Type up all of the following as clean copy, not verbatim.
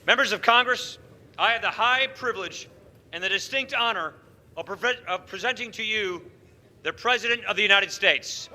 Members of Congress, I have the high privilege and the distinct honor of presenting to you the President of the United States.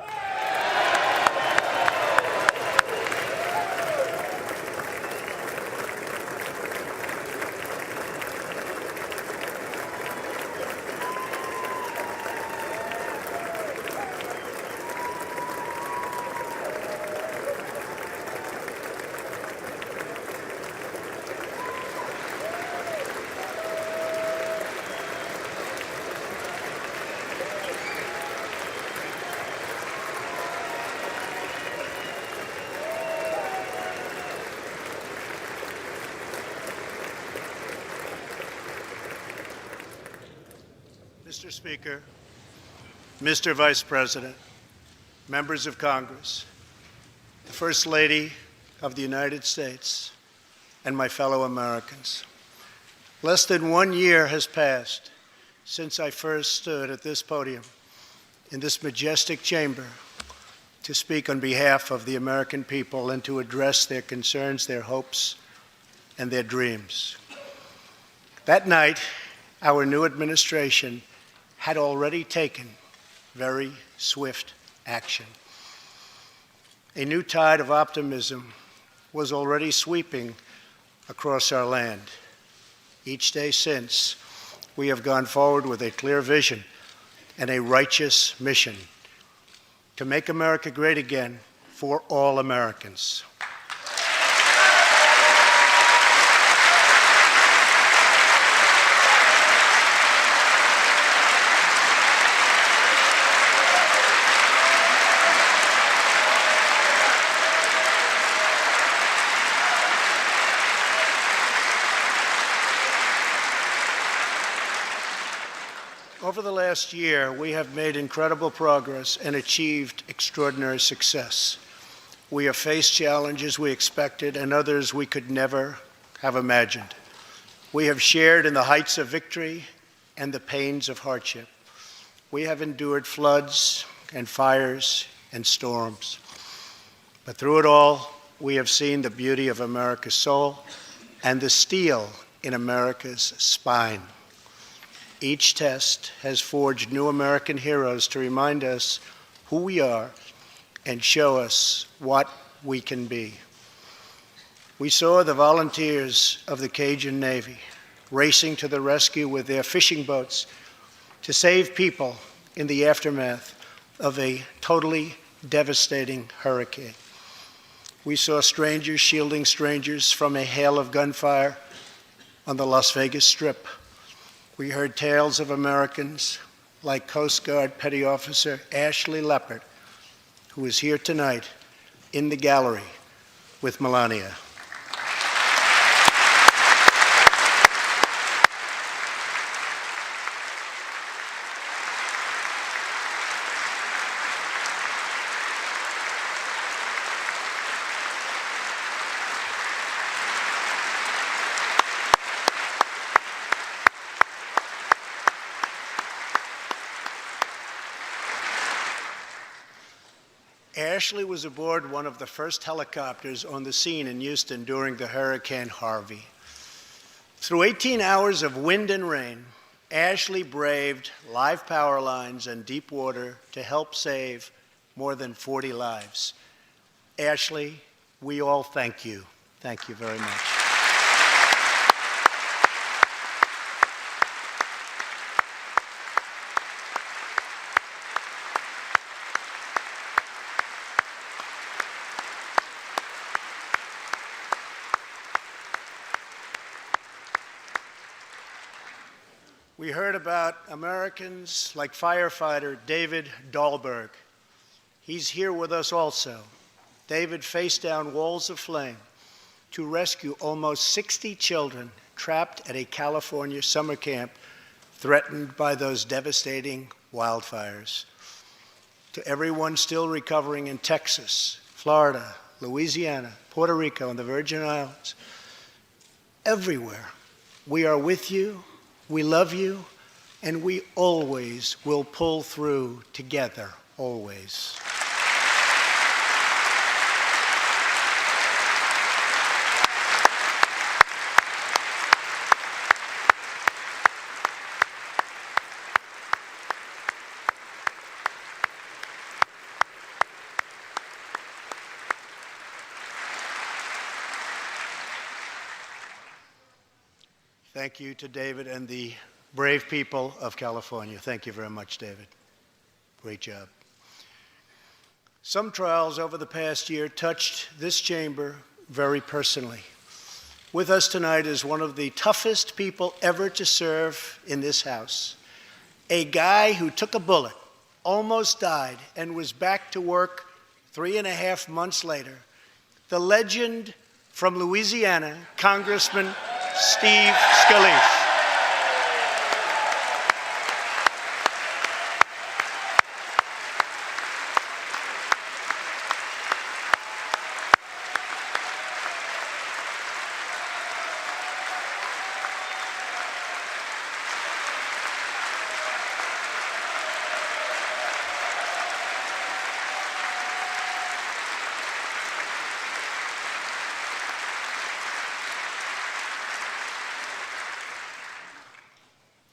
Mr. Speaker, Mr. Vice President, members of Congress, the First Lady of the United States, and my fellow Americans. Less than 1 year has passed since I first stood at this podium in this majestic chamber to speak on behalf of the American people and to address their concerns, their hopes, and their dreams. That night, our new administration had already taken very swift action. A new tide of optimism was already sweeping across our land. Each day since, we have gone forward with a clear vision and a righteous mission to make America great again for all Americans. Over the last year, we have made incredible progress and achieved extraordinary success. We have faced challenges we expected and others we could never have imagined. We have shared in the heights of victory and the pains of hardship. We have endured floods and fires and storms. But through it all, we have seen the beauty of America's soul and the steel in America's spine. Each test has forged new American heroes to remind us who we are and show us what we can be. We saw the volunteers of the Cajun Navy racing to the rescue with their fishing boats to save people in the aftermath of a totally devastating hurricane. We saw strangers shielding strangers from a hail of gunfire on the Las Vegas Strip. We heard tales of Americans like Coast Guard Petty Officer Ashley Leopard, who is here tonight in the gallery with Melania. Ashley was aboard one of the first helicopters on the scene in Houston during the Hurricane Harvey. Through 18 hours of wind and rain, Ashley braved live power lines and deep water to help save more than 40 lives. Ashley, we all thank you. Thank you very much. We heard about Americans like firefighter David Dahlberg. He's here with us also. David faced down walls of flame to rescue almost 60 children trapped at a California summer camp threatened by those devastating wildfires. To everyone still recovering in Texas, Florida, Louisiana, Puerto Rico, and the Virgin Islands, everywhere, we are with you. We love you, and we always will pull through together, always. Thank you to David and the brave people of California. Thank you very much, David. Great job. Some trials over the past year touched this chamber very personally. With us tonight is one of the toughest people ever to serve in this House, a guy who took a bullet, almost died, and was back to work 3.5 months later, the legend from Louisiana, Congressman Steve Scalise.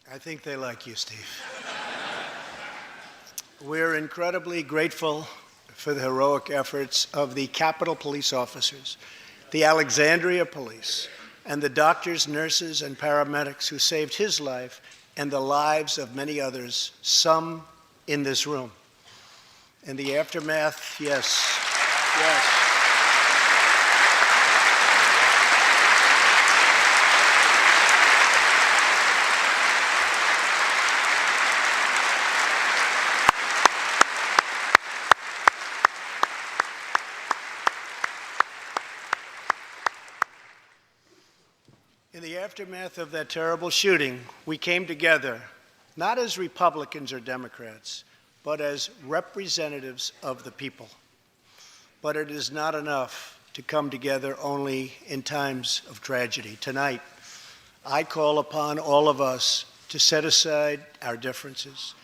I think they like you, Steve. We're incredibly grateful for the heroic efforts of the Capitol Police officers, the Alexandria Police, and the doctors, nurses, and paramedics who saved his life and the lives of many others, some in this room. In the aftermath, yes. In the aftermath of that terrible shooting, we came together, not as Republicans or Democrats, but as representatives of the people. But it is not enough to come together only in times of tragedy. Tonight, I call upon all of us to set aside our differences,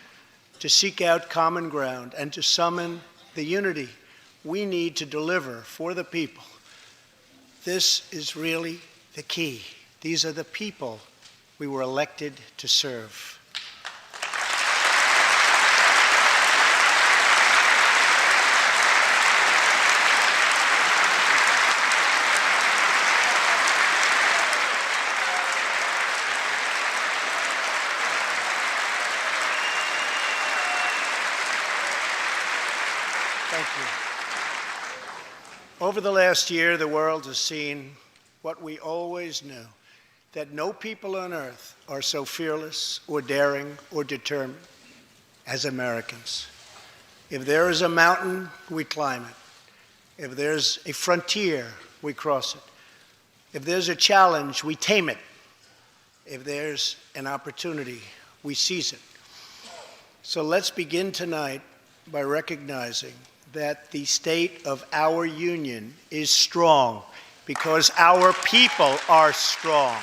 to seek out common ground, and to summon the unity we need to deliver for the people. This is really the key. These are the people we were elected to serve. Thank you. Over the last year, the world has seen what we always knew, that no people on earth are so fearless or daring or determined as Americans. If there is a mountain, we climb it. If there's a frontier, we cross it. If there's a challenge, we tame it. If there's an opportunity, we seize it. So let's begin tonight by recognizing that the state of our union is strong because our people are strong.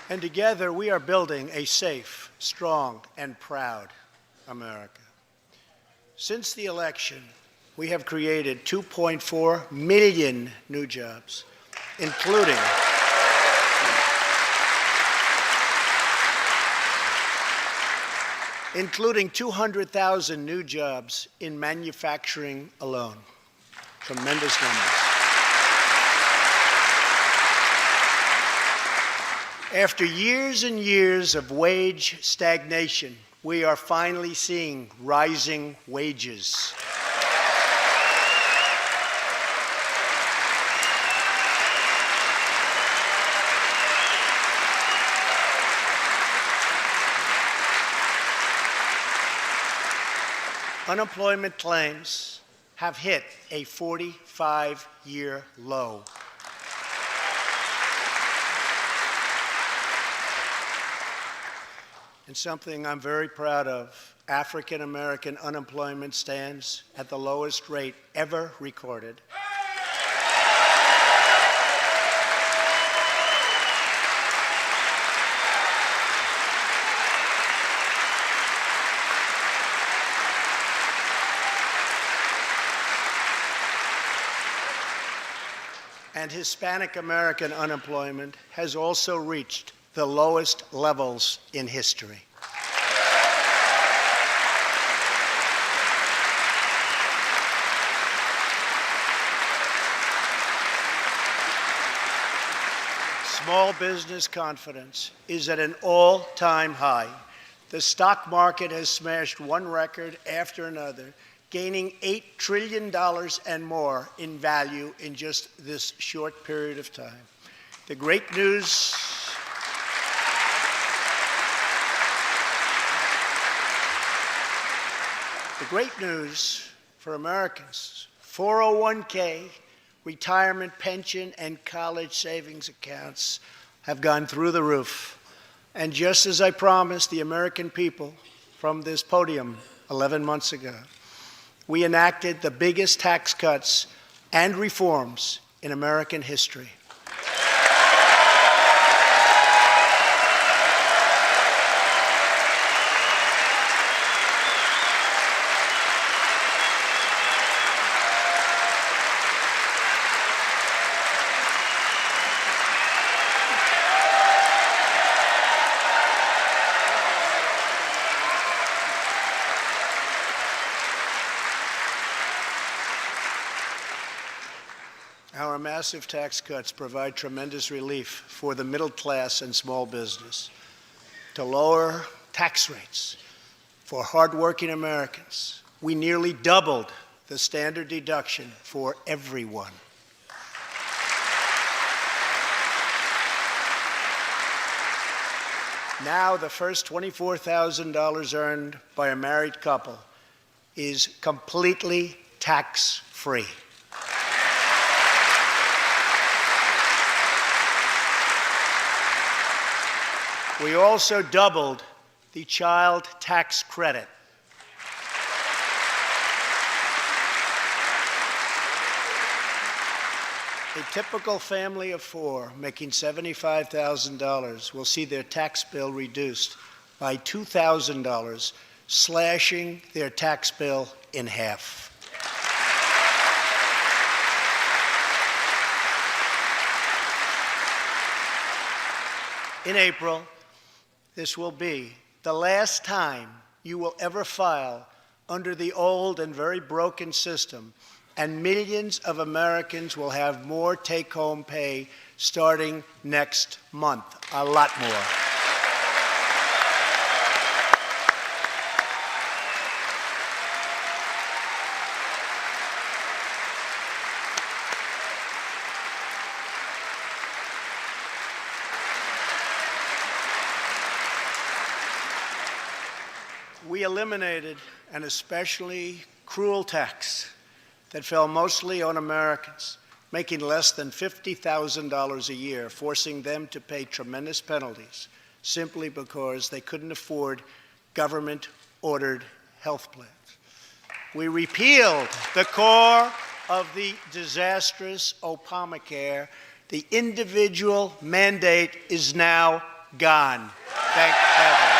And together we are building a safe, strong, and proud America. Since the election, we have created 2.4 million new jobs, including 200,000 new jobs in manufacturing alone. Tremendous numbers. After years and years of wage stagnation, we are finally seeing rising wages. Unemployment claims have hit a 45-year low. And something I'm very proud of, African American unemployment stands at the lowest rate ever recorded. and Hispanic American unemployment has also reached the lowest levels in history. Small business confidence is at an all-time high. The stock market has smashed one record after another, gaining $8 trillion and more in value in just this short period of time. The great news for Americans, 401k, retirement pension, and college savings accounts have gone through the roof. And just as I promised the American people from this podium 11 months ago, we enacted the biggest tax cuts and reforms in American history. Our massive tax cuts provide tremendous relief for the middle class and small business. To lower tax rates for hardworking Americans, we nearly doubled the standard deduction for everyone. Now the first $24,000 earned by a married couple is completely tax-free. We also doubled the child tax credit. A typical family of four making $75,000 will see their tax bill reduced by $2,000, slashing their tax bill in half. In April, this will be the last time you will ever file under the old and very broken system, and millions of Americans will have more take-home pay starting next month, a lot more. We eliminated an especially cruel tax that fell mostly on Americans making less than $50,000 a year, forcing them to pay tremendous penalties simply because they couldn't afford government-ordered health plans. We repealed the core of the disastrous Obamacare. The individual mandate is now gone. Thank heaven.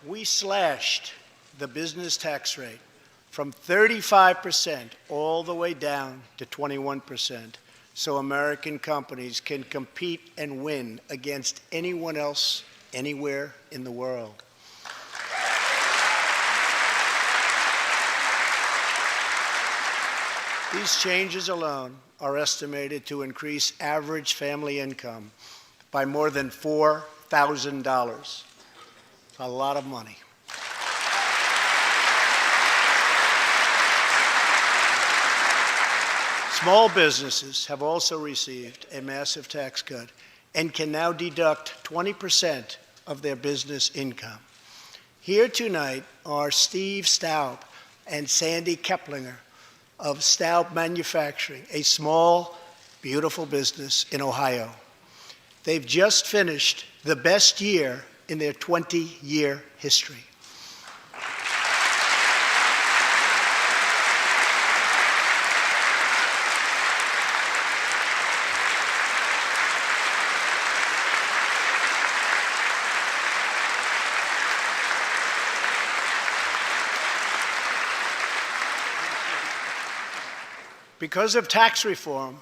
We slashed the business tax rate from 35% all the way down to 21%, so American companies can compete and win against anyone else anywhere in the world. These changes alone are estimated to increase average family income by more than $4,000. A lot of money. Small businesses have also received a massive tax cut and can now deduct 20% of their business income. Here tonight are Steve Staub and Sandy Keplinger of Staub Manufacturing, a small, beautiful business in Ohio. They've just finished the best year in their 20-year history. Because of tax reform,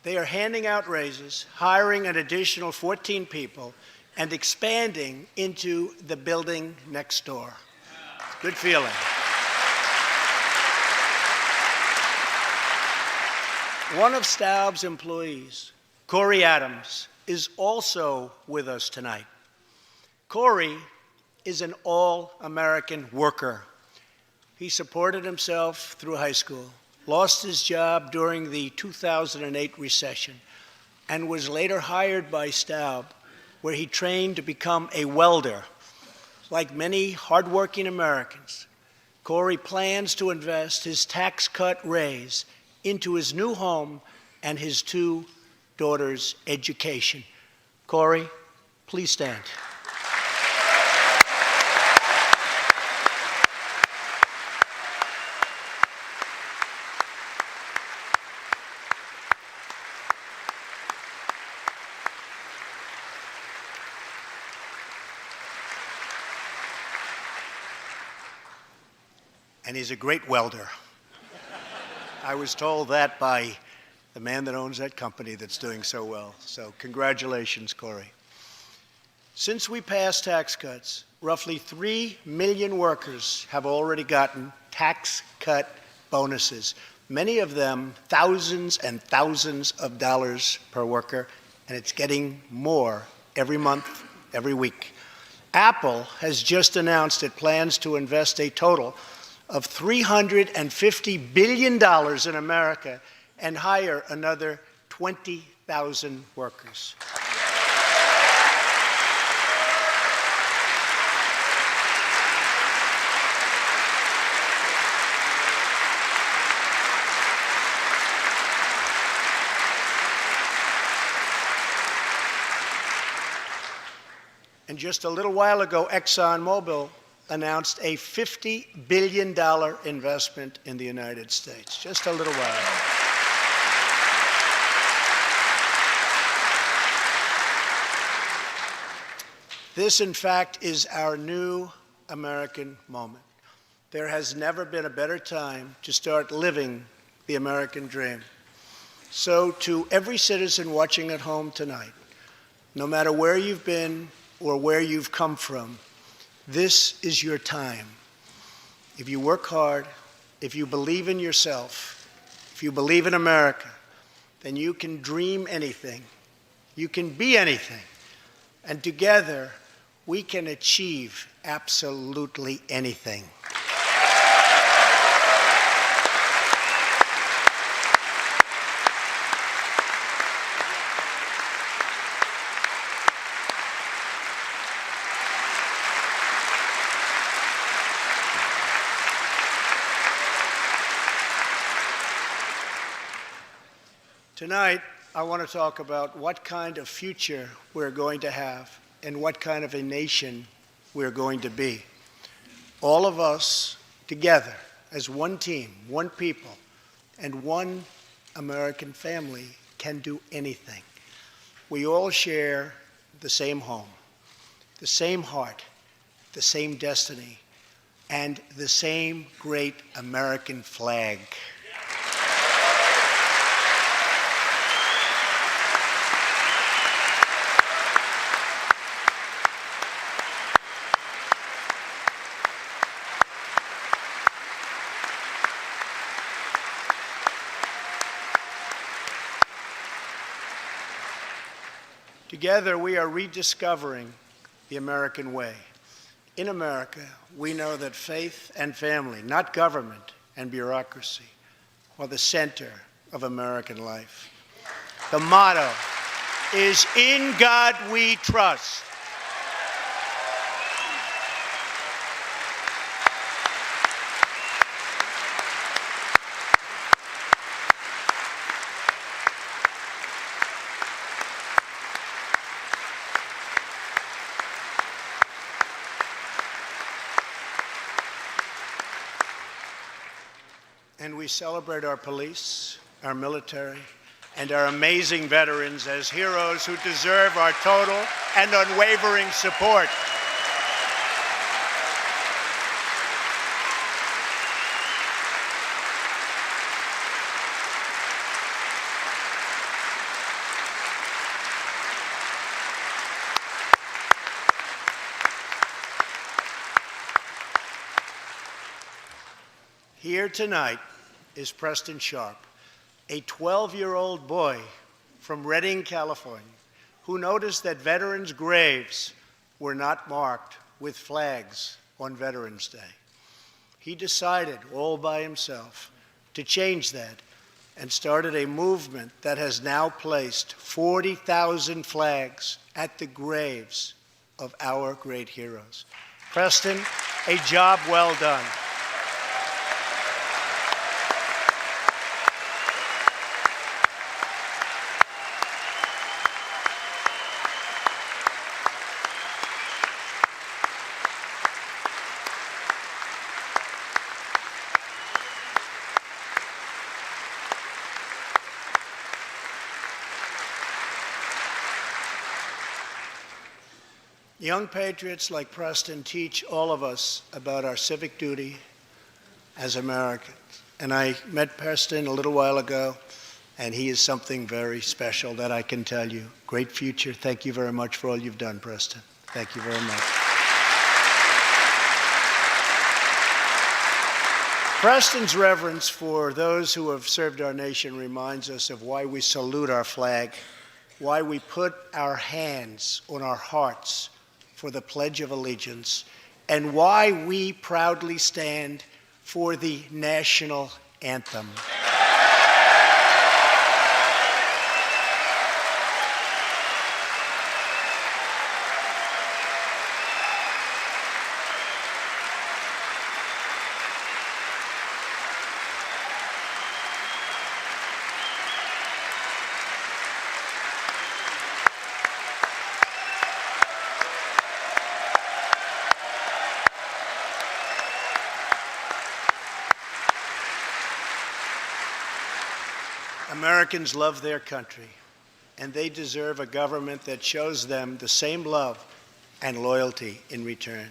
they are handing out raises, hiring an additional 14 people, and expanding into the building next door. Good feeling. One of Staub's employees, Corey Adams, is also with us tonight. Corey is an all-American worker. He supported himself through high school, lost his job during the 2008 recession, and was later hired by Staub, where he trained to become a welder. Like many hardworking Americans, Corey plans to invest his tax cut raise into his new home and his two daughters' education. Corey, please stand. And he's a great welder. I was told that by the man that owns that company that's doing so well. So congratulations, Corey. Since we passed tax cuts, roughly 3 million workers have already gotten tax cut bonuses, many of them thousands and thousands of dollars per worker, and it's getting more every month, every week. Apple has just announced it plans to invest a total of $350 billion in America and hire another 20,000 workers. And just a little while ago, ExxonMobil announced a $50 billion investment in the United States, just a little while ago. This, in fact, is our new American moment. There has never been a better time to start living the American dream. So to every citizen watching at home tonight, no matter where you've been or where you've come from, this is your time. If you work hard, if you believe in yourself, if you believe in America, then you can dream anything. You can be anything. And together, we can achieve absolutely anything. Tonight, I want to talk about what kind of future we're going to have and what kind of a nation we're going to be. All of us together as one team, one people, and one American family can do anything. We all share the same home, the same heart, the same destiny, and the same great American flag. Together, we are rediscovering the American way. In America, we know that faith and family, not government and bureaucracy, are the center of American life. The motto is, "In God we trust." And we celebrate our police, our military, and our amazing veterans as heroes who deserve our total and unwavering support. Here tonight is Preston Sharp, a 12-year-old boy from Redding, California, who noticed that veterans' graves were not marked with flags on Veterans Day. He decided all by himself to change that and started a movement that has now placed 40,000 flags at the graves of our great heroes. Preston, a job well done. Young patriots like Preston teach all of us about our civic duty as Americans. And I met Preston a little while ago, and he is something very special that I can tell you. Great future. Thank you very much for all you've done, Preston. Thank you very much. Preston's reverence for those who have served our nation reminds us of why we salute our flag, why we put our hands on our hearts for the Pledge of Allegiance, and why we proudly stand for the national anthem. Americans love their country, and they deserve a government that shows them the same love and loyalty in return.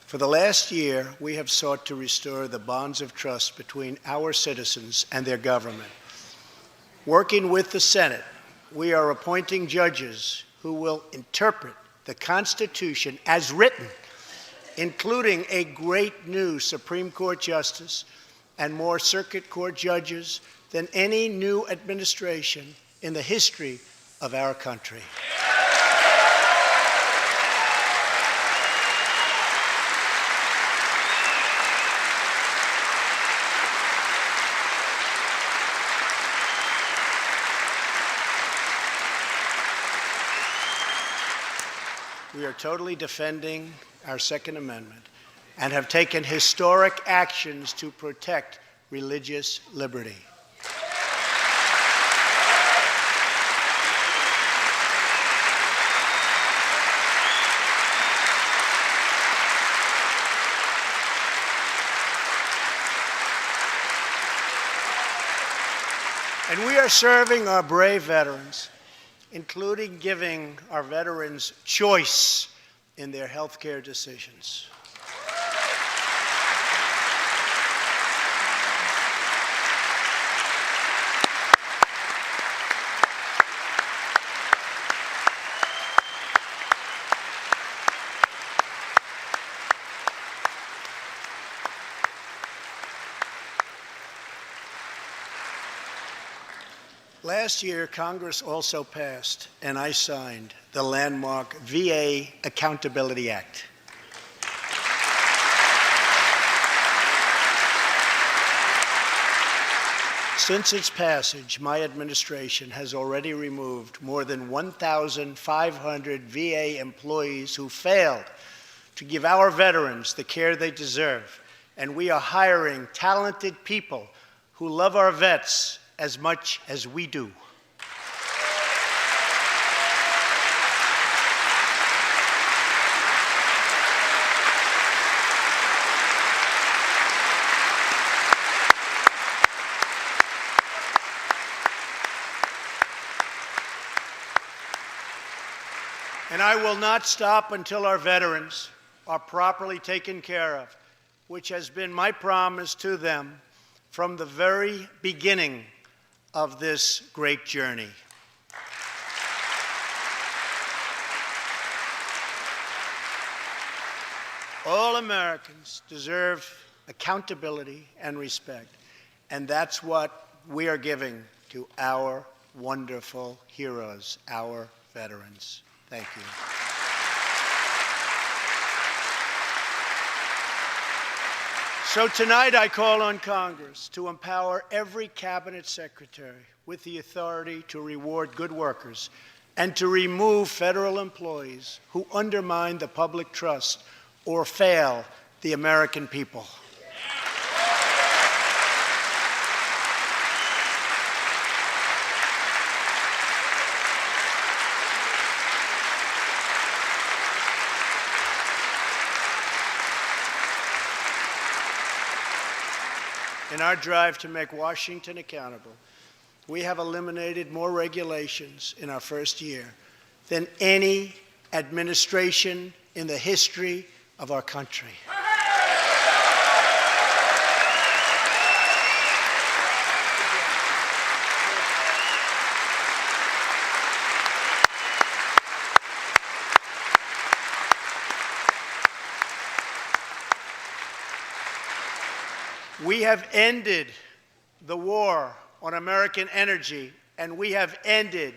For the last year, we have sought to restore the bonds of trust between our citizens and their government. Working with the Senate, we are appointing judges who will interpret the Constitution as written, including a great new Supreme Court justice and more circuit court judges than any new administration in the history of our country. We are totally defending our Second Amendment and have taken historic actions to protect religious liberty. And we are serving our brave veterans, including giving our veterans choice in their health care decisions. Last year, Congress also passed, and I signed, the landmark VA Accountability Act. Since its passage, my administration has already removed more than 1,500 VA employees who failed to give our veterans the care they deserve, and we are hiring talented people who love our vets as much as we do. And I will not stop until our veterans are properly taken care of, which has been my promise to them from the very beginning of this great journey. All Americans deserve accountability, and respect. And that's what we are giving to our wonderful heroes, our veterans. Thank you. So tonight I call on Congress to empower every cabinet secretary with the authority to reward good workers and to remove federal employees who undermine the public trust or fail the American people. In our drive to make Washington accountable, we have eliminated more regulations in our first year than any administration in the history of our country. We have ended the war on American energy, and we have ended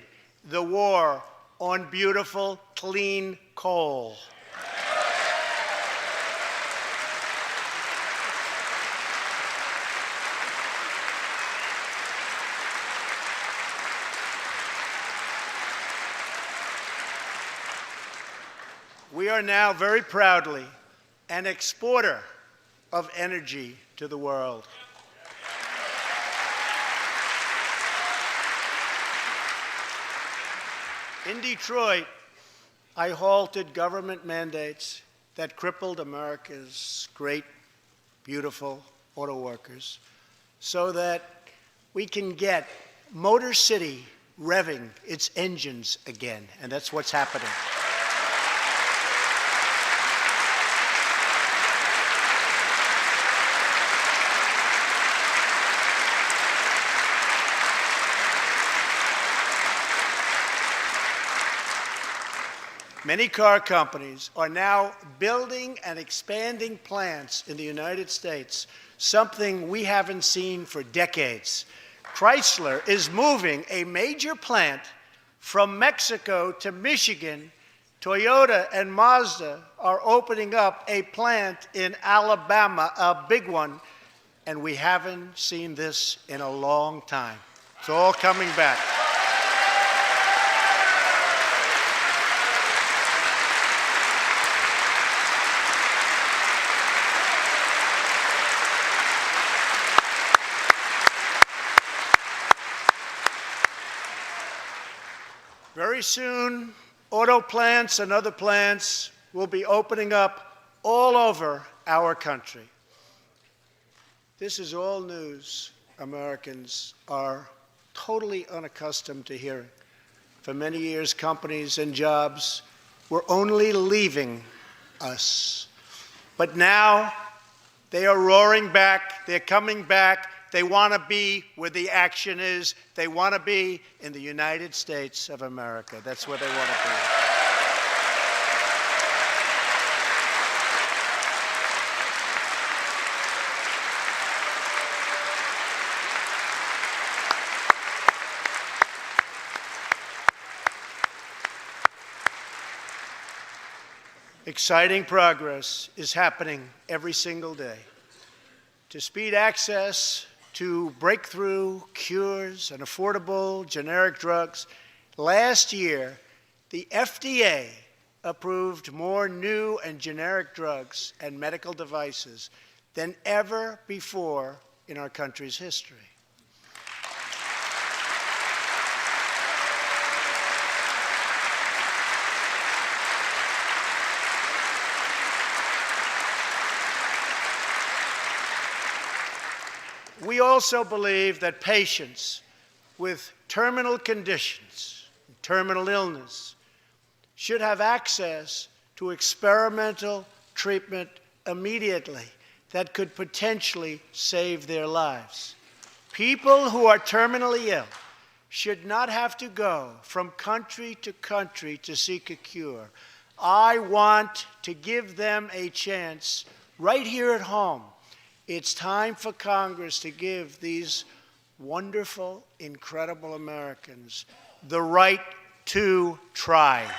the war on beautiful, clean coal. We are now very proudly an exporter of energy to the world. In Detroit, I halted government mandates that crippled America's great, beautiful auto workers so that we can get Motor City revving its engines again, and that's what's happening. Many car companies are now building and expanding plants in the United States, something we haven't seen for decades. Chrysler is moving a major plant from Mexico to Michigan. Toyota and Mazda are opening up a plant in Alabama, a big one, and we haven't seen this in a long time. It's all coming back. Very soon, auto plants and other plants will be opening up all over our country. This is all news Americans are totally unaccustomed to hearing. For many years, companies and jobs were only leaving us. But now, they are roaring back, they're coming back. They want to be where the action is. They want to be in the United States of America. That's where they want to be. Exciting progress is happening every single day. To speed access to breakthrough cures and affordable generic drugs, last year, the FDA approved more new and generic drugs and medical devices than ever before in our country's history. We also believe that patients with terminal conditions, terminal illness, should have access to experimental treatment immediately that could potentially save their lives. People who are terminally ill should not have to go from country to seek a cure. I want to give them a chance right here at home It's time for Congress to give these wonderful, incredible Americans the right to try.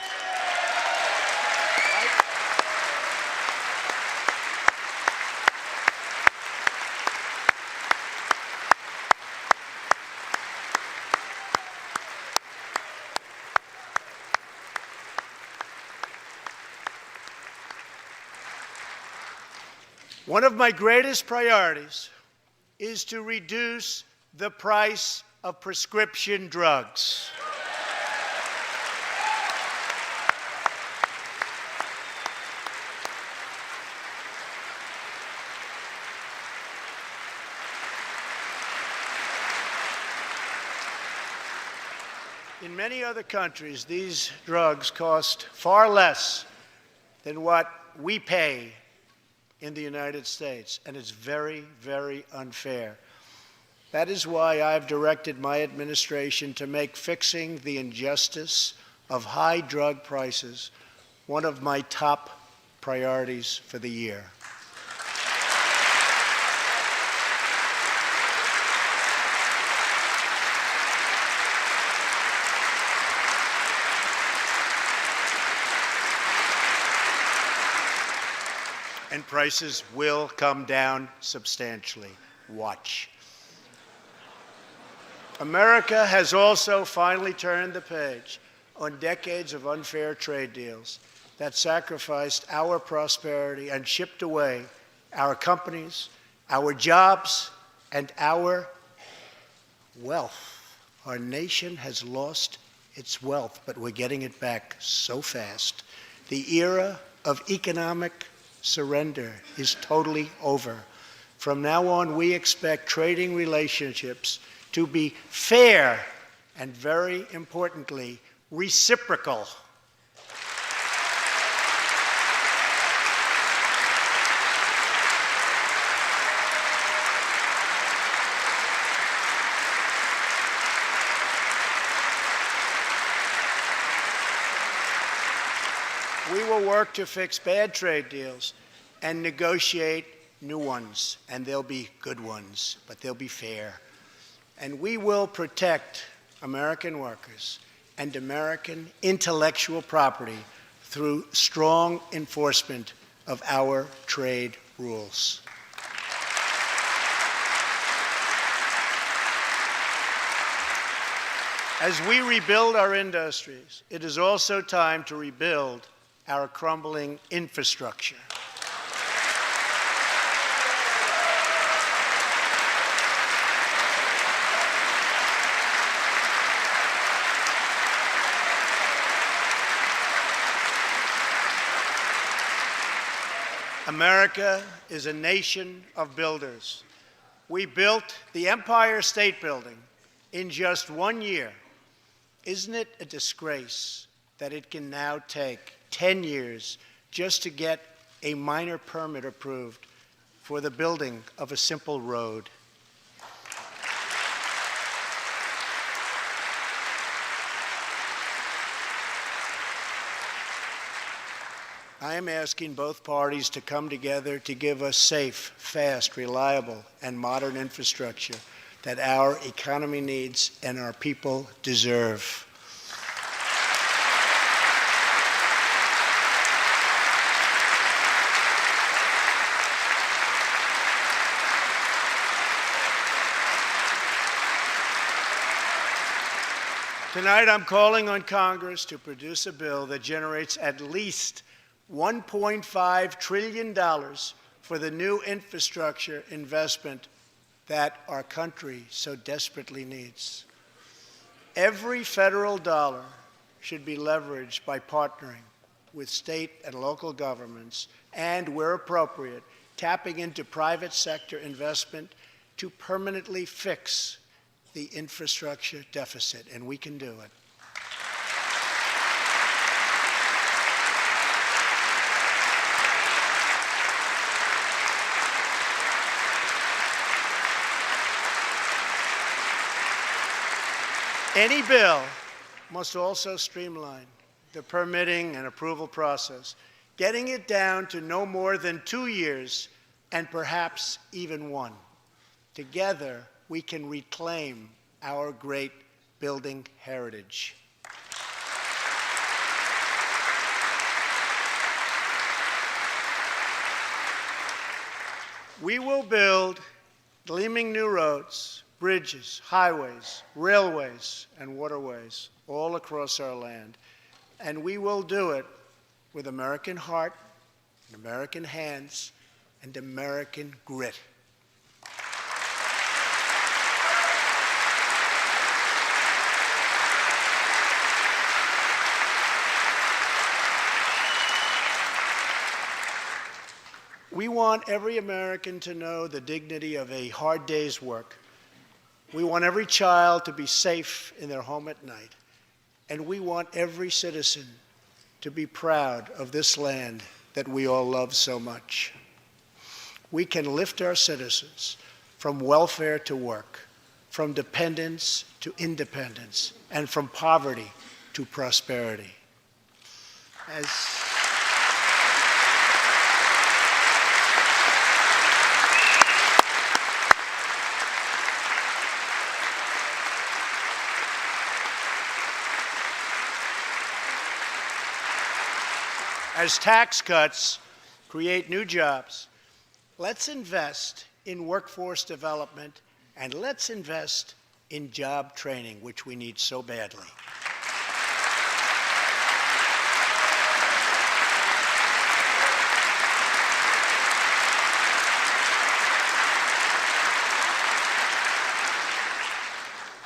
One of my greatest priorities is to reduce the price of prescription drugs. In many other countries, these drugs cost far less than what we pay in the United States, and it's very, very unfair. That is why I've directed my administration to make fixing the injustice of high drug prices one of my top priorities for the year. And prices will come down substantially. Watch. America has also finally turned the page on decades of unfair trade deals that sacrificed our prosperity and shipped away our companies, our jobs, and our wealth. Our nation has lost its wealth, but we're getting it back so fast. The era of economic surrender is totally over. From now on, we expect trading relationships to be fair and, very importantly, reciprocal. We will work to fix bad trade deals and negotiate new ones, and they'll be good ones, but they'll be fair. And we will protect American workers and American intellectual property through strong enforcement of our trade rules. As we rebuild our industries, it is also time to rebuild our crumbling infrastructure. America is a nation of builders. We built the Empire State Building in just 1 year. Isn't it a disgrace that it can now take 10 years just to get a minor permit approved for the building of a simple road? I am asking both parties to come together to give us safe, fast, reliable, and modern infrastructure that our economy needs and our people deserve. Tonight, I'm calling on Congress to produce a bill that generates at least $1.5 trillion for the new infrastructure investment that our country so desperately needs. Every federal dollar should be leveraged by partnering with state and local governments and, where appropriate, tapping into private sector investment to permanently fix the infrastructure deficit, and we can do it. Any bill must also streamline the permitting and approval process, getting it down to no more than 2 years and perhaps even one. Together, we can reclaim our great building heritage. We will build gleaming new roads, bridges, highways, railways, and waterways all across our land. And we will do it with American heart, and American hands, and American grit. We want every American to know the dignity of a hard day's work. We want every child to be safe in their home at night. And we want every citizen to be proud of this land that we all love so much. We can lift our citizens from welfare to work, from dependence to independence, and from poverty to prosperity. As tax cuts create new jobs, let's invest in workforce development, and let's invest in job training, which we need so badly.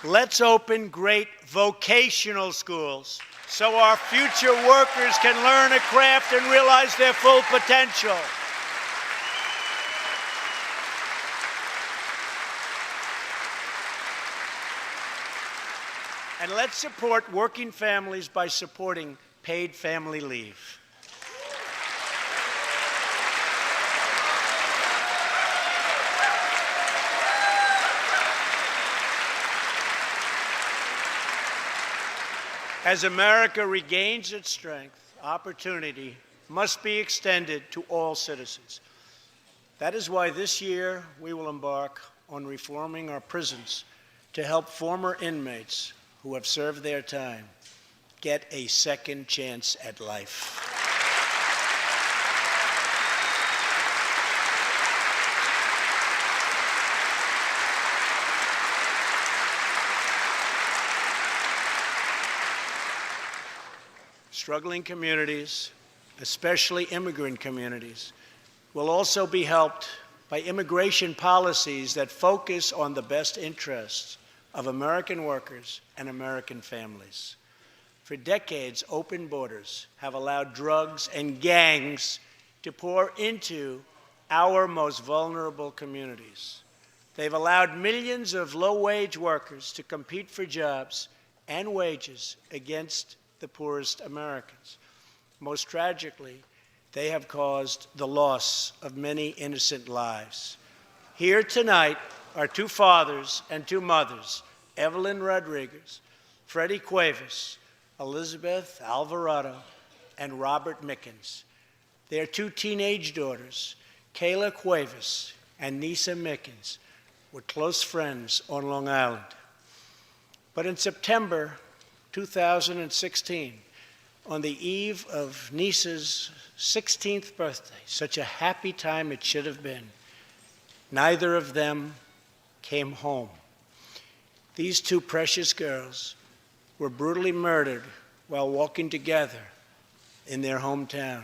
Let's open great vocational schools so our future workers can learn a craft and realize their full potential. And let's support working families by supporting paid family leave. As America regains its strength, opportunity must be extended to all citizens. That is why this year we will embark on reforming our prisons to help former inmates who have served their time get a second chance at life. Struggling communities, especially immigrant communities, will also be helped by immigration policies that focus on the best interests of American workers and American families. For decades, open borders have allowed drugs and gangs to pour into our most vulnerable communities. They've allowed millions of low-wage workers to compete for jobs and wages against the poorest Americans. Most tragically, they have caused the loss of many innocent lives. Here tonight are two fathers and two mothers, Evelyn Rodriguez, Freddie Cuevas, Elizabeth Alvarado, and Robert Mickens. Their two teenage daughters, Kayla Cuevas and Nisa Mickens, were close friends on Long Island. But in September 2016, on the eve of Nisa's 16th birthday, such a happy time it should have been, neither of them came home. These two precious girls were brutally murdered while walking together in their hometown.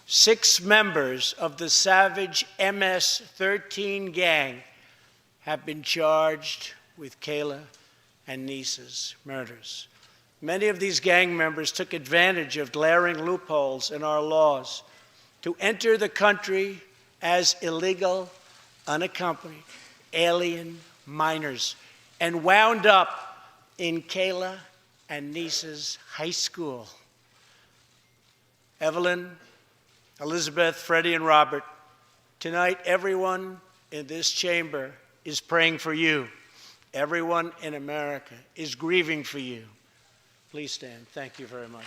6 members of the savage MS-13 gang have been charged with Kayla and Nisa's murders. Many of these gang members took advantage of glaring loopholes in our laws to enter the country as illegal, unaccompanied, alien minors and wound up in Kayla and Nisa's high school. Evelyn, Elizabeth, Freddie, and Robert, tonight everyone in this chamber is praying for you. Everyone in America is grieving for you. Please stand. Thank you very much.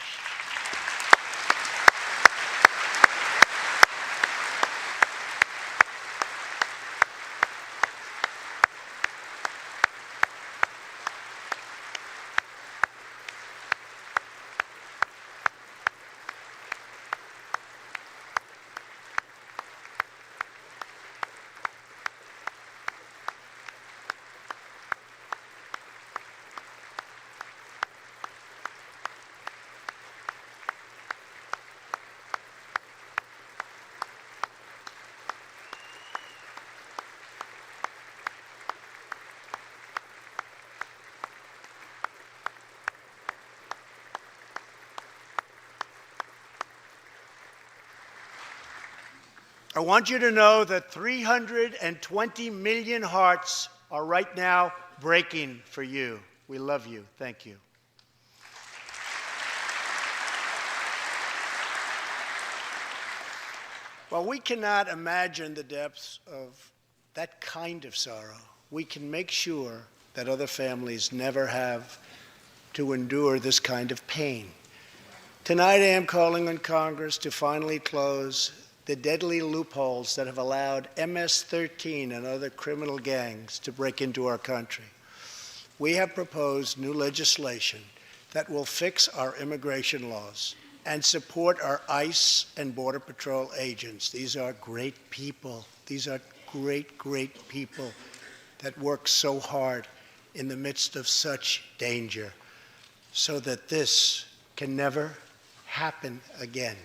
I want you to know that 320 million hearts are right now breaking for you. We love you. Thank you. While we cannot imagine the depths of that kind of sorrow, we can make sure that other families never have to endure this kind of pain. Tonight I am calling on Congress to finally close the deadly loopholes that have allowed MS-13 and other criminal gangs to break into our country. We have proposed new legislation that will fix our immigration laws and support our ICE and Border Patrol agents. These are great people. These are great, great people that work so hard in the midst of such danger so that this can never happen again.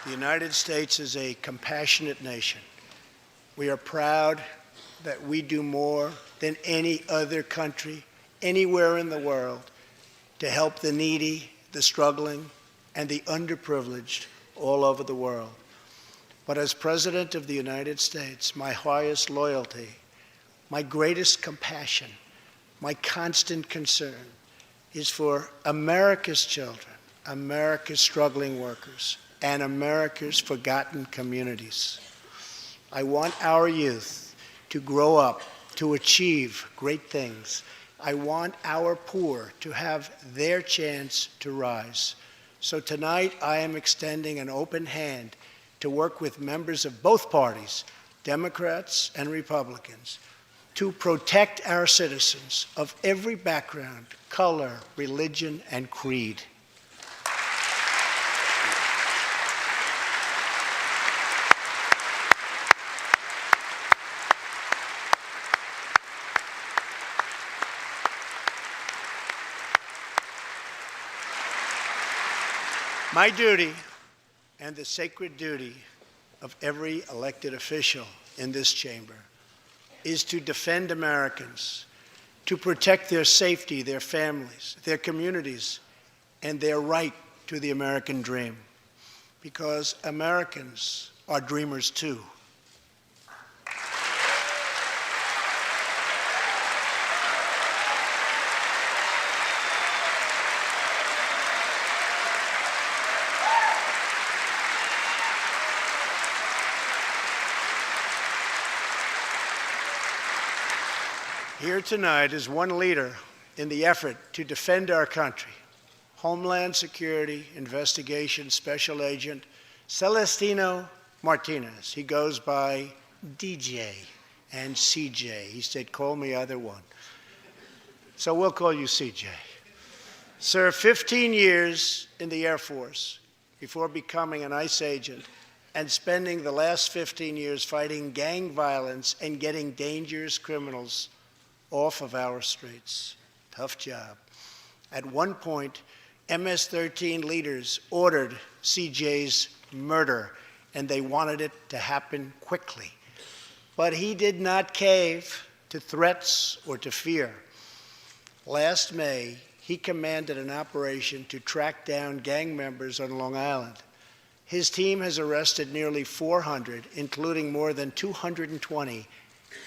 The United States is a compassionate nation. We are proud that we do more than any other country anywhere in the world to help the needy, the struggling, and the underprivileged all over the world. But as President of the United States, my highest loyalty, my greatest compassion, my constant concern is for America's children, America's struggling workers, and America's forgotten communities. I want our youth to grow up, to achieve great things. I want our poor to have their chance to rise. So tonight I am extending an open hand to work with members of both parties, Democrats and Republicans, to protect our citizens of every background, color, religion, and creed. My duty, and the sacred duty of every elected official in this chamber, is to defend Americans, to protect their safety, their families, their communities, and their right to the American dream. Because Americans are dreamers too. Here tonight is one leader in the effort to defend our country, Homeland Security Investigation Special Agent Celestino Martinez. He goes by DJ and CJ. He said, call me either one. So we'll call you CJ. Served 15 years in the Air Force before becoming an ICE agent and spending the last 15 years fighting gang violence and getting dangerous criminals off of our streets. Tough job. At one point, MS-13 leaders ordered CJ's murder, and they wanted it to happen quickly. But he did not cave to threats or to fear. Last May, he commanded an operation to track down gang members on Long Island. His team has arrested nearly 400, including more than 220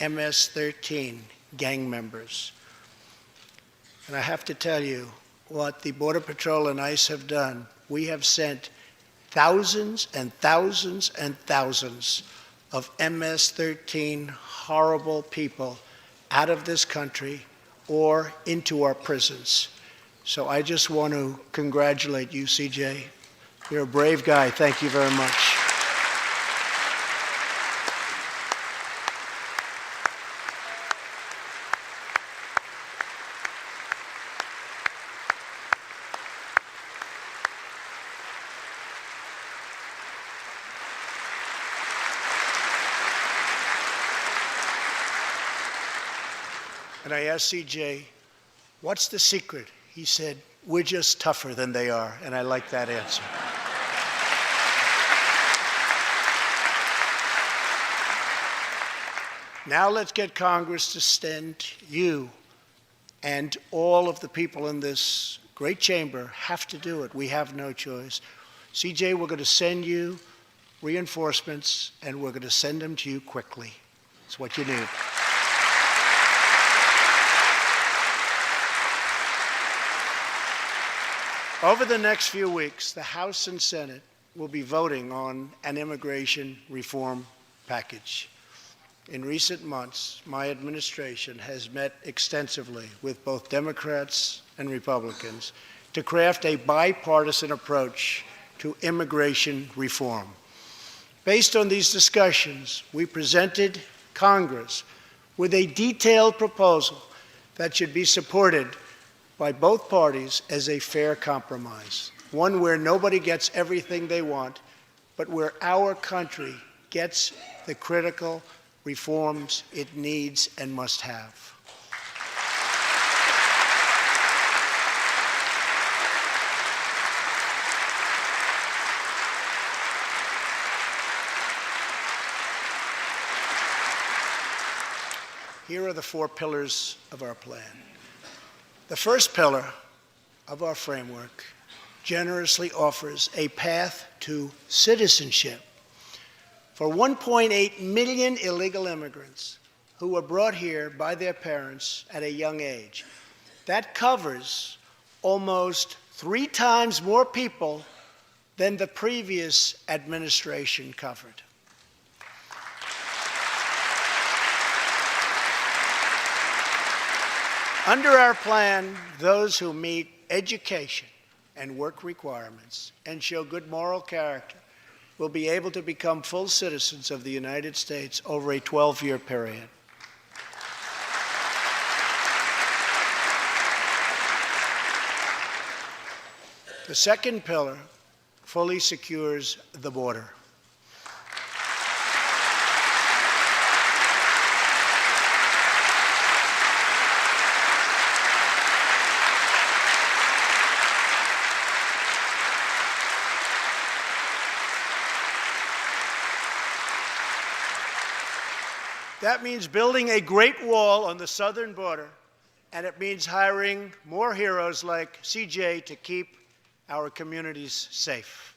MS-13 gang members. And I have to tell you what the Border Patrol and ICE have done. We have sent thousands and thousands and thousands of MS-13 horrible people out of this country or into our prisons. So I just want to congratulate you, CJ. You're a brave guy. Thank you very much. And I asked CJ, what's the secret? He said, we're just tougher than they are. And I like that answer. Now let's get Congress to send you, and all of the people in this great chamber have to do it. We have no choice. CJ, we're going to send you reinforcements, and we're going to send them to you quickly. It's what you need. Over the next few weeks, the House and Senate will be voting on an immigration reform package. In recent months, my administration has met extensively with both Democrats and Republicans to craft a bipartisan approach to immigration reform. Based on these discussions, we presented Congress with a detailed proposal that should be supported by both parties as a fair compromise, one where nobody gets everything they want, but where our country gets the critical reforms it needs and must have. Here are the 4 pillars of our plan. The first pillar of our framework generously offers a path to citizenship for 1.8 million illegal immigrants who were brought here by their parents at a young age. That covers almost 3 times more people than the previous administration covered. Under our plan, those who meet education and work requirements and show good moral character will be able to become full citizens of the United States over a 12-year period. The second pillar fully secures the border. That means building a great wall on the southern border, and it means hiring more heroes like CJ to keep our communities safe.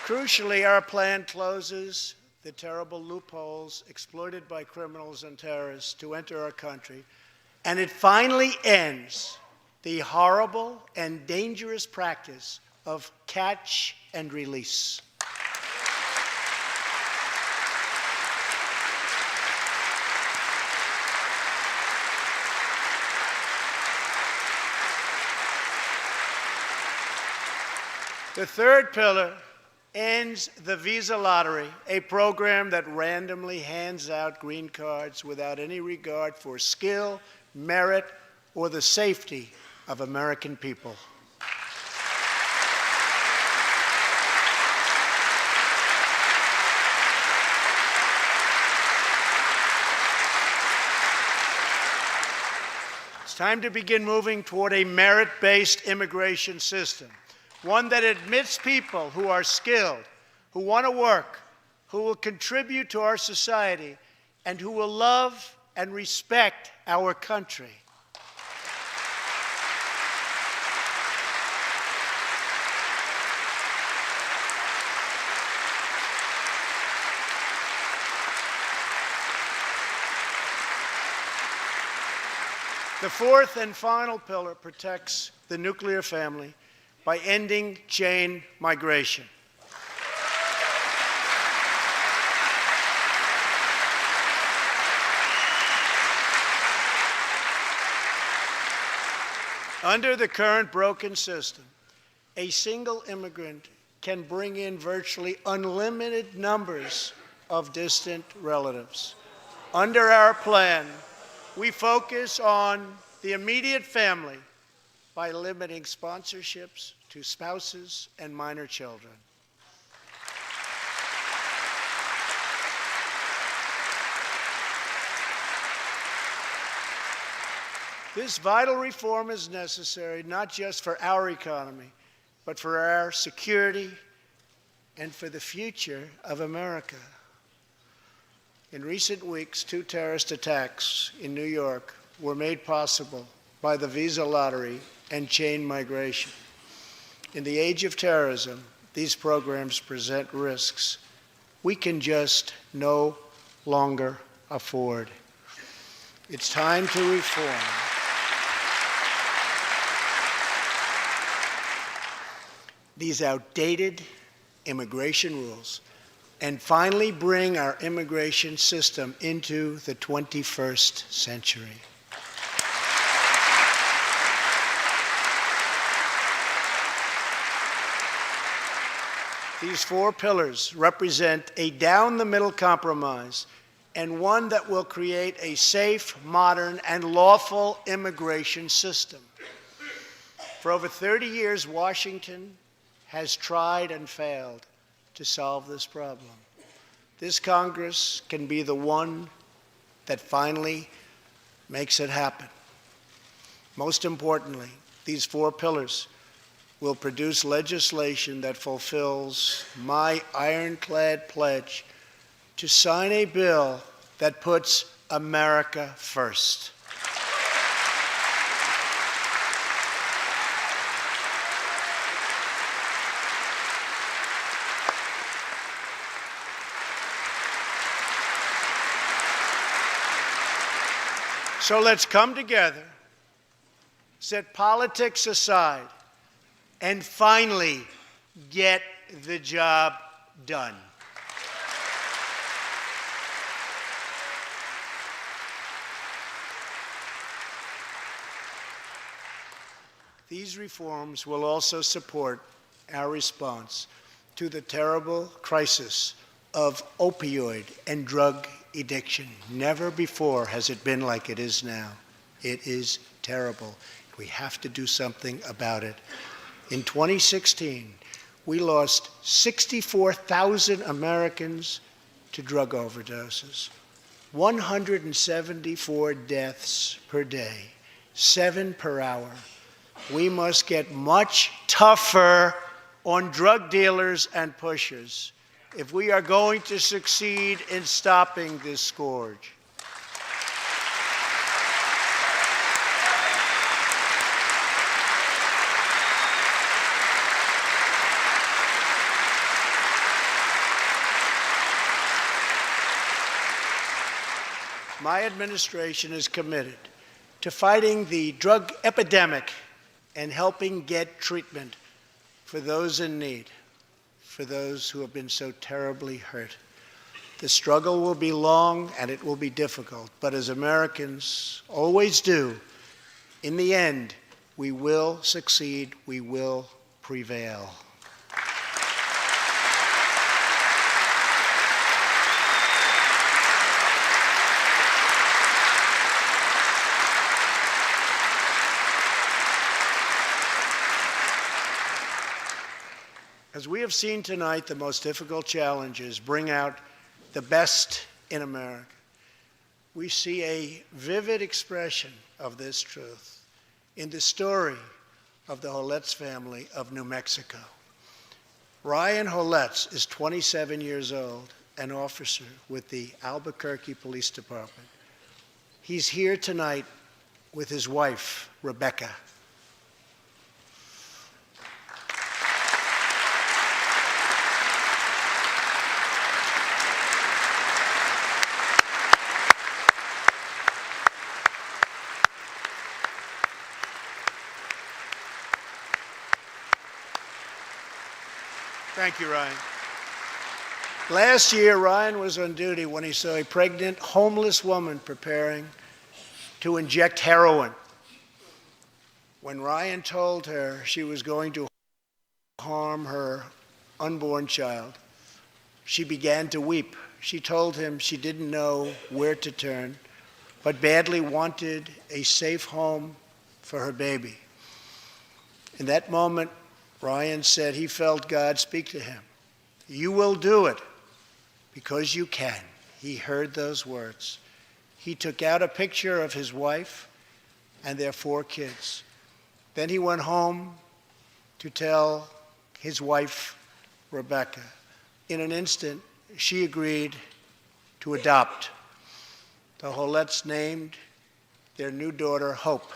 Crucially, our plan closes the terrible loopholes exploited by criminals and terrorists to enter our country, and it finally ends the horrible and dangerous practice of catch and release. The third pillar ends the visa lottery, a program that randomly hands out green cards without any regard for skill, merit, or the safety of American people. It's time to begin moving toward a merit-based immigration system, one that admits people who are skilled, who want to work, who will contribute to our society, and who will love and respect our country. The fourth and final pillar protects the nuclear family by ending chain migration. Under the current broken system, a single immigrant can bring in virtually unlimited numbers of distant relatives. Under our plan, we focus on the immediate family by limiting sponsorships to spouses and minor children. This vital reform is necessary not just for our economy, but for our security and for the future of America. In recent weeks, 2 terrorist attacks in New York were made possible by the visa lottery and chain migration. In the age of terrorism, these programs present risks we can just no longer afford. It's time to reform. These outdated immigration rules and finally bring our immigration system into the 21st century. These 4 pillars represent a down-the-middle compromise and one that will create a safe, modern, and lawful immigration system. For over 30 years, Washington has tried and failed to solve this problem. This Congress can be the one that finally makes it happen. Most importantly, these 4 pillars will produce legislation that fulfills my ironclad pledge to sign a bill that puts America first. So let's come together, set politics aside, and finally get the job done. These reforms will also support our response to the terrible crisis of opioid and drug addiction. Never before has it been like it is now. It is terrible. We have to do something about it. In 2016, we lost 64,000 Americans to drug overdoses, 174 deaths per day, 7 per hour. We must get much tougher on drug dealers and pushers if we are going to succeed in stopping this scourge. My administration is committed to fighting the drug epidemic and helping get treatment for those in need, for those who have been so terribly hurt. The struggle will be long and it will be difficult, but as Americans always do, in the end, we will succeed, we will prevail. As we have seen tonight, the most difficult challenges bring out the best in America. We see a vivid expression of this truth in the story of the Holetz family of New Mexico. Ryan Holetz is 27 years old, an officer with the Albuquerque Police Department. He's here tonight with his wife, Rebecca. Thank you, Ryan. Last year, Ryan was on duty when he saw a pregnant, homeless woman preparing to inject heroin. When Ryan told her she was going to harm her unborn child, she began to weep. She told him she didn't know where to turn, but badly wanted a safe home for her baby. In that moment, Ryan said he felt God speak to him. You will do it because you can. He heard those words. He took out a picture of his wife and their 4 kids. Then he went home to tell his wife, Rebecca. In an instant, she agreed to adopt. The Hollettes named their new daughter Hope.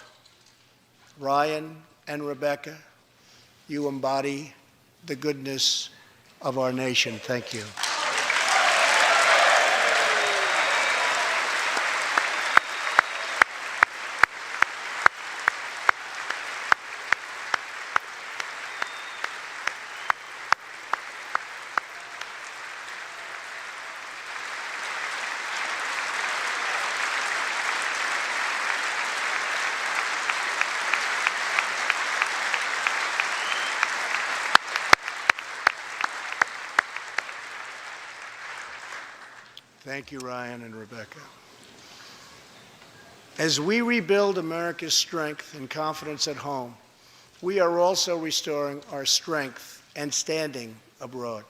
Ryan and Rebecca, you embody the goodness of our nation. Thank you. Thank you, Ryan and Rebecca. As we rebuild America's strength and confidence at home, we are also restoring our strength and standing abroad.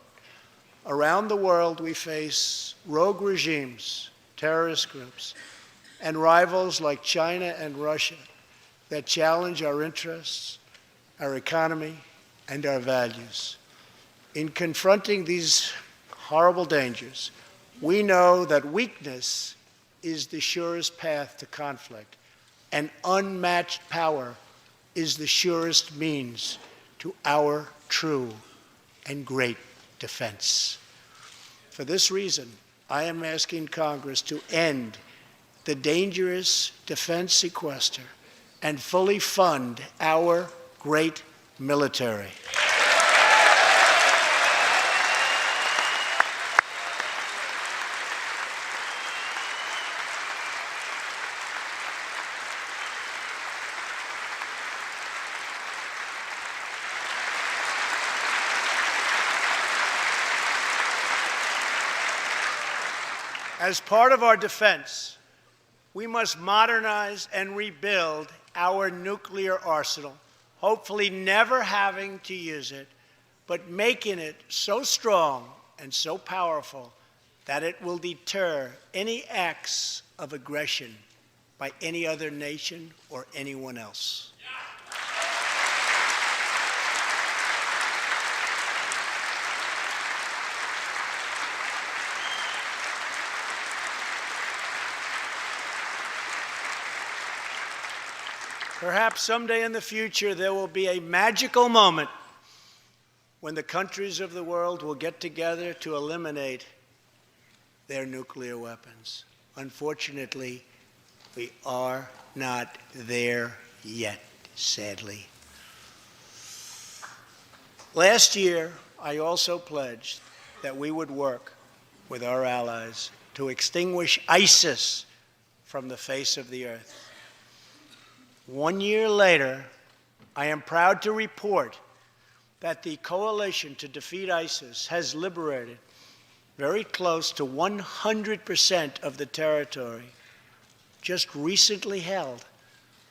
Around the world, we face rogue regimes, terrorist groups, and rivals like China and Russia that challenge our interests, our economy, and our values. In confronting these horrible dangers, we know that weakness is the surest path to conflict, and unmatched power is the surest means to our true and great defense. For this reason, I am asking Congress to end the dangerous defense sequester and fully fund our great military. As part of our defense, we must modernize and rebuild our nuclear arsenal, hopefully never having to use it, but making it so strong and so powerful that it will deter any acts of aggression by any other nation or anyone else. Perhaps someday in the future there will be a magical moment when the countries of the world will get together to eliminate their nuclear weapons. Unfortunately, we are not there yet, sadly. Last year, I also pledged that we would work with our allies to extinguish ISIS from the face of the earth. 1 year later, I am proud to report that the coalition to defeat ISIS has liberated very close to 100% of the territory just recently held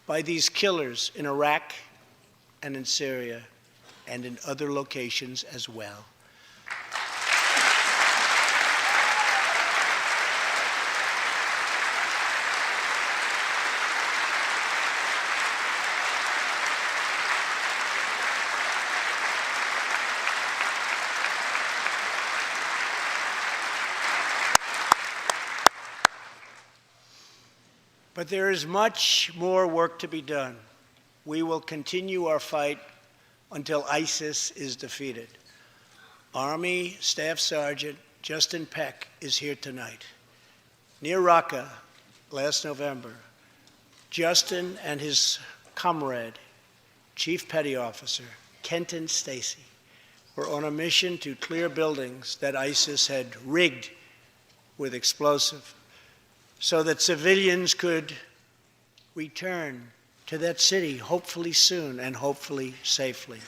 by these killers in Iraq and in Syria and in other locations as well. But there is much more work to be done. We will continue our fight until ISIS is defeated. Army Staff Sergeant Justin Peck is here tonight. Near Raqqa last November, Justin and his comrade, Chief Petty Officer Kenton Stacy, were on a mission to clear buildings that ISIS had rigged with explosive, so that civilians could return to that city, hopefully soon and hopefully safely.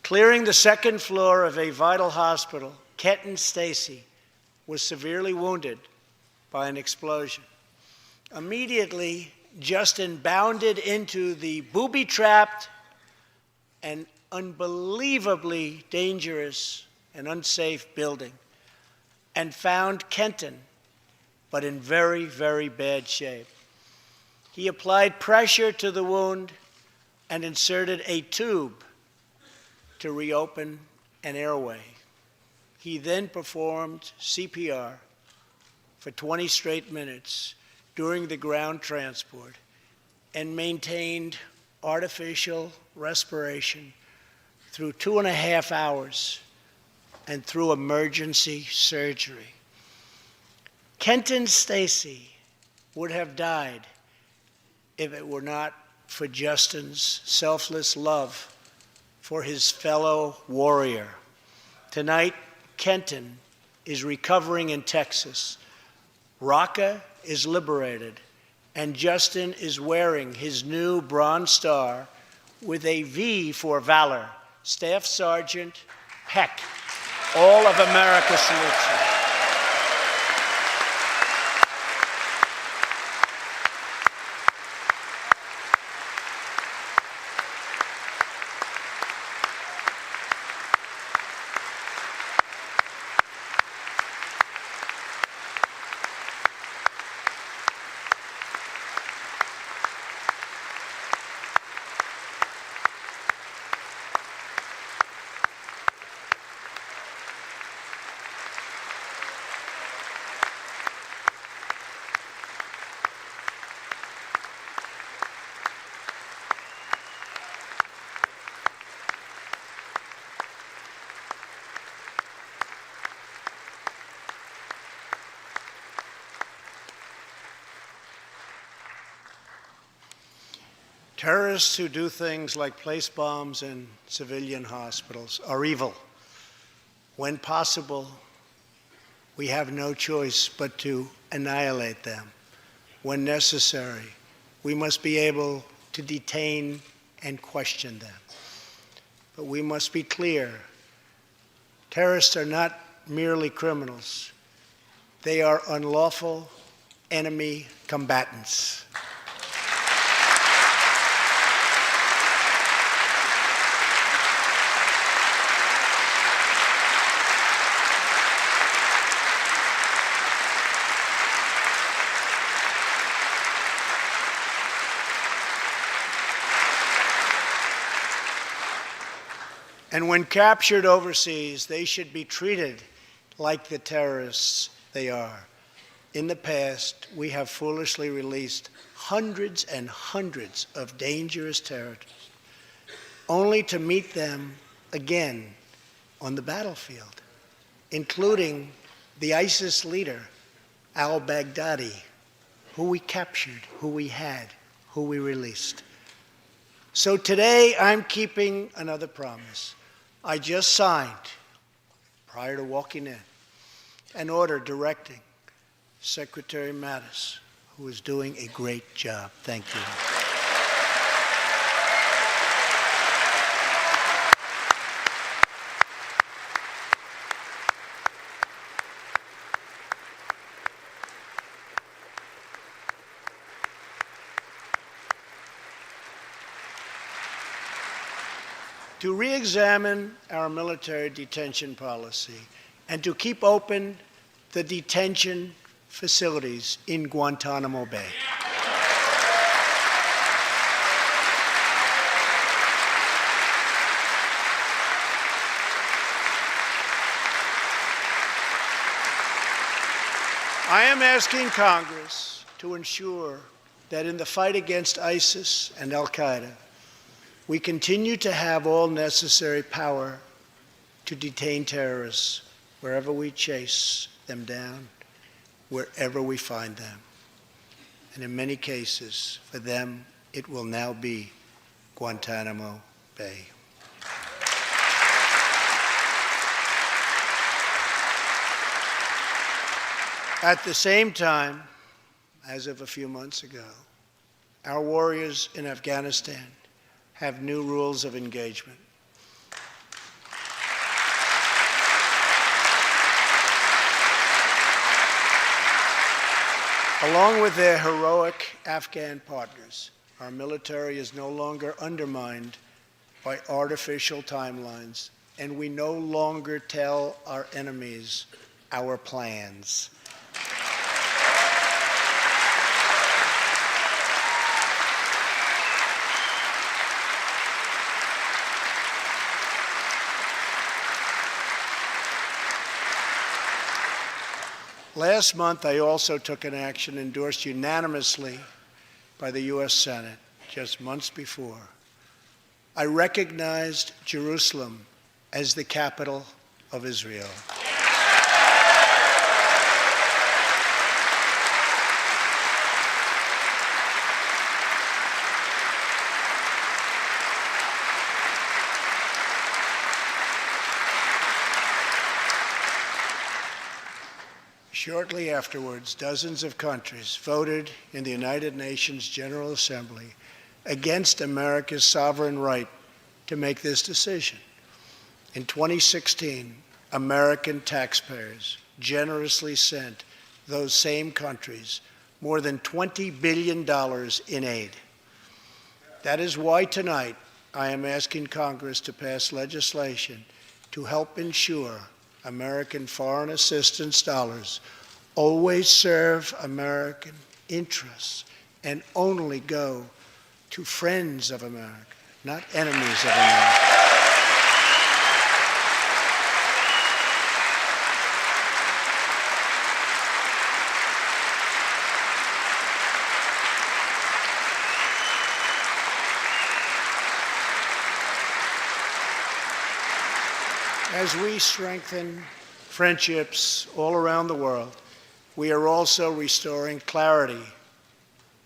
Clearing the second floor of a vital hospital, Kenton Stacy was severely wounded by an explosion. Immediately, Justin bounded into the booby-trapped and unbelievably dangerous and unsafe building and found Kenton, but in very, very bad shape. He applied pressure to the wound and inserted a tube to reopen an airway. He then performed CPR for 20 straight minutes during the ground transport and maintained artificial respiration through 2.5 hours and through emergency surgery. Kenton Stacy would have died if it were not for Justin's selfless love for his fellow warrior. Tonight, Kenton is recovering in Texas. Raqqa is liberated, and Justin is wearing his new Bronze Star with a V for Valor. Staff Sergeant Peck, all of America salutes you. Terrorists who do things like place bombs in civilian hospitals are evil. When possible, we have no choice but to annihilate them. When necessary, we must be able to detain and question them. But we must be clear, terrorists are not merely criminals. They are unlawful enemy combatants. And when captured overseas, they should be treated like the terrorists they are. In the past, we have foolishly released hundreds and hundreds of dangerous terrorists, only to meet them again on the battlefield, including the ISIS leader, al-Baghdadi, who we captured, who we had, who we released. So today, I'm keeping another promise. I just signed, prior to walking in, an order directing Secretary Mattis, who is doing a great job. Thank you. To re-examine our military detention policy and to keep open the detention facilities in Guantanamo Bay. I am asking Congress to ensure that in the fight against ISIS and al-Qaeda, we continue to have all necessary power to detain terrorists wherever we chase them down, wherever we find them. And in many cases, for them, it will now be Guantanamo Bay. At the same time, as of a few months ago, our warriors in Afghanistan have new rules of engagement. Along with their heroic Afghan partners, our military is no longer undermined by artificial timelines, and we no longer tell our enemies our plans. Last month, I also took an action endorsed unanimously by the U.S. Senate just months before. I recognized Jerusalem as the capital of Israel. Shortly afterwards, dozens of countries voted in the United Nations General Assembly against America's sovereign right to make this decision. In 2016, American taxpayers generously sent those same countries more than $20 billion in aid. That is why tonight I am asking Congress to pass legislation to help ensure American foreign assistance dollars always serve American interests and only go to friends of America, not enemies of America. As we strengthen friendships all around the world, we are also restoring clarity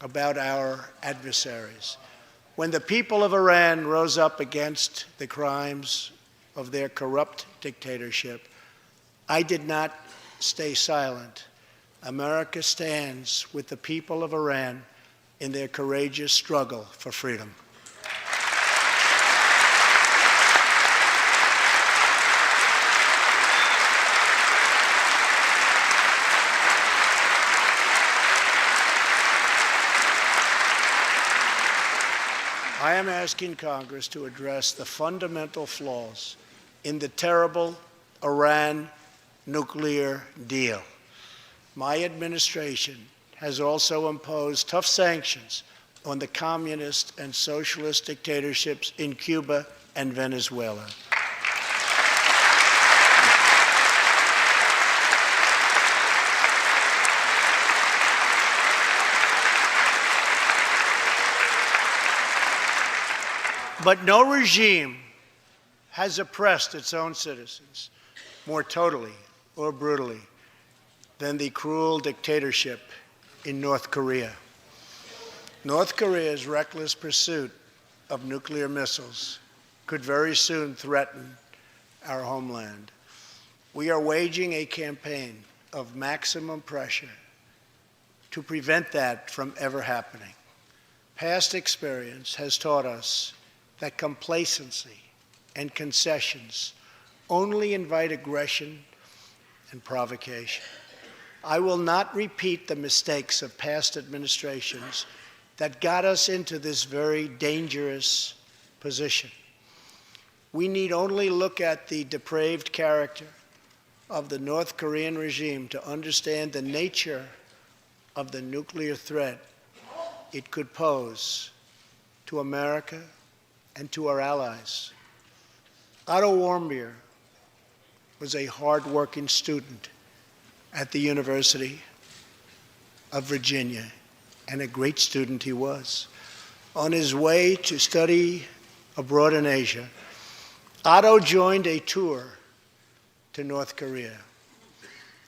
about our adversaries. When the people of Iran rose up against the crimes of their corrupt dictatorship, I did not stay silent. America stands with the people of Iran in their courageous struggle for freedom. I am asking Congress to address the fundamental flaws in the terrible Iran nuclear deal. My administration has also imposed tough sanctions on the communist and socialist dictatorships in Cuba and Venezuela. But no regime has oppressed its own citizens more totally or brutally than the cruel dictatorship in North Korea. North Korea's reckless pursuit of nuclear missiles could very soon threaten our homeland. We are waging a campaign of maximum pressure to prevent that from ever happening. Past experience has taught us that complacency and concessions only invite aggression and provocation. I will not repeat the mistakes of past administrations that got us into this very dangerous position. We need only look at the depraved character of the North Korean regime to understand the nature of the nuclear threat it could pose to America and to our allies. Otto Warmbier was a hard-working student at the University of Virginia, and a great student he was. On his way to study abroad in Asia, Otto joined a tour to North Korea.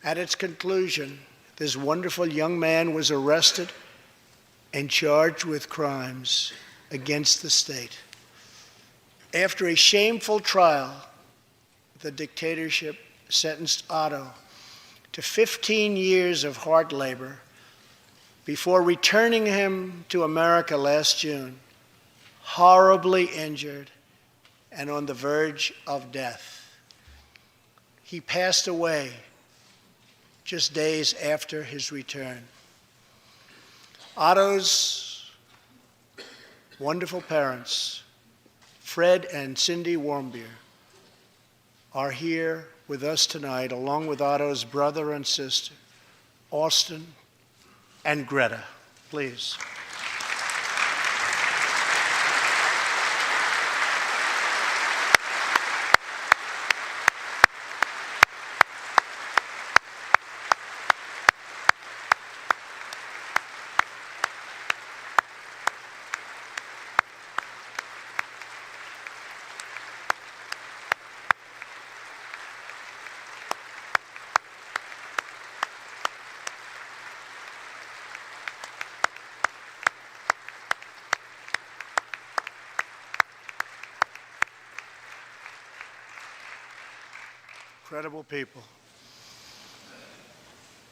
At its conclusion, this wonderful young man was arrested and charged with crimes against the state. After a shameful trial, the dictatorship sentenced Otto to 15 years of hard labor before returning him to America last June, horribly injured and on the verge of death. He passed away just days after his return. Otto's wonderful parents, Fred and Cindy Warmbier, are here with us tonight, along with Otto's brother and sister, Austin and Greta. Please. Incredible people.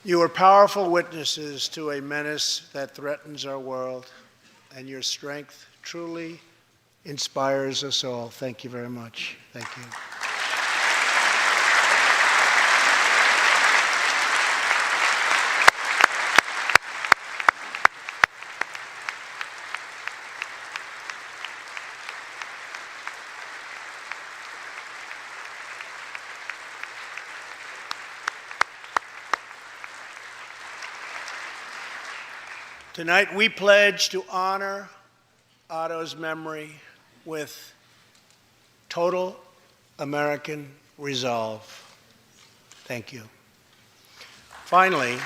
You are powerful witnesses to a menace that threatens our world, and your strength truly inspires us all. Thank you very much. Thank you. Tonight, we pledge to honor Otto's memory with total American resolve. Thank you. Finally,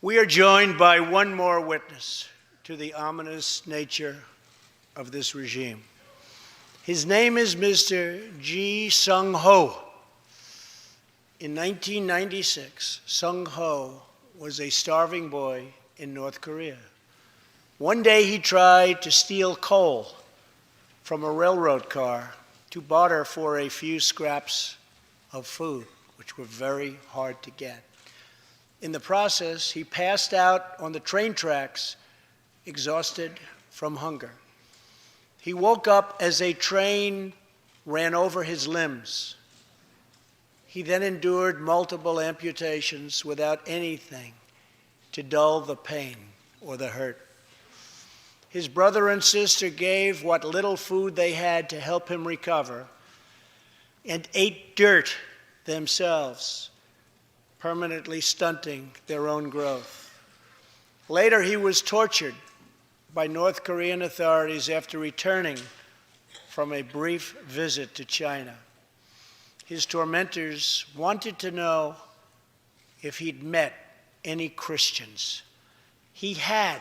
we are joined by one more witness to the ominous nature of this regime. His name is Mr. Ji Sung-ho. In 1996, Sung-ho was a starving boy in North Korea. One day he tried to steal coal from a railroad car to barter for a few scraps of food, which were very hard to get. In the process, he passed out on the train tracks, exhausted from hunger. He woke up as a train ran over his limbs. He then endured multiple amputations without anything to dull the pain or the hurt. His brother and sister gave what little food they had to help him recover and ate dirt themselves, permanently stunting their own growth. Later, he was tortured by North Korean authorities after returning from a brief visit to China. His tormentors wanted to know if he'd met any Christians. He had,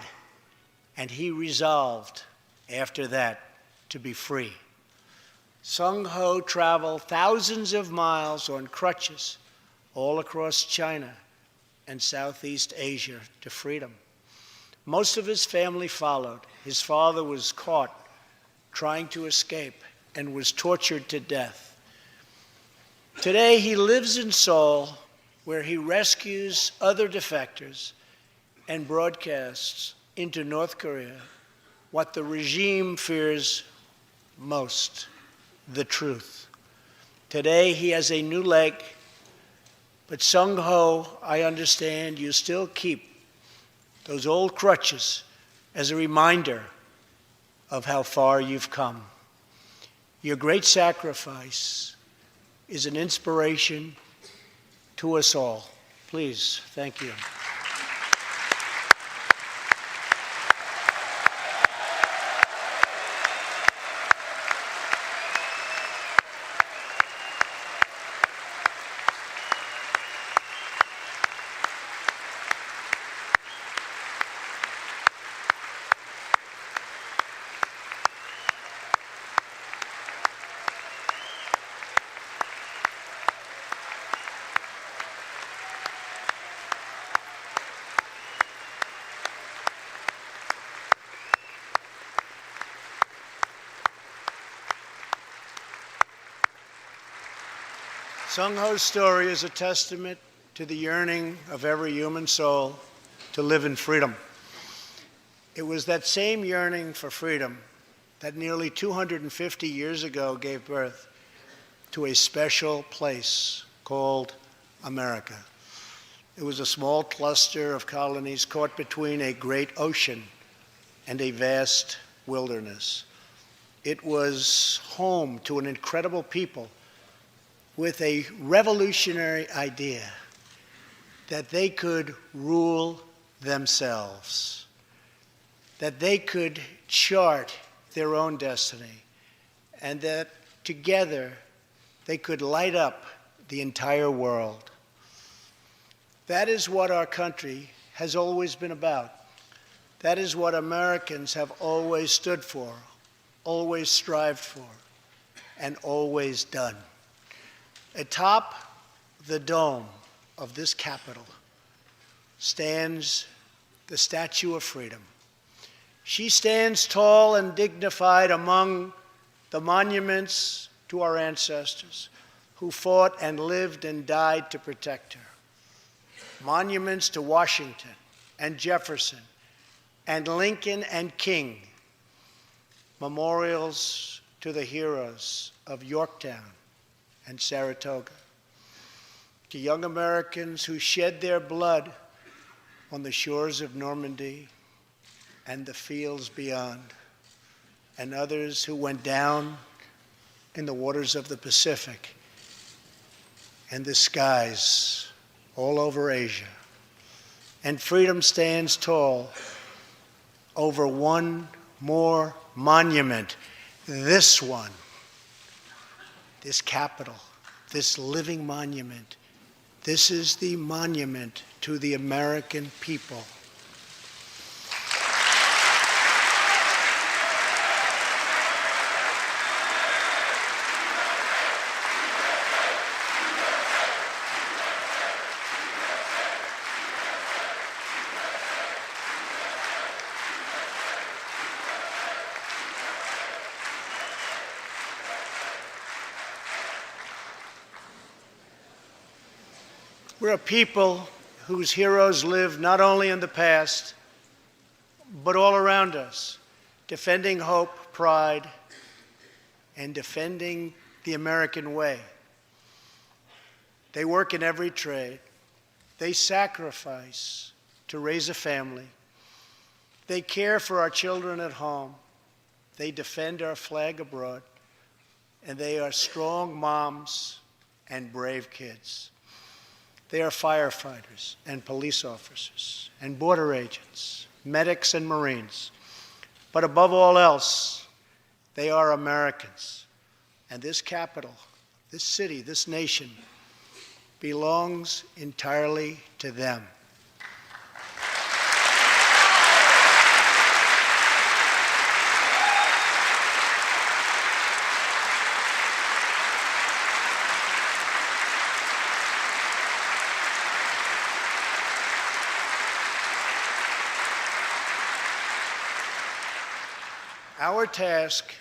and he resolved after that to be free. Sung-ho traveled thousands of miles on crutches all across China and Southeast Asia to freedom. Most of his family followed. His father was caught trying to escape and was tortured to death. Today, he lives in Seoul, where he rescues other defectors and broadcasts into North Korea what the regime fears most, the truth. Today, he has a new leg, but Sung-ho, I understand you still keep those old crutches as a reminder of how far you've come. Your great sacrifice is an inspiration to us all. Please, thank you. Sung-ho's story is a testament to the yearning of every human soul to live in freedom. It was that same yearning for freedom that nearly 250 years ago gave birth to a special place called America. It was a small cluster of colonies caught between a great ocean and a vast wilderness. It was home to an incredible people with a revolutionary idea that they could rule themselves, that they could chart their own destiny, and that together they could light up the entire world. That is what our country has always been about. That is what Americans have always stood for, always strived for, and always done. Atop the dome of this Capitol stands the Statue of Freedom. She stands tall and dignified among the monuments to our ancestors who fought and lived and died to protect her. Monuments to Washington and Jefferson and Lincoln and King. Memorials to the heroes of Yorktown and Saratoga. To young Americans who shed their blood on the shores of Normandy and the fields beyond, and others who went down in the waters of the Pacific and the skies all over Asia. And freedom stands tall over one more monument, this one, this Capitol, this living monument. This is the monument to the American people. We're a people whose heroes live not only in the past, but all around us, defending hope, pride, and defending the American way. They work in every trade. They sacrifice to raise a family. They care for our children at home. They defend our flag abroad. And they are strong moms and brave kids. They are firefighters and police officers and border agents, medics and Marines. But above all else, they are Americans. And this capital, this city, this nation belongs entirely to them. Our task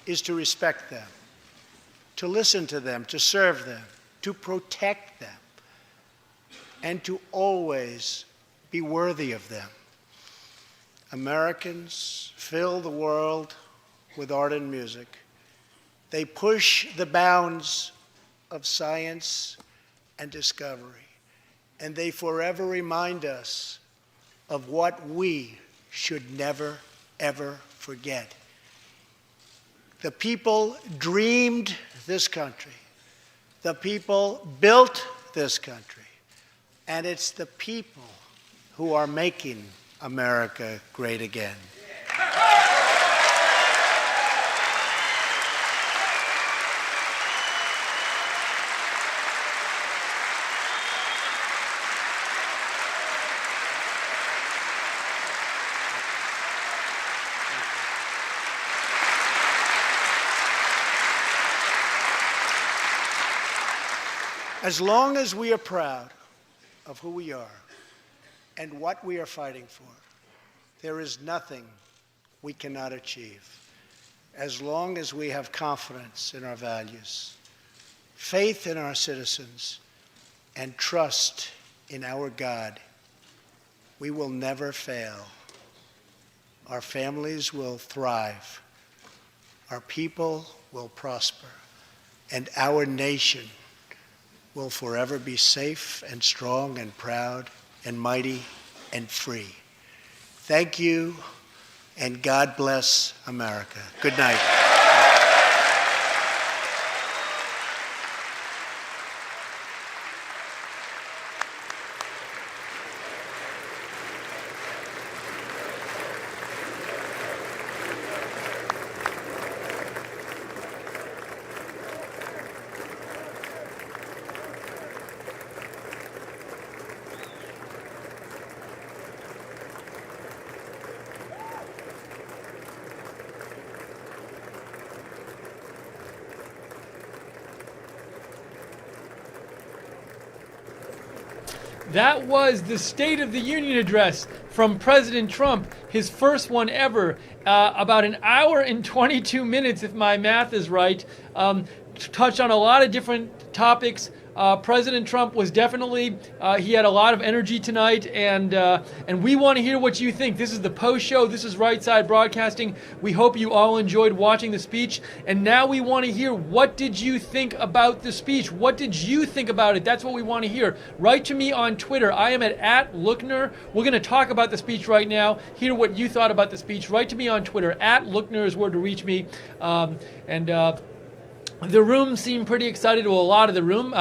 is to respect them, to listen to them, to serve them, to protect them, and to always be worthy of them. Americans fill the world with art and music. They push the bounds of science and discovery, and they forever remind us of what we should never, ever forget. The people dreamed this country. The people built this country. And it's the people who are making America great again. As long as we are proud of who we are and what we are fighting for, there is nothing we cannot achieve. As long as we have confidence in our values, faith in our citizens, and trust in our God, we will never fail. Our families will thrive. Our people will prosper. And our nation will forever be safe and strong and proud and mighty and free. Thank you, and God bless America. Good night. That was the State of the Union address from President Trump, his first one ever, about an hour and 22 minutes, if my math is right, touched on a lot of different topics. President Trump was definitely, he had a lot of energy tonight, and we want to hear what you think. This is the post show. This is Right Side Broadcasting. We hope you all enjoyed watching the speech, and now we want to hear, what did you think about the speech? What did you think about it? That's what we want to hear. Write to me on Twitter. I am at Lookner. We're going to talk about the speech right now, hear what you thought about the speech. Write to me on Twitter. Lookner is where to reach me. The room seemed pretty excited. Well, a lot of the room,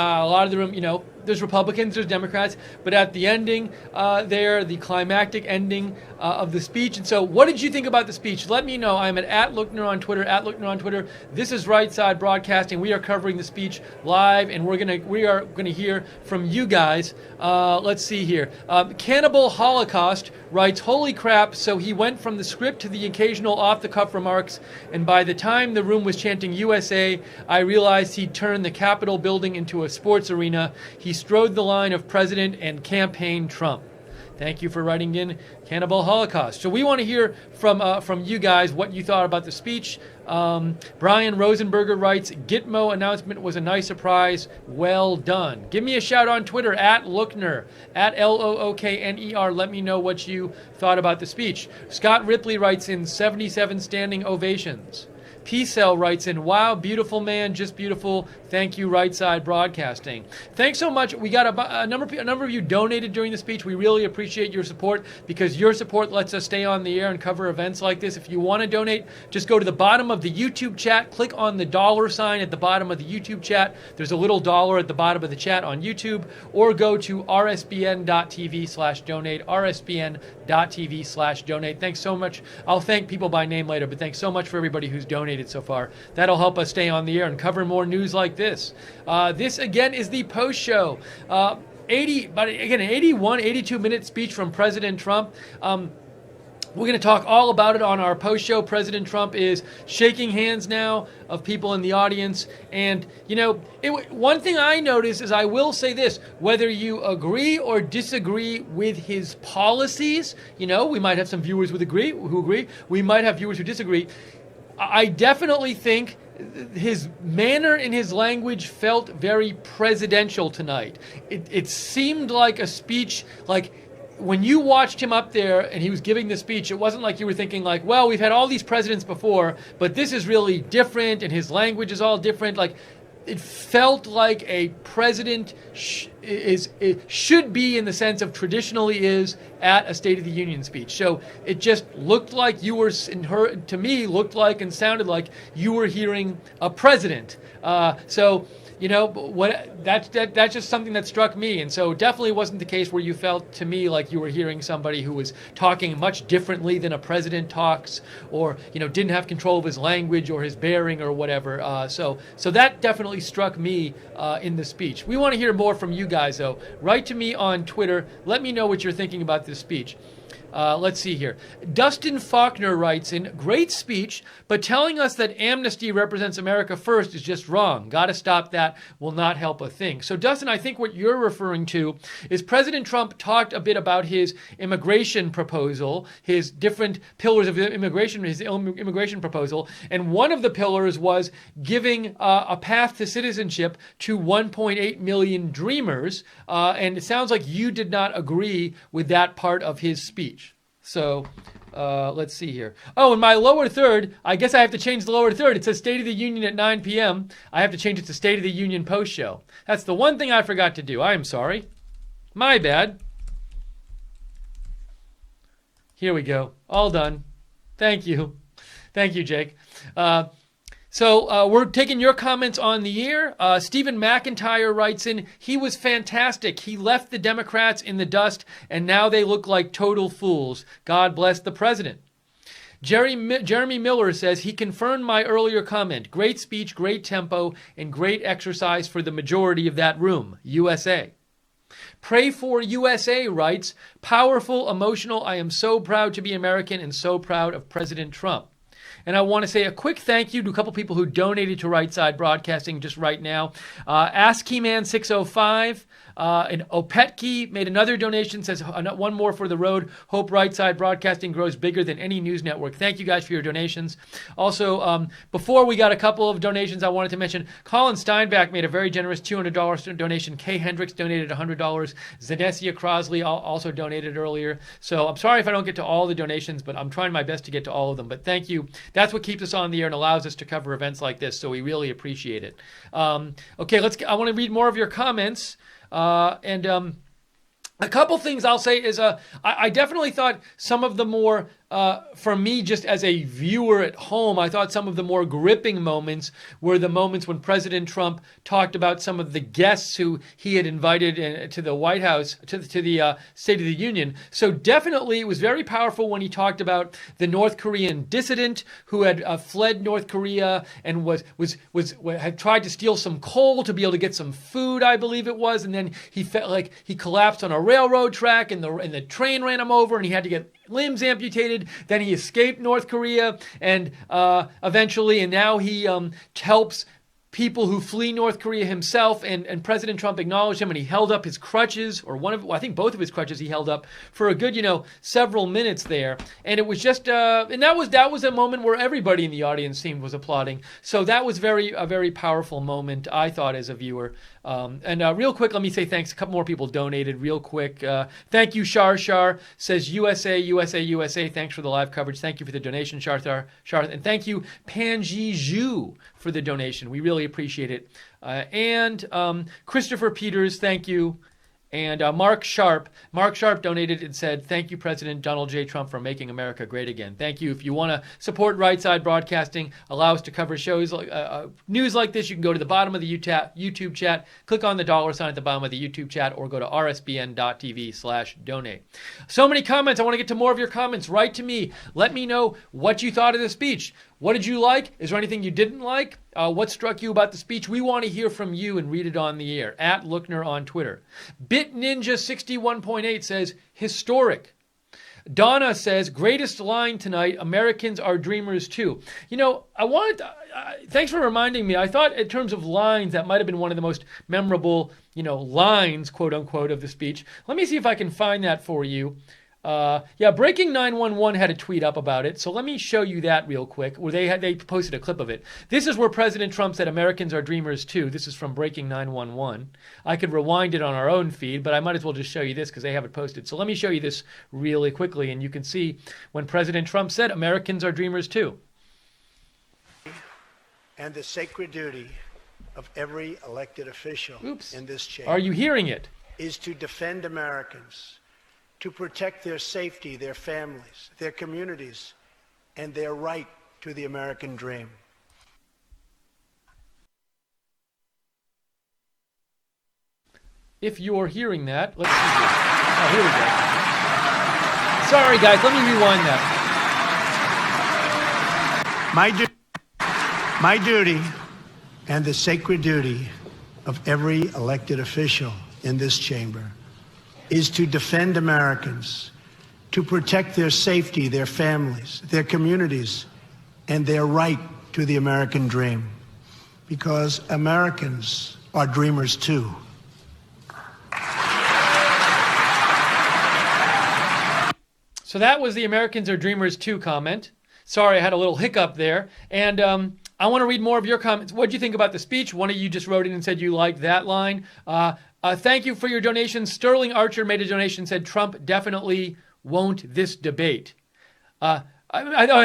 you know, there's Republicans, there's Democrats, but at the ending the climactic ending of the speech. And so what did you think about the speech? Let me know. I'm at Lookner on Twitter, This is Right Side Broadcasting. We are covering the speech live, and we are gonna hear from you guys. Let's see here. Cannibal Holocaust writes, holy crap, so he went from the script to the occasional off-the-cuff remarks, and by the time the room was chanting USA, I realized he'd turned the Capitol building into a sports arena. He strode the line of president and campaign Trump. Thank you for writing in, Cannibal Holocaust. So we want to hear from you guys what you thought about the speech. Brian Rosenberger writes, Gitmo announcement was a nice surprise. Well done. Give me a shout on Twitter, at Lookner, at Lookner. Let me know what you thought about the speech. Scott Ripley writes in, 77 standing ovations. P-Cell writes in, wow, beautiful man, just beautiful. Thank you, Right Side Broadcasting. Thanks so much. We got a number of you donated during the speech. We really appreciate your support, because your support lets us stay on the air and cover events like this. If you want to donate, just go to the bottom of the YouTube chat, click on the dollar sign at the bottom of the YouTube chat. There's a little dollar at the bottom of the chat on YouTube, or go to rsbn.tv/donate, rsbn.tv/donate. Thanks so much. I'll thank people by name later, but thanks so much for everybody who's donated so far. That'll help us stay on the air and cover more news like this. This again is the post show. 82 minute speech from President Trump. We're going to talk all about it on our post show. President Trump is shaking hands now of people in the audience. And, you know, one thing I noticed is, I will say this, whether you agree or disagree with his policies, you know, we might have some viewers who agree. We might have viewers who disagree. I definitely think his manner and his language felt very presidential tonight. It seemed like a speech, like when you watched him up there and he was giving the speech, it wasn't like you were thinking like, well, we've had all these presidents before, but this is really different and his language is all different. Like, it felt like a president should be, in the sense of traditionally is, at a State of the Union speech. So it just looked like you were, to me, looked like and sounded like you were hearing a president. So, you know, that's just something that struck me. And so definitely wasn't the case where you felt, to me, like you were hearing somebody who was talking much differently than a president talks, or, you know, didn't have control of his language or his bearing or whatever. So that definitely struck me in the speech. We want to hear more from you guys, though. Write to me on Twitter. Let me know what you're thinking about this speech. Let's see here. Dustin Faulkner writes in, great speech, but telling us that amnesty represents America first is just wrong. Got to stop that. Will not help a thing. So, Dustin, I think what you're referring to is President Trump talked a bit about his immigration proposal, his different pillars of immigration, his immigration proposal, and one of the pillars was giving a path to citizenship to 1.8 million dreamers, and it sounds like you did not agree with that part of his speech. So let's see here. Oh, and my lower third, I guess I have to change the lower third. It says State of the Union at 9 p.m. I have to change it to State of the Union post show. That's the one thing I forgot to do. I am sorry. My bad. Here we go. All done. Thank you. Thank you, Jake. So we're taking your comments on the air. Stephen McIntyre writes in, he was fantastic. He left the Democrats in the dust, and now they look like total fools. God bless the president. Jeremy Miller says, he confirmed my earlier comment. Great speech, great tempo, and great exercise for the majority of that room. USA. Pray for USA writes, powerful, emotional. I am so proud to be American and so proud of President Trump. And I want to say a quick thank you to a couple people who donated to Right Side Broadcasting just right now. AskKeyman605 and Opetki made another donation, says one more for the road. Hope Right Side Broadcasting grows bigger than any news network. Thank you guys for your donations. Also, before we got a couple of donations, I wanted to mention Colin Steinbach made a very generous $200 donation. Kay Hendricks donated $100. Zenesia Crosley also donated earlier. So I'm sorry if I don't get to all the donations, but I'm trying my best to get to all of them. But thank you. That's what keeps us on the air and allows us to cover events like this, so we really appreciate it. Okay, I want to read more of your comments. A couple things I'll say is I definitely thought some of the more, for me just as a viewer at home, I thought some of the more gripping moments were the moments when President Trump talked about some of the guests who he had invited to the White House, to the State of the Union. So definitely it was very powerful when he talked about the North Korean dissident who had fled North Korea and had tried to steal some coal to be able to get some food, I believe it was, and then he felt like he collapsed on a railroad track and the train ran him over and he had to get limbs amputated. Then he escaped North Korea and eventually, and now he helps people who flee North Korea himself, and President Trump acknowledged him, and he held up his crutches, or I think both of his crutches he held up for a good, several minutes there. And it was just, and that was a moment where everybody in the audience seemed was applauding. So that was a very powerful moment, I thought, as a viewer. Real quick, let me say thanks. A couple more people donated real quick. Thank you, Shar, says USA, USA, USA. Thanks for the live coverage. Thank you for the donation, Shar. And thank you, Panji Zhu, for the donation. We really appreciate it. Christopher Peters, thank you. And Mark Sharp donated and said, thank you, President Donald J. Trump, for making America great again. Thank you. If you want to support Right Side Broadcasting, allow us to cover shows like news like this, you can go to the bottom of the YouTube chat, click on the $ at the bottom of the YouTube chat, or go to rsbn.tv/donate. So many comments. I want to get to more of your comments. Write to me. Let me know what you thought of the speech. What did you like? Is there anything you didn't like? What struck you about the speech? We want to hear from you and read it on the air. @ Lookner on Twitter. BitNinja61.8 says, historic. Donna says, greatest line tonight, Americans are dreamers too. Thanks for reminding me. I thought in terms of lines, that might have been one of the most memorable, lines, quote unquote, of the speech. Let me see if I can find that for you. Breaking 911 had a tweet up about it, so let me show you that real quick, where they posted a clip of it. This is where President Trump said Americans are dreamers too. This is from Breaking 911. I could rewind it on our own feed, but I might as well just show you this because they have it posted. So let me show you this really quickly, and you can see when President Trump said Americans are dreamers too. And the sacred duty of every elected official in this chamber. Are you hearing it? Is to defend Americans, to protect their safety, their families, their communities, and their right to the American dream. If you're hearing that, let's see here. Oh, here we go. Sorry, guys, let me rewind that. My duty and the sacred duty of every elected official in this chamber is to defend Americans, to protect their safety, their families, their communities, and their right to the American dream. Because Americans are dreamers too. So that was the Americans are dreamers too comment. Sorry, I had a little hiccup there. And I want to read more of your comments. What did you think about the speech? One of you just wrote in and said you liked that line. Thank you for your donation. Sterling Archer made a donation, said Trump definitely won't this debate. I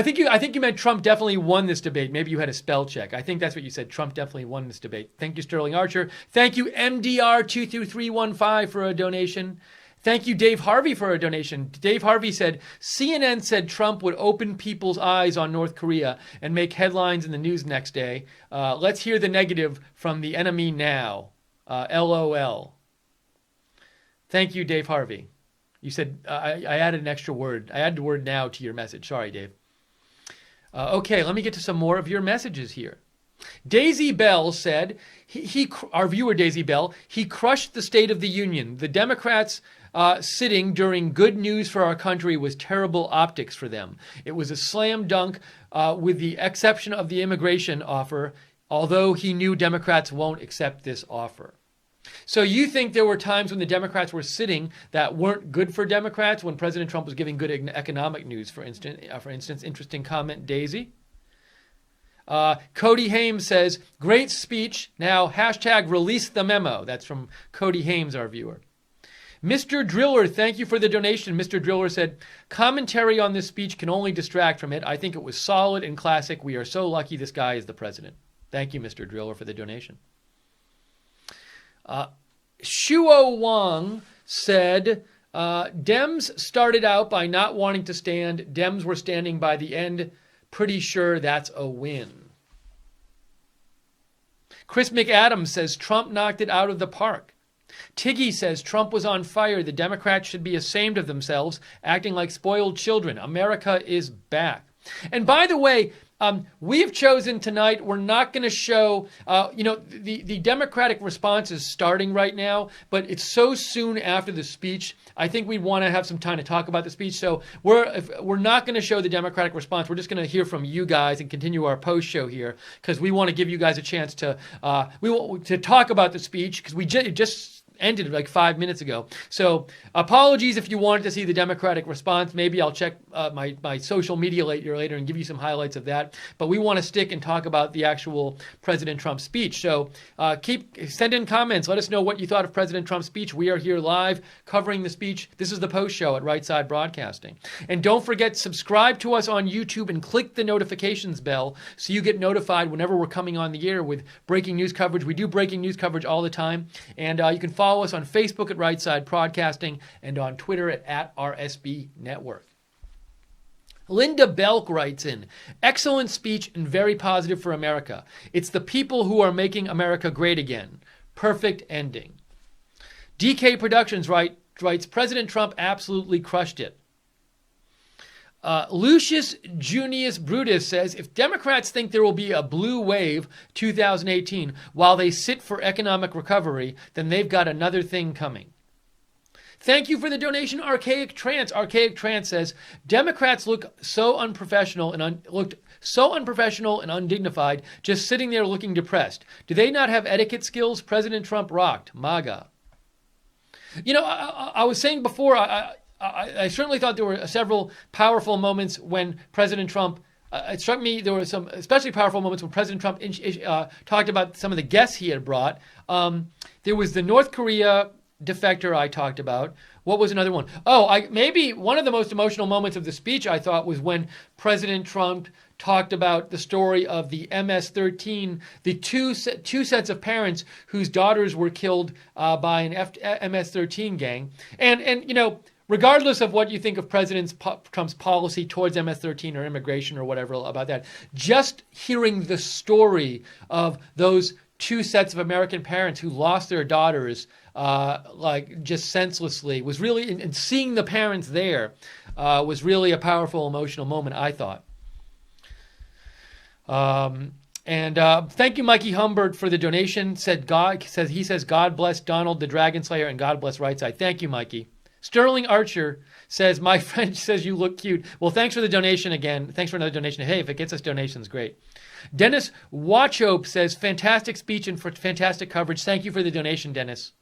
think you meant Trump definitely won this debate. Maybe you had a spell check. I think that's what you said. Trump definitely won this debate. Thank you, Sterling Archer. Thank you, MDR22315, for a donation. Thank you, Dave Harvey, for a donation. Dave Harvey said, CNN said Trump would open people's eyes on North Korea and make headlines in the news next day. Let's hear the negative from the enemy now. LOL. Thank you, Dave Harvey. You said, I added an extra word. I added the word now to your message. Sorry, Dave. Okay, let me get to some more of your messages here. Daisy Bell said, our viewer Daisy Bell, he crushed the State of the Union. The Democrats sitting during good news for our country was terrible optics for them. It was a slam dunk with the exception of the immigration offer, although he knew Democrats won't accept this offer. So you think there were times when the Democrats were sitting that weren't good for Democrats when President Trump was giving good economic news, for instance, interesting comment, Daisy. Cody Hames says, great speech. Now, hashtag release the memo. That's from Cody Hames, our viewer. Mr. Driller, thank you for the donation. Mr. Driller said, commentary on this speech can only distract from it. I think it was solid and classic. We are so lucky this guy is the president. Thank you, Mr. Driller, for the donation. Shuo Wang said, Dems started out by not wanting to stand. Dems were standing by the end. Pretty sure that's a win. Chris McAdams says, Trump knocked it out of the park. Tiggy says, Trump was on fire. The Democrats should be ashamed of themselves, acting like spoiled children. America is back. And by the way, we have chosen tonight, we're not going to show, the Democratic response is starting right now, but it's so soon after the speech. I think we want to have some time to talk about the speech. So we're not going to show the Democratic response. We're just going to hear from you guys and continue our post show here because we want to give you guys a chance to talk about the speech because we just ended like 5 minutes ago. So apologies if you wanted to see the Democratic response. Maybe I'll check my social media later and give you some highlights of that. But we want to stick and talk about the actual President Trump speech. So send in comments. Let us know what you thought of President Trump's speech. We are here live covering the speech. This is the post show at Right Side Broadcasting. And don't forget, subscribe to us on YouTube and click the notifications bell so you get notified whenever we're coming on the air with breaking news coverage. We do breaking news coverage all the time. And you can follow us on Facebook at Right Side Broadcasting and on Twitter at RSB Network. Linda Belk writes in, excellent speech and very positive for America. It's the people who are making America great again. Perfect ending. DK Productions writes, President Trump absolutely crushed it. Lucius Junius Brutus says, if Democrats think there will be a blue wave 2018 while they sit for economic recovery, then they've got another thing coming. Thank you for the donation, Archaic Trance. Archaic Trance says, Democrats looked so unprofessional and undignified, just sitting there looking depressed. Do they not have etiquette skills? President Trump rocked. MAGA. You know, I was saying before, I certainly thought there were several powerful moments when President Trump, it struck me there were some especially powerful moments when President Trump talked about some of the guests he had brought. There was the North Korea defector I talked about. What was another one? Maybe one of the most emotional moments of the speech I thought was when President Trump talked about the story of the MS-13, the two sets of parents whose daughters were killed by an MS-13 gang. And you know, regardless of what you think of President Trump's policy towards MS-13 or immigration or whatever about that, just hearing the story of those two sets of American parents who lost their daughters just senselessly was really, and seeing the parents there was really a powerful emotional moment, I thought. Thank you, Mikey Humbert, for the donation. He says, God bless Donald the Dragon Slayer and God bless Right Side. Thank you, Mikey. Sterling Archer says, my friend says you look cute. Well, thanks for the donation again. Thanks for another donation. Hey, if it gets us donations, great. Dennis Watchope says, fantastic speech and for fantastic coverage. Thank you for the donation, Dennis.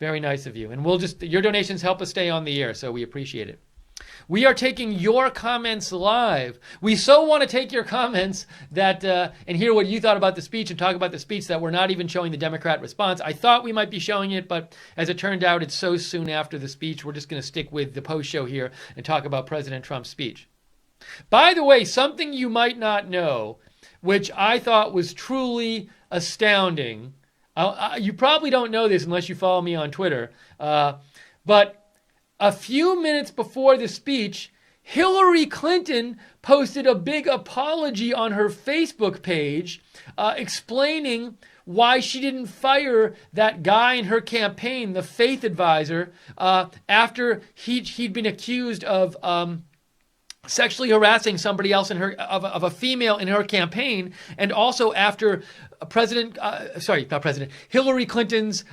Very nice of you. And your donations help us stay on the air, so we appreciate it. We are taking your comments live. We so want to take your comments that and hear what you thought about the speech and talk about the speech that we're not even showing the Democrat response. I thought we might be showing it, but as it turned out, it's so soon after the speech, we're just going to stick with the post show here and talk about President Trump's speech. By the way, something you might not know, which I thought was truly astounding. You probably don't know this unless you follow me on Twitter, but a few minutes before the speech, Hillary Clinton posted a big apology on her Facebook page explaining why she didn't fire that guy in her campaign, the faith advisor, after he'd been accused of sexually harassing somebody else of a female in her campaign, and also after Hillary Clinton's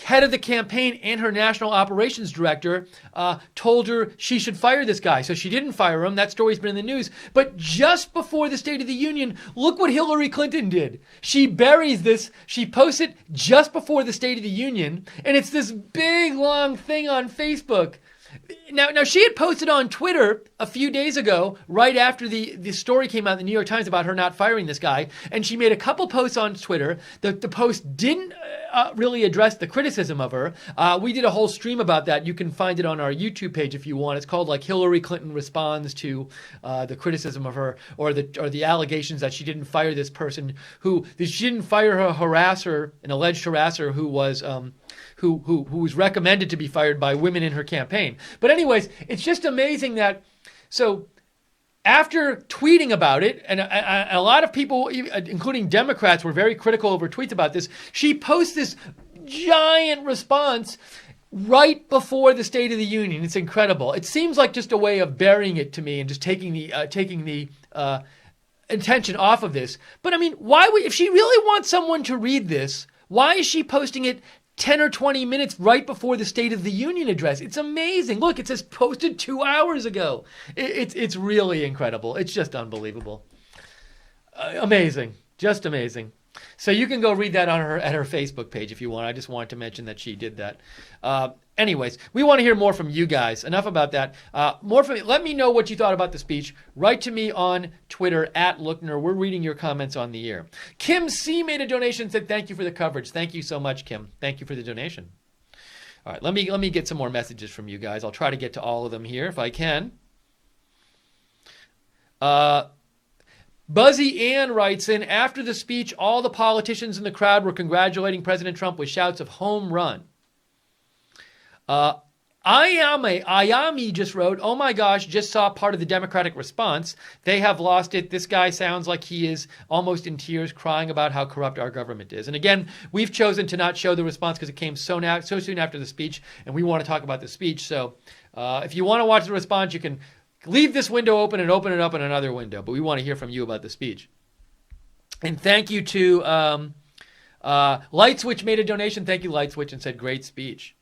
head of the campaign and her national operations director told her she should fire this guy. So she didn't fire him. That story's been in the news. But just before the State of the Union, look what Hillary Clinton did. She buries this. She posts it just before the State of the Union. And it's this big, long thing on Facebook. Now she had posted on Twitter a few days ago, right after the story came out in the New York Times about her not firing this guy, and she made a couple posts on Twitter. The post didn't really address the criticism of her. We did a whole stream about that. You can find it on our YouTube page if you want. It's called like Hillary Clinton responds to the criticism of her, or the allegations that she didn't fire this person she didn't fire her harasser, an alleged harasser who was who was recommended to be fired by women in her campaign. But anyways, it's just amazing that, so after tweeting about it, and a lot of people, including Democrats, were very critical of her tweets about this, she posts this giant response right before the State of the Union. It's incredible. It seems like just a way of burying it to me and just taking the attention off of this. But I mean, if she really wants someone to read this, why is she posting it 10 or 20 minutes right before the State of the Union address? It's amazing. Look, it says posted 2 hours ago. It's really incredible. It's just unbelievable. Amazing. Just amazing. So you can go read that at her Facebook page if you want. I just wanted to mention that she did that. Anyways, we want to hear more from you guys. Enough about that. Let me know what you thought about the speech. Write to me on Twitter @Lookner. We're reading your comments on the air. Kim C made a donation and said, thank you for the coverage. Thank you so much, Kim. Thank you for the donation. All right, let me get some more messages from you guys. I'll try to get to all of them here if I can. Buzzy Ann writes in, after the speech, all the politicians in the crowd were congratulating President Trump with shouts of home run. Ayami just wrote, oh my gosh, just saw part of the Democratic response. They have lost it. This guy sounds like he is almost in tears, crying about how corrupt our government is. And again, we've chosen to not show the response because it came so soon after the speech, and we want to talk about the speech. So if you want to watch the response, you can leave this window open and open it up in another window. But we want to hear from you about the speech. And thank you to Light Switch made a donation. Thank you, Light Switch, and said, great speech.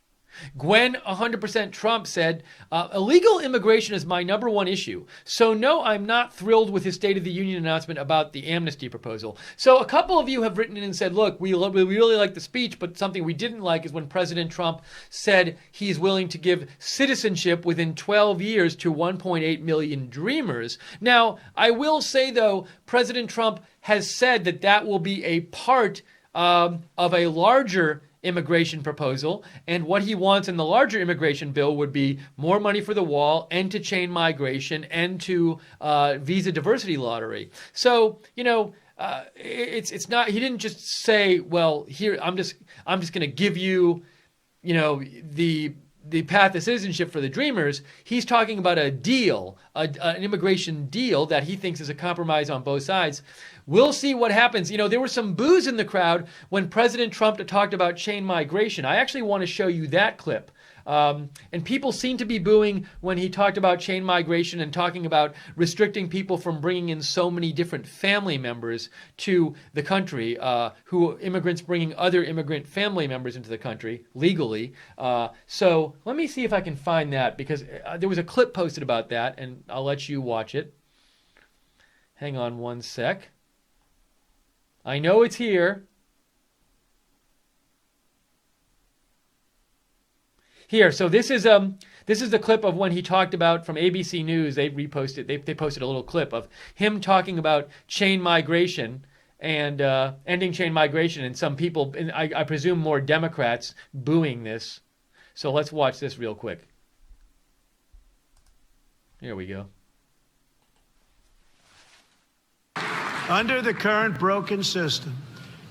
Gwen 100% Trump said, illegal immigration is my number one issue. So no, I'm not thrilled with his State of the Union announcement about the amnesty proposal. So a couple of you have written in and said, look, we really like the speech, but something we didn't like is when President Trump said he's willing to give citizenship within 12 years to 1.8 million dreamers. Now, I will say, though, President Trump has said that will be a part of a larger immigration proposal, and what he wants in the larger immigration bill would be more money for the wall, and to chain migration, and to visa diversity lottery. So it's not. He didn't just say, well, here I'm just going to give you, the path to citizenship for the dreamers. He's talking about a deal, an immigration deal that he thinks is a compromise on both sides. We'll see what happens. There were some boos in the crowd when President Trump talked about chain migration. I actually want to show you that clip. And people seem to be booing when he talked about chain migration and talking about restricting people from bringing in so many different family members to the country, immigrants bringing other immigrant family members into the country legally. So let me see if I can find that, because there was a clip posted about that, and I'll let you watch it. Hang on one sec. I know it's here. Here, so this is the clip of when he talked about, from ABC News. They reposted. They posted a little clip of him talking about chain migration and ending chain migration, and some people, and I presume more Democrats, booing this. So let's watch this real quick. Here we go. Under the current broken system,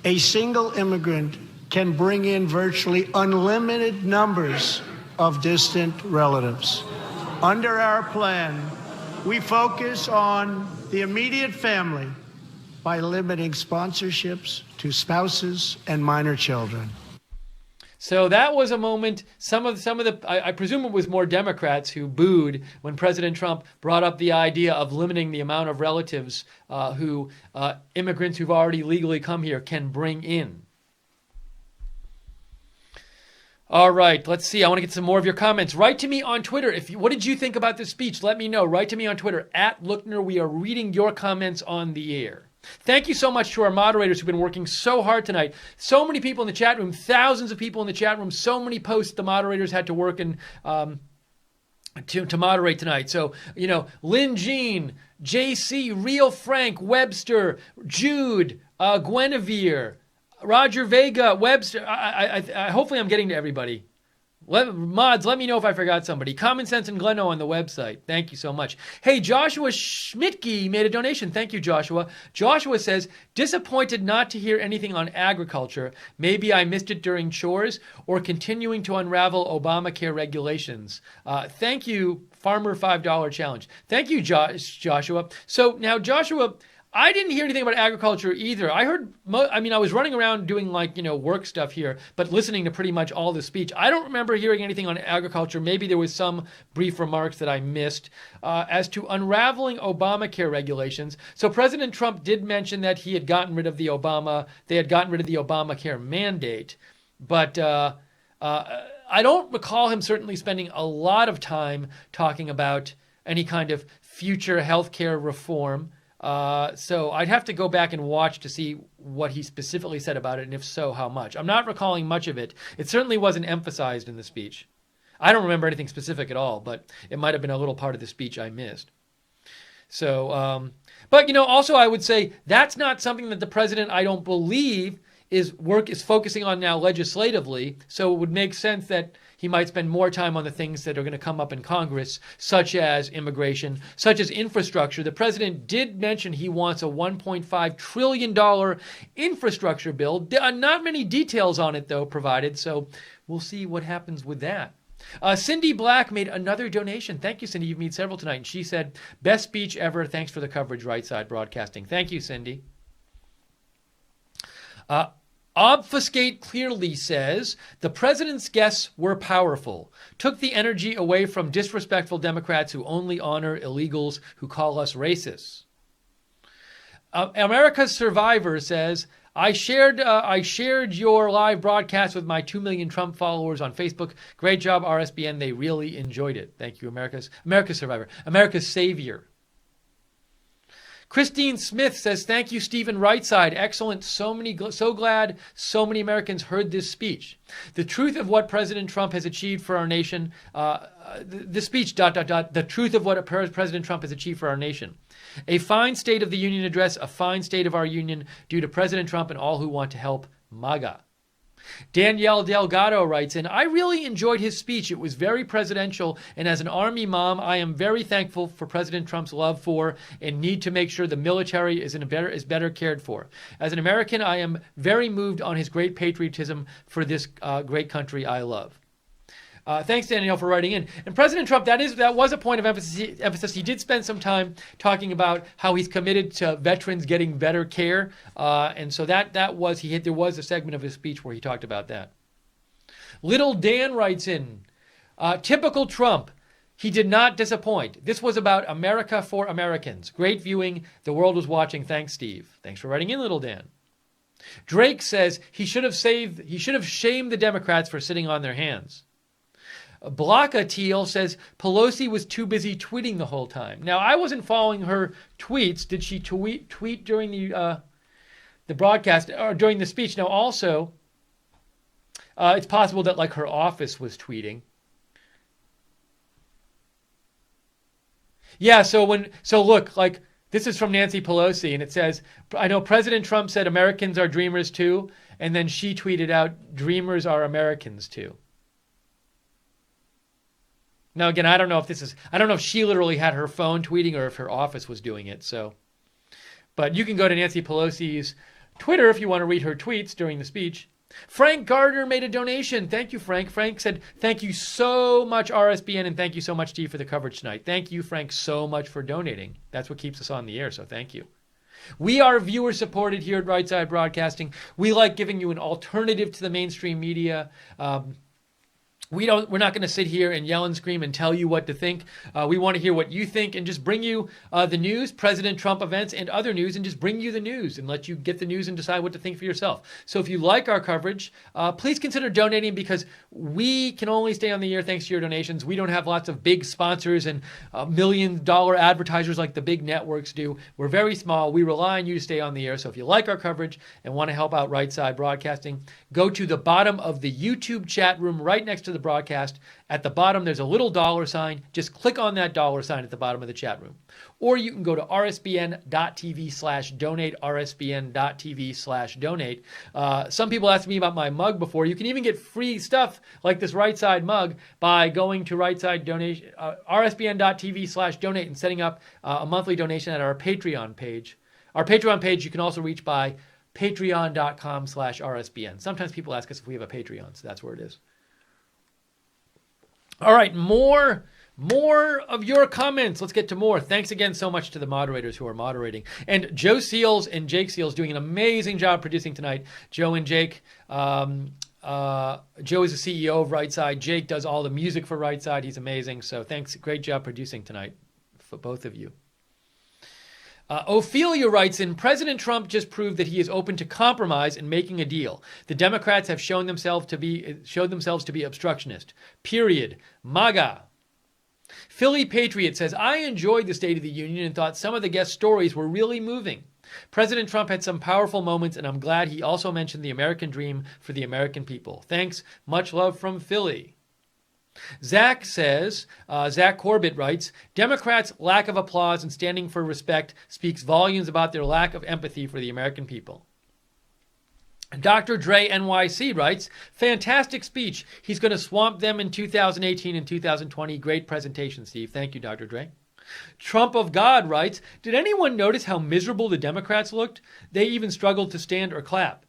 a single immigrant can bring in virtually unlimited numbers of distant relatives. Under our plan, we focus on the immediate family by limiting sponsorships to spouses and minor children. So that was a moment. Some of the I presume it was more Democrats who booed when President Trump brought up the idea of limiting the amount of relatives who immigrants who've already legally come here can bring in. All right, let's see. I want to get some more of your comments. Write to me on Twitter. What did you think about this speech? Let me know. Write to me on Twitter, @Lookner. We are reading your comments on the air. Thank you so much to our moderators who've been working so hard tonight. So many people in the chat room, thousands of people in the chat room, so many posts the moderators had to work and to moderate tonight. So, Lynn Jean, JC, Real Frank, Webster, Jude, Guinevere, Roger Vega, Webster. I hopefully I'm getting to everybody. Mods, let me know if I forgot somebody. Common Sense and Gleno on the website. Thank you so much. Hey, Joshua Schmidtke made a donation. Thank you, Joshua. Joshua says, disappointed not to hear anything on agriculture. Maybe I missed it during chores or continuing to unravel Obamacare regulations. Thank you, Farmer $5 Challenge. Thank you, Joshua. So now, Joshua, I didn't hear anything about agriculture either. I heard, I was running around doing work stuff here, but listening to pretty much all the speech. I don't remember hearing anything on agriculture. Maybe there was some brief remarks that I missed. As to unraveling Obamacare regulations, so President Trump did mention that they had gotten rid of the Obamacare mandate, but I don't recall him certainly spending a lot of time talking about any kind of future healthcare reform. So I'd have to go back and watch to see what he specifically said about it, and if so, how much. I'm not recalling much of it. It certainly wasn't emphasized in the speech. I don't remember anything specific at all, but it might have been a little part of the speech I missed. So, but also I would say that's not something that the president, I don't believe, is focusing on now legislatively. So it would make sense that he might spend more time on the things that are going to come up in Congress, such as immigration, such as infrastructure. The president did mention he wants a $1.5 trillion infrastructure bill. Not many details on it, though, provided. So we'll see what happens with that. Cindy Black made another donation. Thank you, Cindy. You've made several tonight. And she said, best speech ever. Thanks for the coverage, Right Side Broadcasting. Thank you, Cindy. Obfuscate Clearly says, the president's guests were powerful, took the energy away from disrespectful Democrats who only honor illegals who call us racists. America's Survivor says, I shared your live broadcast with my 2 million Trump followers on Facebook. Great job, RSBN. They really enjoyed it. Thank you, America's Survivor. America's Savior. Christine Smith says, thank you, Stephen Rightside. Excellent. So glad so many Americans heard this speech. The truth of what President Trump has achieved for our nation. The speech, ... The truth of what President Trump has achieved for our nation. A fine State of the Union address, a fine state of our union due to President Trump and all who want to help MAGA. Danielle Delgado writes in, I really enjoyed his speech. It was very presidential, and as an Army mom, I am very thankful for President Trump's love for and need to make sure the military is better cared for. As an American, I am very moved on his great patriotism for this great country I love. Thanks, Danielle, for writing in. And President Trump, that was a point of emphasis. He did spend some time talking about how he's committed to veterans getting better care, and so there was a segment of his speech where he talked about that. Little Dan writes in, typical Trump. He did not disappoint. This was about America for Americans. Great viewing. The world was watching. Thanks, Steve. Thanks for writing in, Little Dan. Drake says he should have shamed the Democrats for sitting on their hands. Blocka Teal says Pelosi was too busy tweeting the whole time. Now, I wasn't following her tweets. Did she tweet during the broadcast or during the speech? Now, also, it's possible that her office was tweeting. Yeah. So look, this is from Nancy Pelosi, and it says, I know President Trump said Americans are dreamers too, and then she tweeted out, dreamers are Americans too. Now, again, I don't know if she literally had her phone tweeting or if her office was doing it. But you can go to Nancy Pelosi's Twitter if you want to read her tweets during the speech. Frank Gardner made a donation. Thank you, Frank. Frank said, thank you so much, RSBN, and thank you so much, Steve, for the coverage tonight. Thank you, Frank, so much for donating. That's what keeps us on the air, so thank you. We are viewer-supported here at Right Side Broadcasting. We like giving you an alternative to the mainstream media. We're not going to sit here and yell and scream and tell you what to think. We want to hear what you think and just bring you the news, President Trump events, and other news, and just bring you the news and let you get the news and decide what to think for yourself. So if you like our coverage, please consider donating, because we can only stay on the air thanks to your donations. We don't have lots of big sponsors and $1 million advertisers like the big networks do. We're very small. We rely on you to stay on the air. So if you like our coverage and want to help out Right Side Broadcasting, go to the bottom of the YouTube chat room right next to the broadcast. At the bottom, there's a little $sign. Just click on that $sign at the bottom of the chat room. Or you can go to rsbn.tv/donate, rsbn.tv/donate. Some people asked me about my mug before. You can even get free stuff like this Right Side mug by going to Right Side donation, rsbn.tv/donate, and setting up a monthly donation at our Patreon page. Our Patreon page you can also reach by patreon.com/rsbn. Sometimes people ask us if we have a Patreon, so that's where it is. All right, more of your comments. Let's get to more. Thanks again so much to the moderators who are moderating. And Joe Seals and Jake Seals doing an amazing job producing tonight. Joe and Jake. Joe is the CEO of Right Side. Jake does all the music for Right Side. He's amazing. So thanks. Great job producing tonight for both of you. Ophelia writes in, President Trump just proved that he is open to compromise and making a deal. The Democrats have shown themselves to be obstructionist. Period. MAGA. Philly Patriot says, I enjoyed the State of the Union and thought some of the guest stories were really moving. President Trump had some powerful moments, and I'm glad he also mentioned the American dream for the American people. Thanks. Much love from Philly. Zach Corbett writes, Democrats' lack of applause and standing for respect speaks volumes about their lack of empathy for the American people. Dr. Dre NYC writes, fantastic speech. He's going to swamp them in 2018 and 2020. Great presentation, Steve. Thank you, Dr. Dre. Trump of God writes, did anyone notice how miserable the Democrats looked? They even struggled to stand or clap.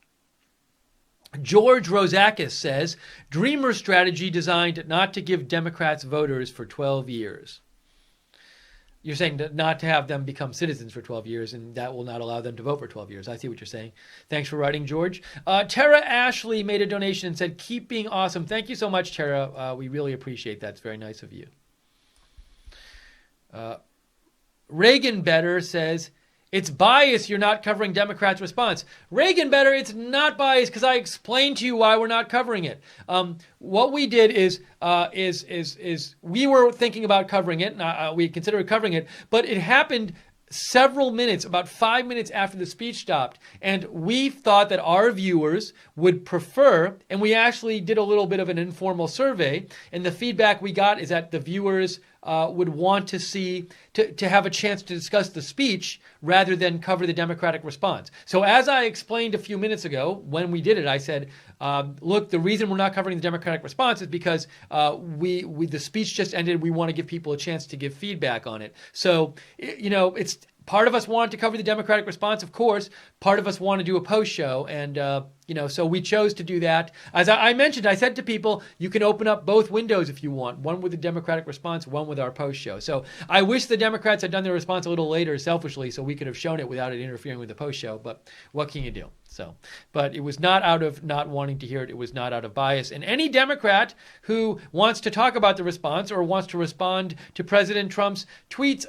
George Rosakis says, Dreamer strategy designed not to give Democrats voters for 12 years. You're saying not to have them become citizens for 12 years, and that will not allow them to vote for 12 years. I see what you're saying. Thanks for writing, George. Tara Ashley made a donation and said, keep being awesome. Thank you so much, Tara. We really appreciate that. It's very nice of you. Reagan Better says, it's bias you're not covering Democrats' response. Reagan Better, it's not bias because I explained to you why we're not covering it. What we did is we were thinking about covering it, and we considered covering it, but it happened several minutes, about 5 minutes after the speech stopped, and we thought that our viewers would prefer, and we actually did a little bit of an informal survey, and the feedback we got is that the viewers would want to see, to have a chance to discuss the speech rather than cover the Democratic response. So as I explained a few minutes ago, when we did it, I said, look, the reason we're not covering the Democratic response is because the speech just ended. We want to give people a chance to give feedback on it. So, it's part of us wanted to cover the Democratic response, of course. Part of us want to do a post show, and so we chose to do that. As I mentioned, I said to people, you can open up both windows if you want, one with the Democratic response, one with our post show. So I wish the Democrats had done their response a little later, selfishly, so we could have shown it without it interfering with the post show. But what can you do? But it was not out of not wanting to hear it. It was not out of bias. And any Democrat who wants to talk about the response or wants to respond to President Trump's tweets,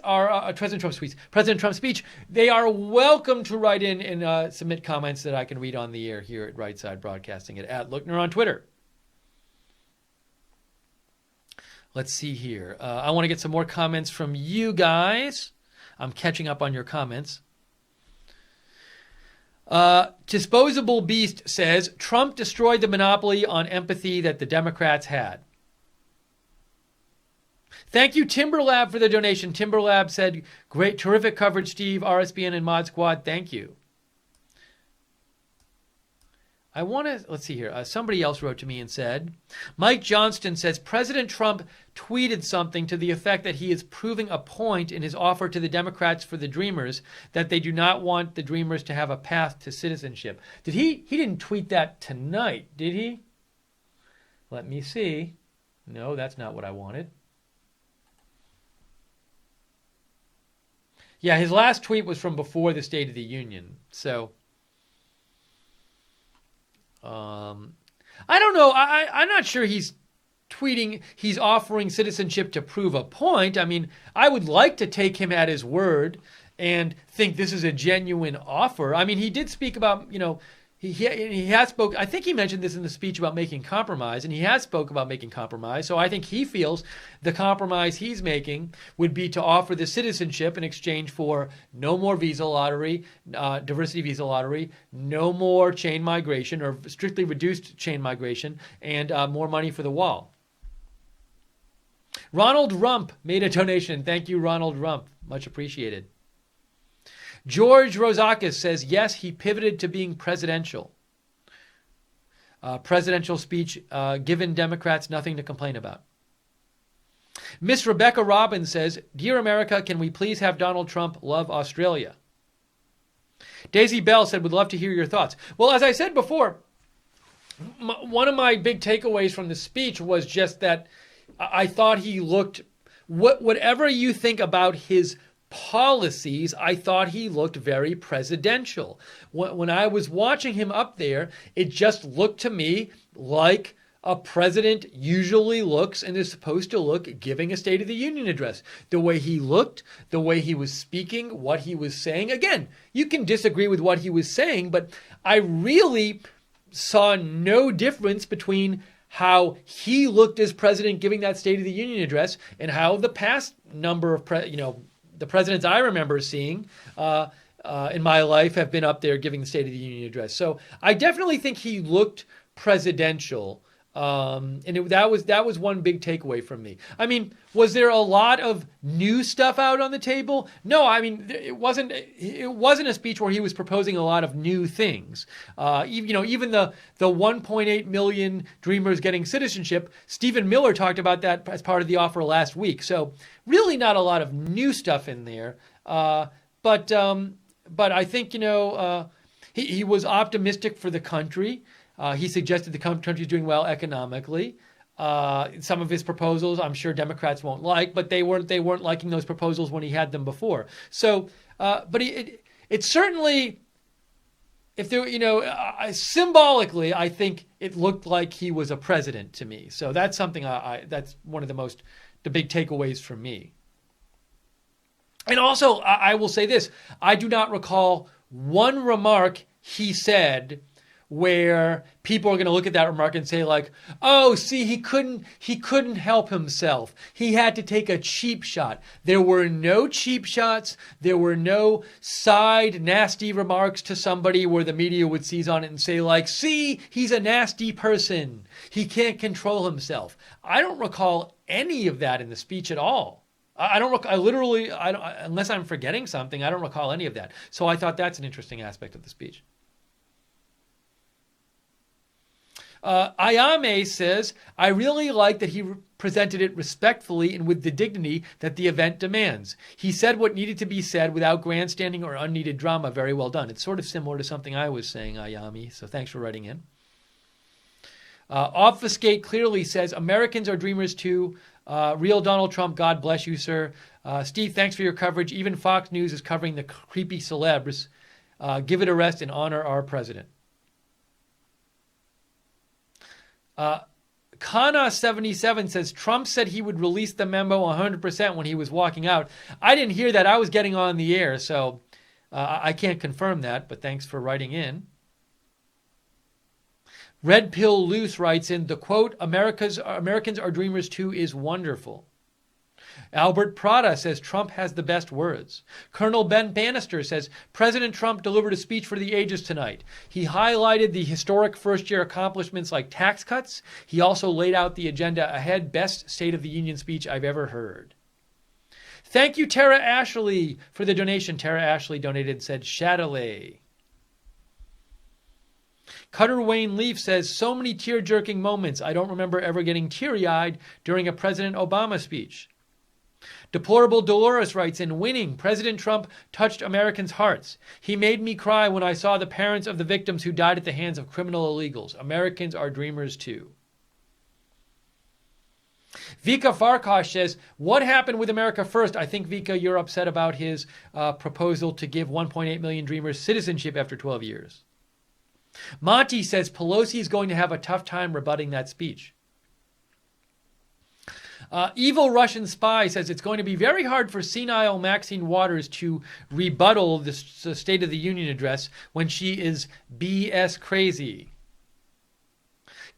President Trump's speech, they are welcome to write in and submit comments that I can read on the air here at Right Side Broadcasting at Lookner on Twitter. Let's see here. I want to get some more comments from you guys. I'm catching up on your comments. Disposable Beast says, Trump destroyed the monopoly on empathy that the Democrats had. Thank you, Timberlab, for the donation. Timberlab said, great, terrific coverage, Steve, RSBN and Mod Squad. Thank you. Let's see here. Somebody else wrote to me and said, Mike Johnston says, President Trump tweeted something to the effect that he is proving a point in his offer to the Democrats for the Dreamers that they do not want the Dreamers to have a path to citizenship. He didn't tweet that tonight, did he? Let me see. No, that's not what I wanted. Yeah, his last tweet was from before the State of the Union. So I don't know. I'm not sure he's tweeting he's offering citizenship to prove a point. I mean, I would like to take him at his word and think this is a genuine offer. I mean, he did speak about, he has spoke. I think he mentioned this in the speech about making compromise, and he has spoke about making compromise. So I think he feels the compromise he's making would be to offer the citizenship in exchange for no more visa lottery, diversity visa lottery, no more chain migration or strictly reduced chain migration, and more money for the wall. Ronald Rump made a donation. Thank you, Ronald Rump. Much appreciated. George Rozakis says, yes, he pivoted to being presidential. Presidential speech, given Democrats nothing to complain about. Miss Rebecca Robbins says, Dear America, can we please have Donald Trump love Australia? Daisy Bell said, would love to hear your thoughts. Well, as I said before, one of my big takeaways from the speech was just that I thought he looked, whatever you think about his policies, I thought he looked very presidential. When I was watching him up there, it just looked to me like a president usually looks and is supposed to look giving a State of the Union address. The way he looked, the way he was speaking, what he was saying. Again, you can disagree with what he was saying, but I really saw no difference between how he looked as president giving that State of the Union address and how the past number of the presidents I remember seeing in my life have been up there giving the State of the Union address. So I definitely think he looked presidential, and that was one big takeaway from me. I mean, was there a lot of new stuff out on the table? No, I mean it wasn't a speech where he was proposing a lot of new things. Even the 1.8 million Dreamers getting citizenship. Stephen Miller talked about that as part of the offer last week. So really not a lot of new stuff in there. But I think he was optimistic for the country. He suggested the country is doing well economically. Some of his proposals, I'm sure Democrats won't like, but they weren't liking those proposals when he had them before. So, but it certainly, if there, symbolically, I think it looked like he was a president to me. So that's something that's one of the big takeaways for me. And also, I will say this: I do not recall one remark he said where people are going to look at that remark and say like, oh, see, he couldn't help himself. He had to take a cheap shot. There were no cheap shots. There were no side nasty remarks to somebody where the media would seize on it and say like, see, he's a nasty person. He can't control himself. I don't recall any of that in the speech at all. I don't, unless I'm forgetting something, I don't recall any of that. So I thought that's an interesting aspect of the speech. Ayame says, I really like that he presented it respectfully and with the dignity that the event demands. He said what needed to be said without grandstanding or unneeded drama. Very well done. It's sort of similar to something I was saying, Ayame, so thanks for writing in. Obfuscate clearly says, Americans are dreamers too. Real Donald Trump, God bless you, sir. Steve, thanks for your coverage. Even Fox News is covering the creepy celebs. Give it a rest and honor our president. Kana77 says, Trump said he would release the memo 100% when he was walking out. I didn't hear that. I was getting on the air, so I can't confirm that, but thanks for writing in. Red Pill Loose writes in, the quote, Americans are dreamers too is wonderful. Albert Prada says Trump has the best words. Colonel Ben Bannister says President Trump delivered a speech for the ages tonight. He highlighted the historic first-year accomplishments like tax cuts. He also laid out the agenda ahead. Best State of the Union speech I've ever heard. Thank you, Tara Ashley, for the donation. Tara Ashley donated and said Chatelet. Cutter Wayne Leaf says, so many tear-jerking moments. I don't remember ever getting teary-eyed during a President Obama speech. Deplorable Dolores writes in, winning, President Trump touched Americans' hearts. He made me cry when I saw the parents of the victims who died at the hands of criminal illegals. Americans are dreamers too. Vika Farkash says, what happened with America First? I think, Vika, you're upset about his proposal to give 1.8 million dreamers citizenship after 12 years. Monty says Pelosi is going to have a tough time rebutting that speech. Evil Russian Spy says it's going to be very hard for senile Maxine Waters to rebuttal the State of the Union address when she is BS crazy.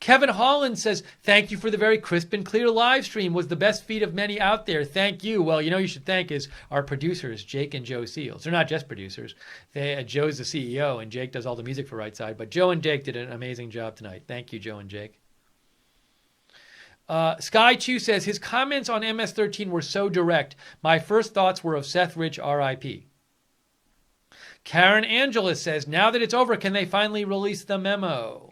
Kevin Holland says, thank you for the very crisp and clear live stream. Was the best feed of many out there. Thank you. Well, you should thank our producers, Jake and Joe Seals. They're not just producers. Joe's the CEO and Jake does all the music for Right Side. But Joe and Jake did an amazing job tonight. Thank you, Joe and Jake. Sky Chu says, his comments on MS-13 were so direct. My first thoughts were of Seth Rich, R.I.P. Karen Angeles says, now that it's over, can they finally release the memo?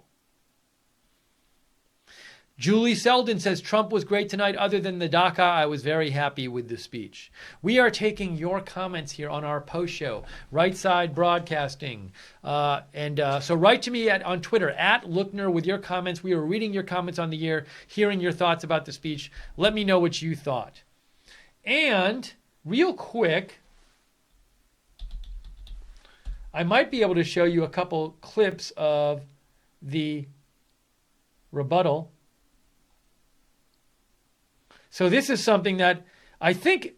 Julie Selden says, Trump was great tonight. Other than the DACA, I was very happy with the speech. We are taking your comments here on our post show, Right Side Broadcasting. So write to me on Twitter, @Lookner, with your comments. We are reading your comments on the air, hearing your thoughts about the speech. Let me know what you thought. And real quick, I might be able to show you a couple clips of the rebuttal. So this is something that I think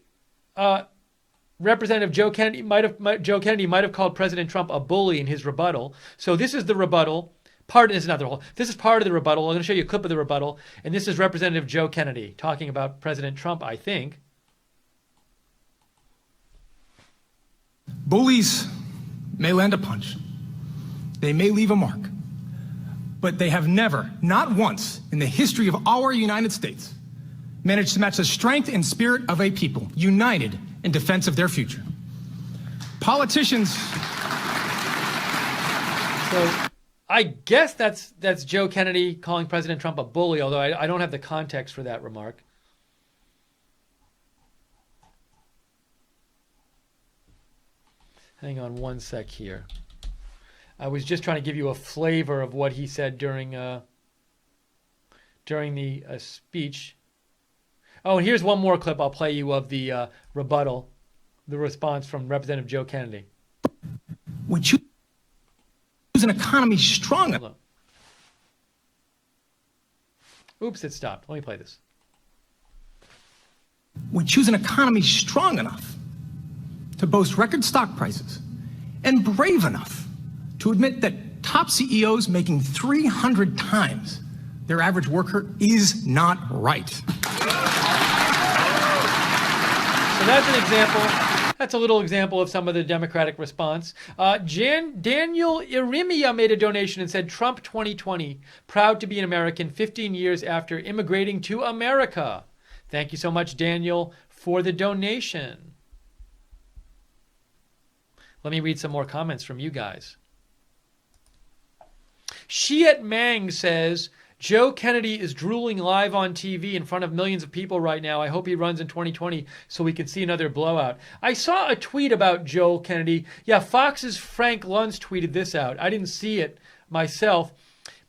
Representative Joe Kennedy might have called President Trump a bully in his rebuttal. So this is the rebuttal. This is part of the rebuttal. I'm going to show you a clip of the rebuttal, and this is Representative Joe Kennedy talking about President Trump, I think. Bullies may land a punch. They may leave a mark. But they have never, not once in the history of our United States, managed to match the strength and spirit of a people united in defense of their future. Politicians. So I guess that's Joe Kennedy calling President Trump a bully, although I don't have the context for that remark. Hang on one sec here. I was just trying to give you a flavor of what he said during the speech. Oh, and here's one more clip I'll play you of the rebuttal, the response from Representative Joe Kennedy. We choose an economy strong enough. Oops, it stopped. Let me play this. We choose an economy strong enough to boast record stock prices and brave enough to admit that top CEOs making 300 times their average worker is not right. So that's an example. That's a little example of some of the Democratic response. Daniel Irimia made a donation and said, Trump 2020, proud to be an American 15 years after immigrating to America. Thank you so much, Daniel, for the donation. Let me read some more comments from you guys. Shiat Mang says, Joe Kennedy is drooling live on TV in front of millions of people right now. I hope he runs in 2020 so we can see another blowout. I saw a tweet about Joe Kennedy. Yeah, Fox's Frank Luntz tweeted this out. I didn't see it myself,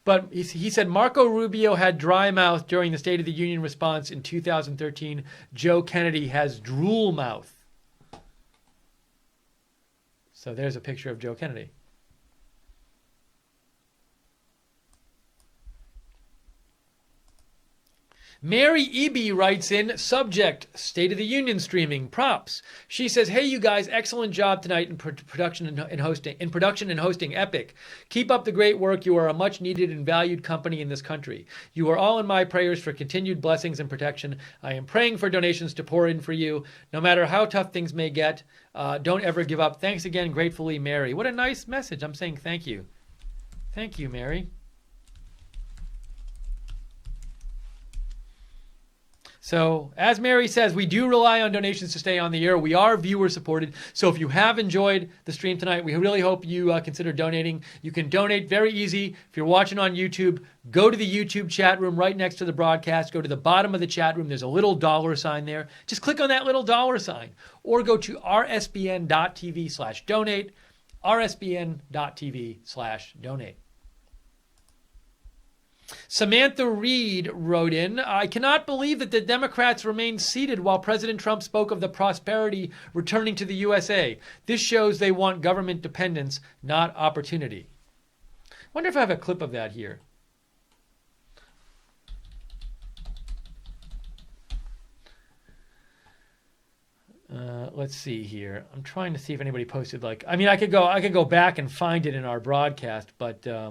but he said Marco Rubio had dry mouth during the State of the Union response in 2013. Joe Kennedy has drool mouth. So there's a picture of Joe Kennedy. Mary Eby writes in, subject, State of the Union streaming, props. She says, hey, you guys, excellent job tonight in production and hosting, epic. Keep up the great work. You are a much needed and valued company in this country. You are all in my prayers for continued blessings and protection. I am praying for donations to pour in for you. No matter how tough things may get, don't ever give up. Thanks again, gratefully, Mary. What a nice message. I'm saying thank you. Thank you, Mary. So, as Mary says, we do rely on donations to stay on the air. We are viewer supported. So if you have enjoyed the stream tonight, we really hope you consider donating. You can donate very easy. If you're watching on YouTube, go to the YouTube chat room right next to the broadcast. Go to the bottom of the chat room. There's a little dollar sign there. Just click on that little dollar sign. Or go to rsbn.tv/donate, rsbn.tv/donate. Samantha Reed wrote in, I cannot believe that the Democrats remained seated while President Trump spoke of the prosperity returning to the USA. This shows they want government dependence, not opportunity. I wonder if I have a clip of that here. Let's see here. I'm trying to see if anybody posted like. I mean, I could go back and find it in our broadcast, but yeah,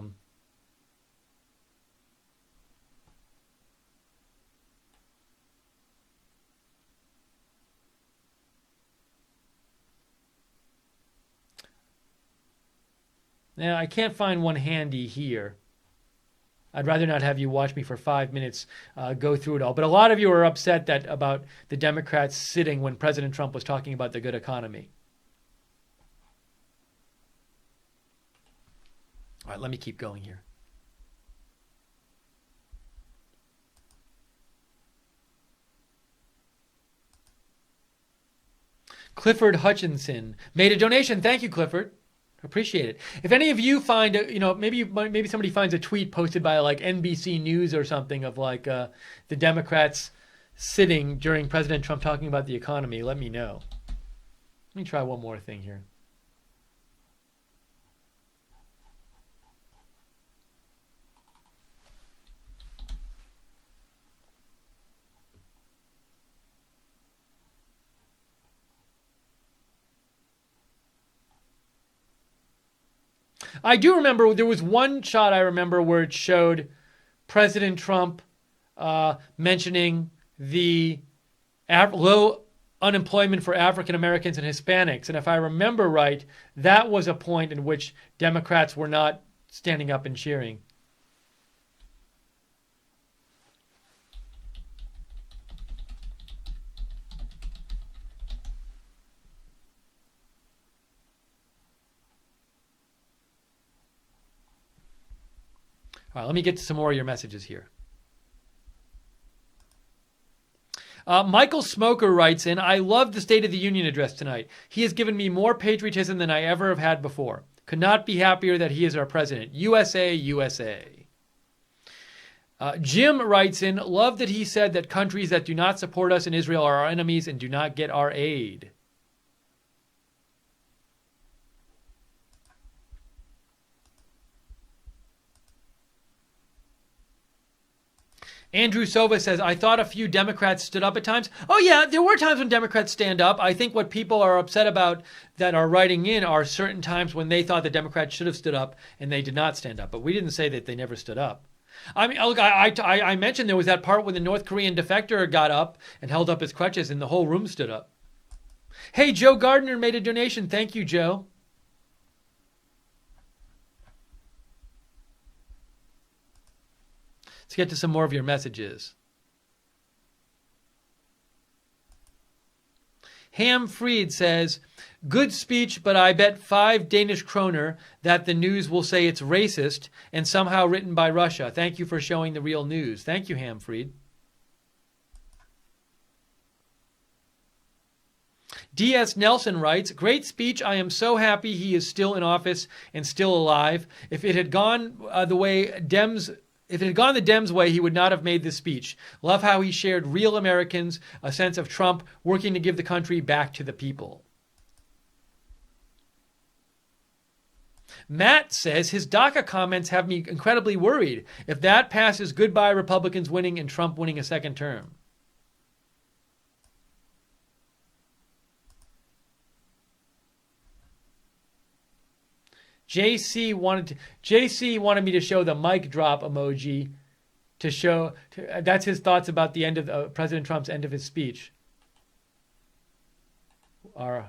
I can't find one handy here. I'd rather not have you watch me for 5 minutes go through it all. But a lot of you are upset about the Democrats sitting when President Trump was talking about the good economy. All right, let me keep going here. Clifford Hutchinson made a donation. Thank you, Clifford. Appreciate it. If any of you find, maybe somebody finds a tweet posted by like NBC News or something of like the Democrats sitting during President Trump talking about the economy, let me know. Let me try one more thing here. I do remember there was one shot I remember where it showed President Trump mentioning the low unemployment for African Americans and Hispanics. And if I remember right, that was a point in which Democrats were not standing up and cheering. All right, let me get to some more of your messages here. Michael Smoker writes in, I love the State of the Union address tonight. He has given me more patriotism than I ever have had before. Could not be happier that he is our president. USA, USA. Jim writes in, love that he said that countries that do not support us in Israel are our enemies and do not get our aid. Andrew Sova says, I thought a few Democrats stood up at times. Oh, yeah, there were times when Democrats stand up. I think what people are upset about that are writing in are certain times when they thought the Democrats should have stood up and they did not stand up. But we didn't say that they never stood up. I mean, look, I mentioned there was that part when the North Korean defector got up and held up his crutches and the whole room stood up. Hey, Joe Gardner made a donation. Thank you, Joe. Let's get to some more of your messages. Ham Fried says, good speech, but I bet 5 Danish kroner that the news will say it's racist and somehow written by Russia. Thank you for showing the real news. Thank you, Ham Fried. D.S. Nelson writes, great speech. I am so happy he is still in office and still alive. If it had gone the Dems' way, he would not have made this speech. Love how he shared real Americans, a sense of Trump working to give the country back to the people. Matt says his DACA comments have me incredibly worried. If that passes, goodbye Republicans winning and Trump winning a second term. JC wanted me to show the mic drop emoji to show. That's his thoughts about the end of President Trump's end of his speech. Here's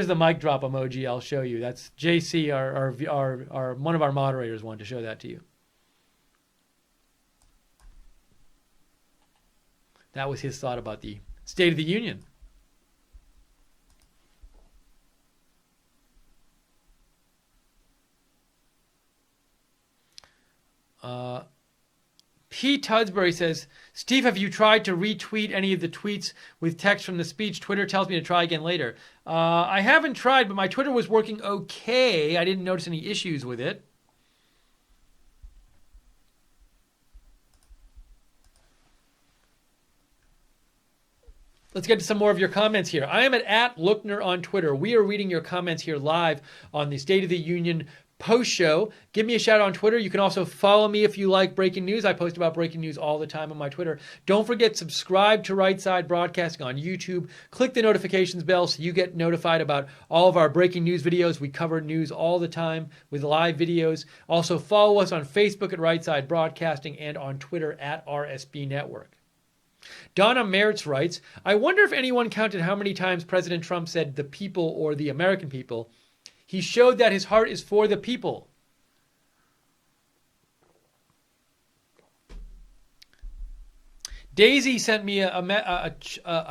the mic drop emoji. I'll show you. That's JC, our one of our moderators wanted to show that to you. That was his thought about the State of the Union. P. Tudsbury says, Steve, have you tried to retweet any of the tweets with text from the speech? Twitter tells me to try again later. I haven't tried, but my Twitter was working okay. I didn't notice any issues with it. Let's get to some more of your comments here. I am at Lookner on Twitter. We are reading your comments here live on the State of the Union post-show. Give me a shout out on Twitter. You can also follow me if you like breaking news. I post about breaking news all the time on my Twitter. Don't forget, subscribe to Right Side Broadcasting on YouTube. Click the notifications bell so you get notified about all of our breaking news videos. We cover news all the time with live videos. Also, follow us on Facebook at Right Side Broadcasting and on Twitter at RSB Network. Donna Mertz writes, I wonder if anyone counted how many times President Trump said the people or the American people. He showed that his heart is for the people. Daisy sent me a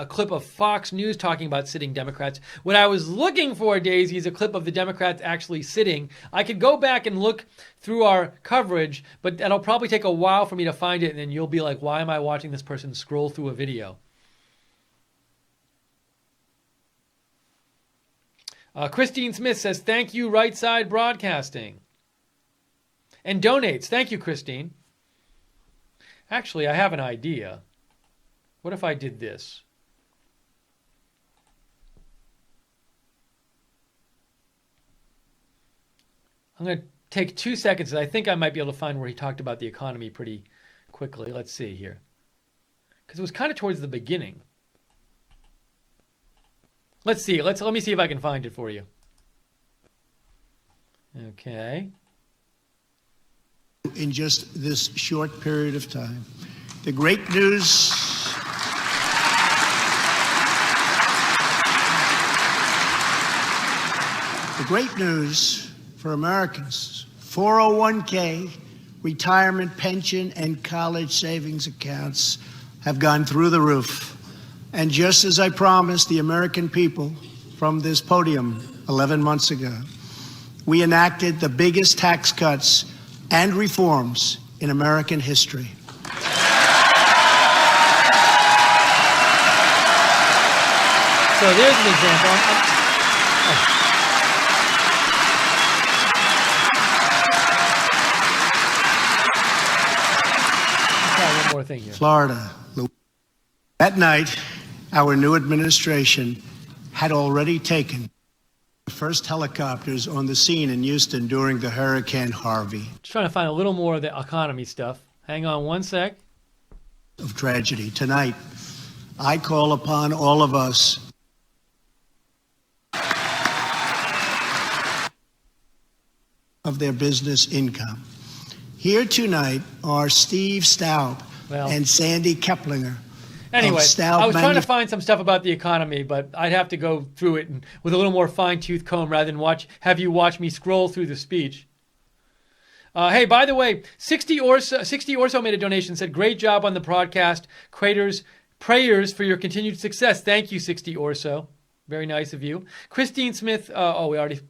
clip of Fox News talking about sitting Democrats. What I was looking for, Daisy, is a clip of the Democrats actually sitting. I could go back and look through our coverage, but that'll probably take a while for me to find it, and then you'll be like, why am I watching this person scroll through a video? Christine Smith says, thank you, Right Side Broadcasting. And donates. Thank you, Christine. Actually, I have an idea. What if I did this? I'm going to take 2 seconds, and I think I might be able to find where he talked about the economy pretty quickly. Let's see here. Because it was kind of towards the beginning. Let's see. Let me see if I can find it for you. Okay. In just this short period of time, the great news. The great news for Americans: 401k, retirement pension, and college savings accounts have gone through the roof. And just as I promised the American people from this podium 11 months ago, we enacted the biggest tax cuts and reforms in American history. So there's an example. One more thing here. Florida. That night, our new administration had already taken the first helicopters on the scene in Houston during the Hurricane Harvey. Just trying to find a little more of the economy stuff. Hang on one sec. Of tragedy. Tonight, I call upon all of us of their business income. Here tonight are Steve Staub and Sandy Keplinger. Anyway, I was trying to find some stuff about the economy, but I'd have to go through it with a little more fine-tooth comb rather than have you watch me scroll through the speech. Hey, by the way, 60 or so made a donation, said, great job on the podcast. Prayers for your continued success. Thank you, 60 or so. Very nice of you. Christine Smith, we already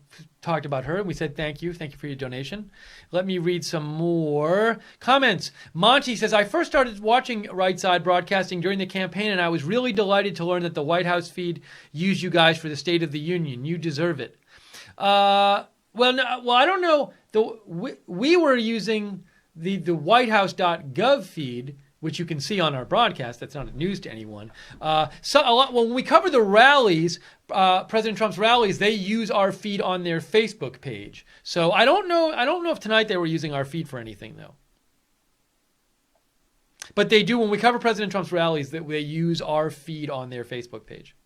talked about her. We said thank you. Thank you for your donation. Let me read some more comments. Monty says, I first started watching Right Side Broadcasting during the campaign, and I was really delighted to learn that the White House feed used you guys for the State of the Union. You deserve it. I don't know. We were using the whitehouse.gov feed, which you can see on our broadcast. That's not news to anyone. When we cover the rallies, President Trump's rallies, they use our feed on their Facebook page. So I don't know if tonight they were using our feed for anything, though. But they do, when we cover President Trump's rallies, that they use our feed on their Facebook page.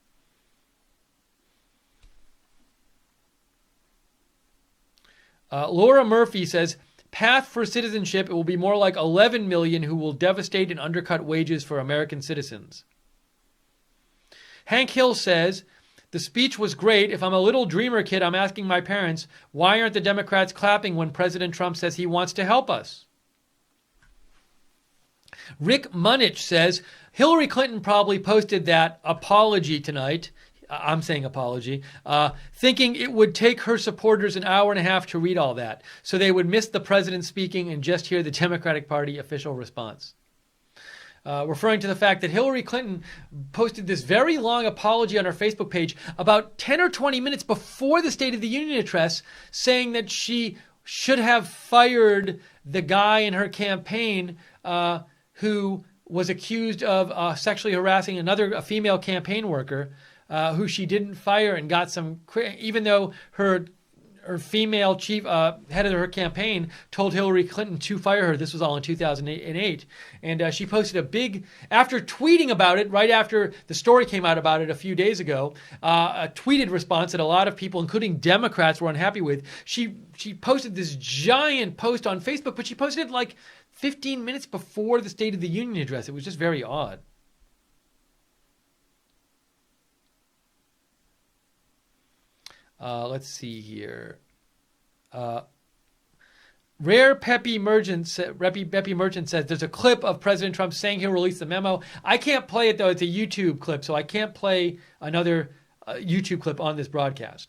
Laura Murphy says, path for citizenship, it will be more like 11 million who will devastate and undercut wages for American citizens. Hank Hill says, the speech was great. If I'm a little dreamer kid, I'm asking my parents, why aren't the Democrats clapping when President Trump says he wants to help us? Rick Munich says, Hillary Clinton probably posted that apology tonight. I'm saying apology, thinking it would take her supporters an hour and a half to read all that, so they would miss the president speaking and just hear the Democratic Party official response. Referring to the fact that Hillary Clinton posted this very long apology on her Facebook page about 10 or 20 minutes before the State of the Union address, saying that she should have fired the guy in her campaign who was accused of sexually harassing a female campaign worker, who she didn't fire and got some, even though her her female chief head of her campaign told Hillary Clinton to fire her. This was all in 2008. And she posted a big, after tweeting about it, right after the story came out about it a few days ago, a tweeted response that a lot of people, including Democrats, were unhappy with. She posted this giant post on Facebook, but she posted it like 15 minutes before the State of the Union address. It was just very odd. Let's see here. Rare Peppy Merchant says there's a clip of President Trump saying he'll release the memo. I can't play it, though. It's a YouTube clip, so I can't play another YouTube clip on this broadcast,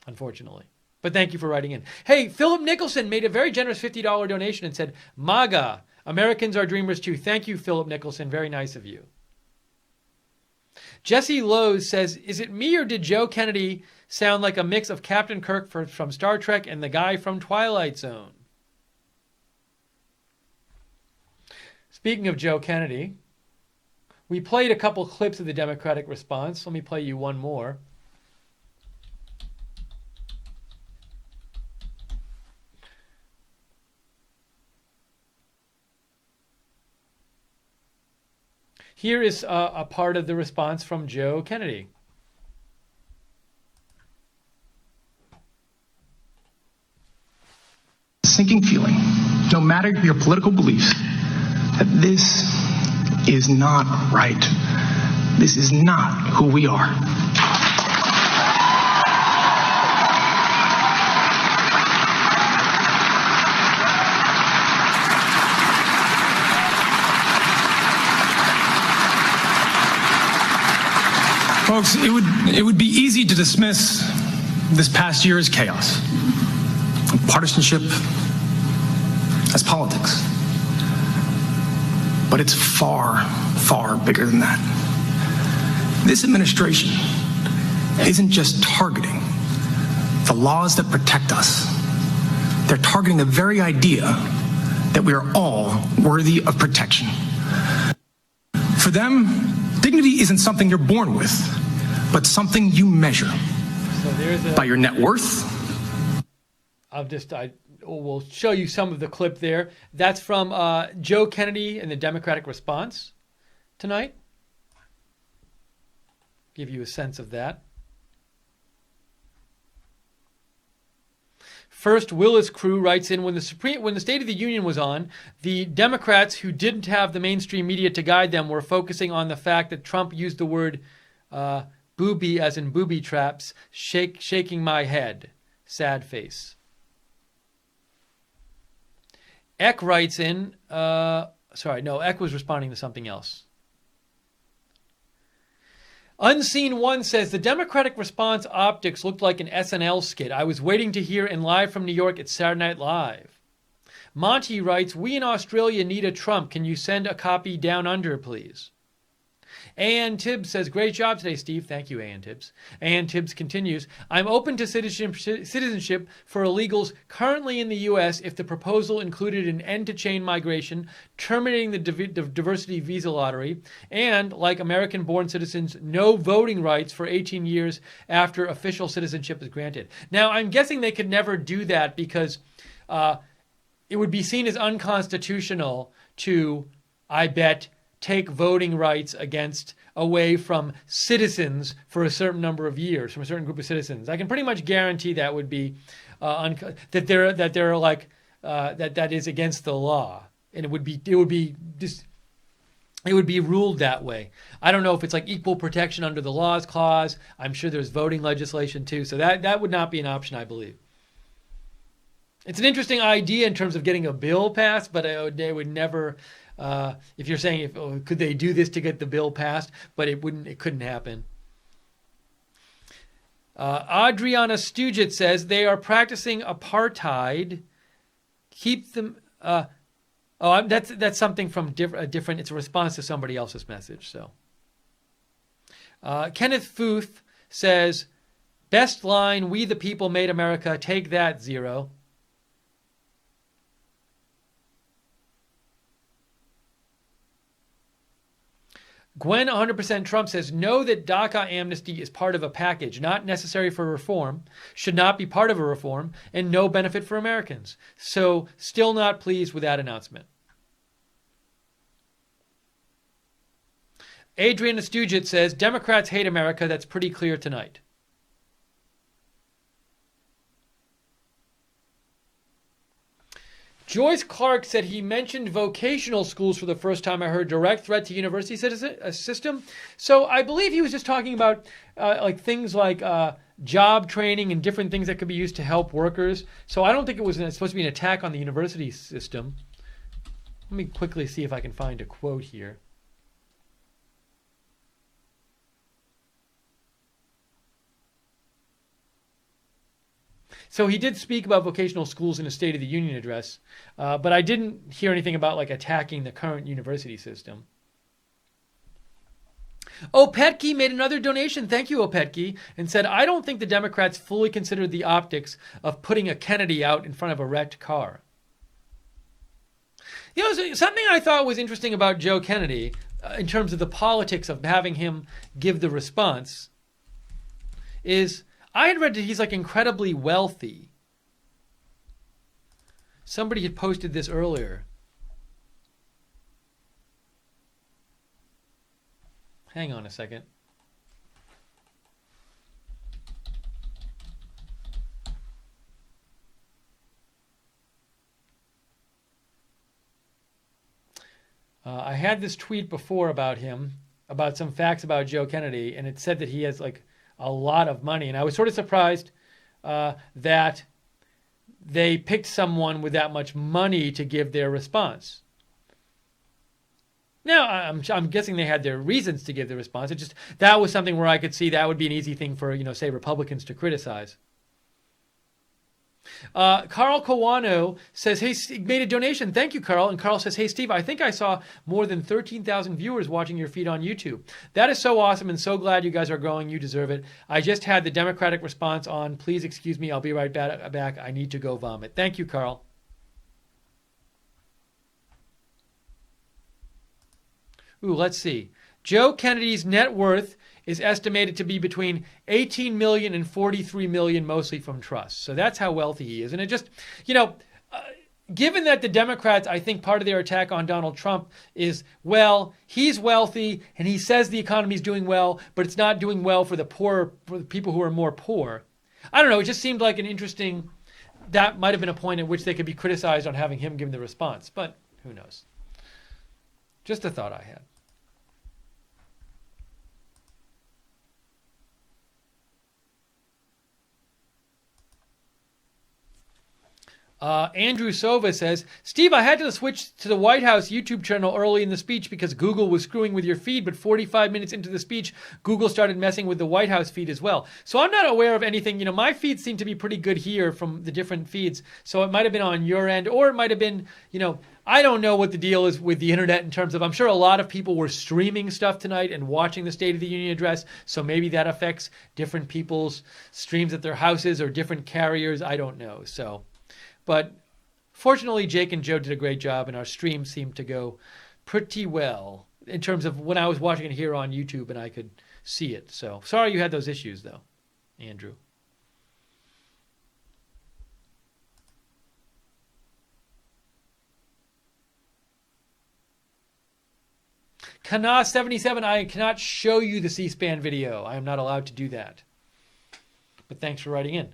unfortunately. But thank you for writing in. Hey, Philip Nicholson made a very generous $50 donation and said, MAGA, Americans are dreamers too. Thank you, Philip Nicholson. Very nice of you. Jesse Lowe says, is it me or did Joe Kennedy sound like a mix of Captain Kirk from Star Trek and the guy from Twilight Zone? Speaking of Joe Kennedy, we played a couple clips of the Democratic response. Let me play you one more. Here is a part of the response from Joe Kennedy. Sinking feeling, no matter your political beliefs, that this is not right. This is not who we are. Folks, it would be easy to dismiss this past year as chaos, partisanship as politics. But it's far, far bigger than that. This administration isn't just targeting the laws that protect us. They're targeting the very idea that we are all worthy of protection. For them, dignity isn't something you're born with, but something you measure by your net worth. We'll show you some of the clip there. That's from Joe Kennedy and the Democratic response tonight. Give you a sense of that. First, Willis Crew writes in, when the State of the Union was on, the Democrats who didn't have the mainstream media to guide them were focusing on the fact that Trump used the word booby, as in booby traps, shaking my head. Sad face. Eck writes in, Eck was responding to something else. Unseen One says, the Democratic response optics looked like an SNL skit. I was waiting to hear in live from New York at Saturday Night Live. Monty writes, we in Australia need a Trump. Can you send a copy down under, please? A.N. Tibbs says, great job today, Steve. Thank you, A.N. Tibbs. A.N. Tibbs continues, I'm open to citizenship for illegals currently in the U.S. if the proposal included an end to chain migration, terminating the diversity visa lottery, and, like American-born citizens, no voting rights for 18 years after official citizenship is granted. Now, I'm guessing they could never do that because it would be seen as unconstitutional to, I bet, take voting rights away from citizens for a certain number of years, from a certain group of citizens. I can pretty much guarantee that would be that is against the law, and it would be ruled that way. I don't know if it's like equal protection under the laws clause. I'm sure there's voting legislation too, so that would not be an option, I believe. It's an interesting idea in terms of getting a bill passed, but they would never. If you're saying, could they do this to get the bill passed? But it couldn't happen. Adriana Stuget says they are practicing apartheid. Keep them. That's something from a different. It's a response to somebody else's message. So, Kenneth Futh says, best line: "We the people made America. Take that, Zero." Gwen 100% Trump says, know that DACA amnesty is part of a package, not necessary for reform, should not be part of a reform, and no benefit for Americans. So still not pleased with that announcement. Adrian Stugit says, Democrats hate America. That's pretty clear tonight. Joyce Clark said he mentioned vocational schools for the first time I heard. Direct threat to university system. So I believe he was just talking about like things like job training and different things that could be used to help workers. So I don't think it was supposed to be an attack on the university system. Let me quickly see if I can find a quote here. So he did speak about vocational schools in a State of the Union address, but I didn't hear anything about like attacking the current university system. Opetke made another donation. Thank you, Opetke, and said, I don't think the Democrats fully considered the optics of putting a Kennedy out in front of a wrecked car. You know, something I thought was interesting about Joe Kennedy in terms of the politics of having him give the response is I had read that he's like incredibly wealthy. Somebody had posted this earlier. Hang on a second. I had this tweet before about him, about some facts about Joe Kennedy, and it said that he has like a lot of money. And I was sort of surprised that they picked someone with that much money to give their response. Now, I'm guessing they had their reasons to give the response. It just, that was something where I could see that would be an easy thing for, say, Republicans to criticize. Carl Kawano says, hey, made a donation. Thank you, Carl. And Carl says, hey, Steve, I think I saw more than 13,000 viewers watching your feed on YouTube. That is so awesome and so glad you guys are growing. You deserve it. I just had the Democratic response on. Please excuse me. I'll be right back. I need to go vomit. Thank you, Carl. Ooh, let's see. Joe Kennedy's net worth is estimated to be between 18 million and 43 million, mostly from trusts. So that's how wealthy he is. And it just, given that the Democrats, I think part of their attack on Donald Trump is, well, he's wealthy and he says the economy is doing well, but it's not doing well for the poor, for the people who are more poor. I don't know. It just seemed like an interesting, that might have been a point at which they could be criticized on having him give the response, but who knows? Just a thought I had. Andrew Sova says, Steve, I had to switch to the White House YouTube channel early in the speech because Google was screwing with your feed, but 45 minutes into the speech, Google started messing with the White House feed as well. So I'm not aware of anything. My feeds seem to be pretty good here from the different feeds. So it might have been on your end, or it might have been, I don't know what the deal is with the internet in terms of, I'm sure a lot of people were streaming stuff tonight and watching the State of the Union address. So maybe that affects different people's streams at their houses or different carriers. I don't know. But fortunately, Jake and Joe did a great job, and our stream seemed to go pretty well in terms of when I was watching it here on YouTube and I could see it. So sorry you had those issues, though, Andrew. Kana77, I cannot show you the C-SPAN video. I am not allowed to do that. But thanks for writing in.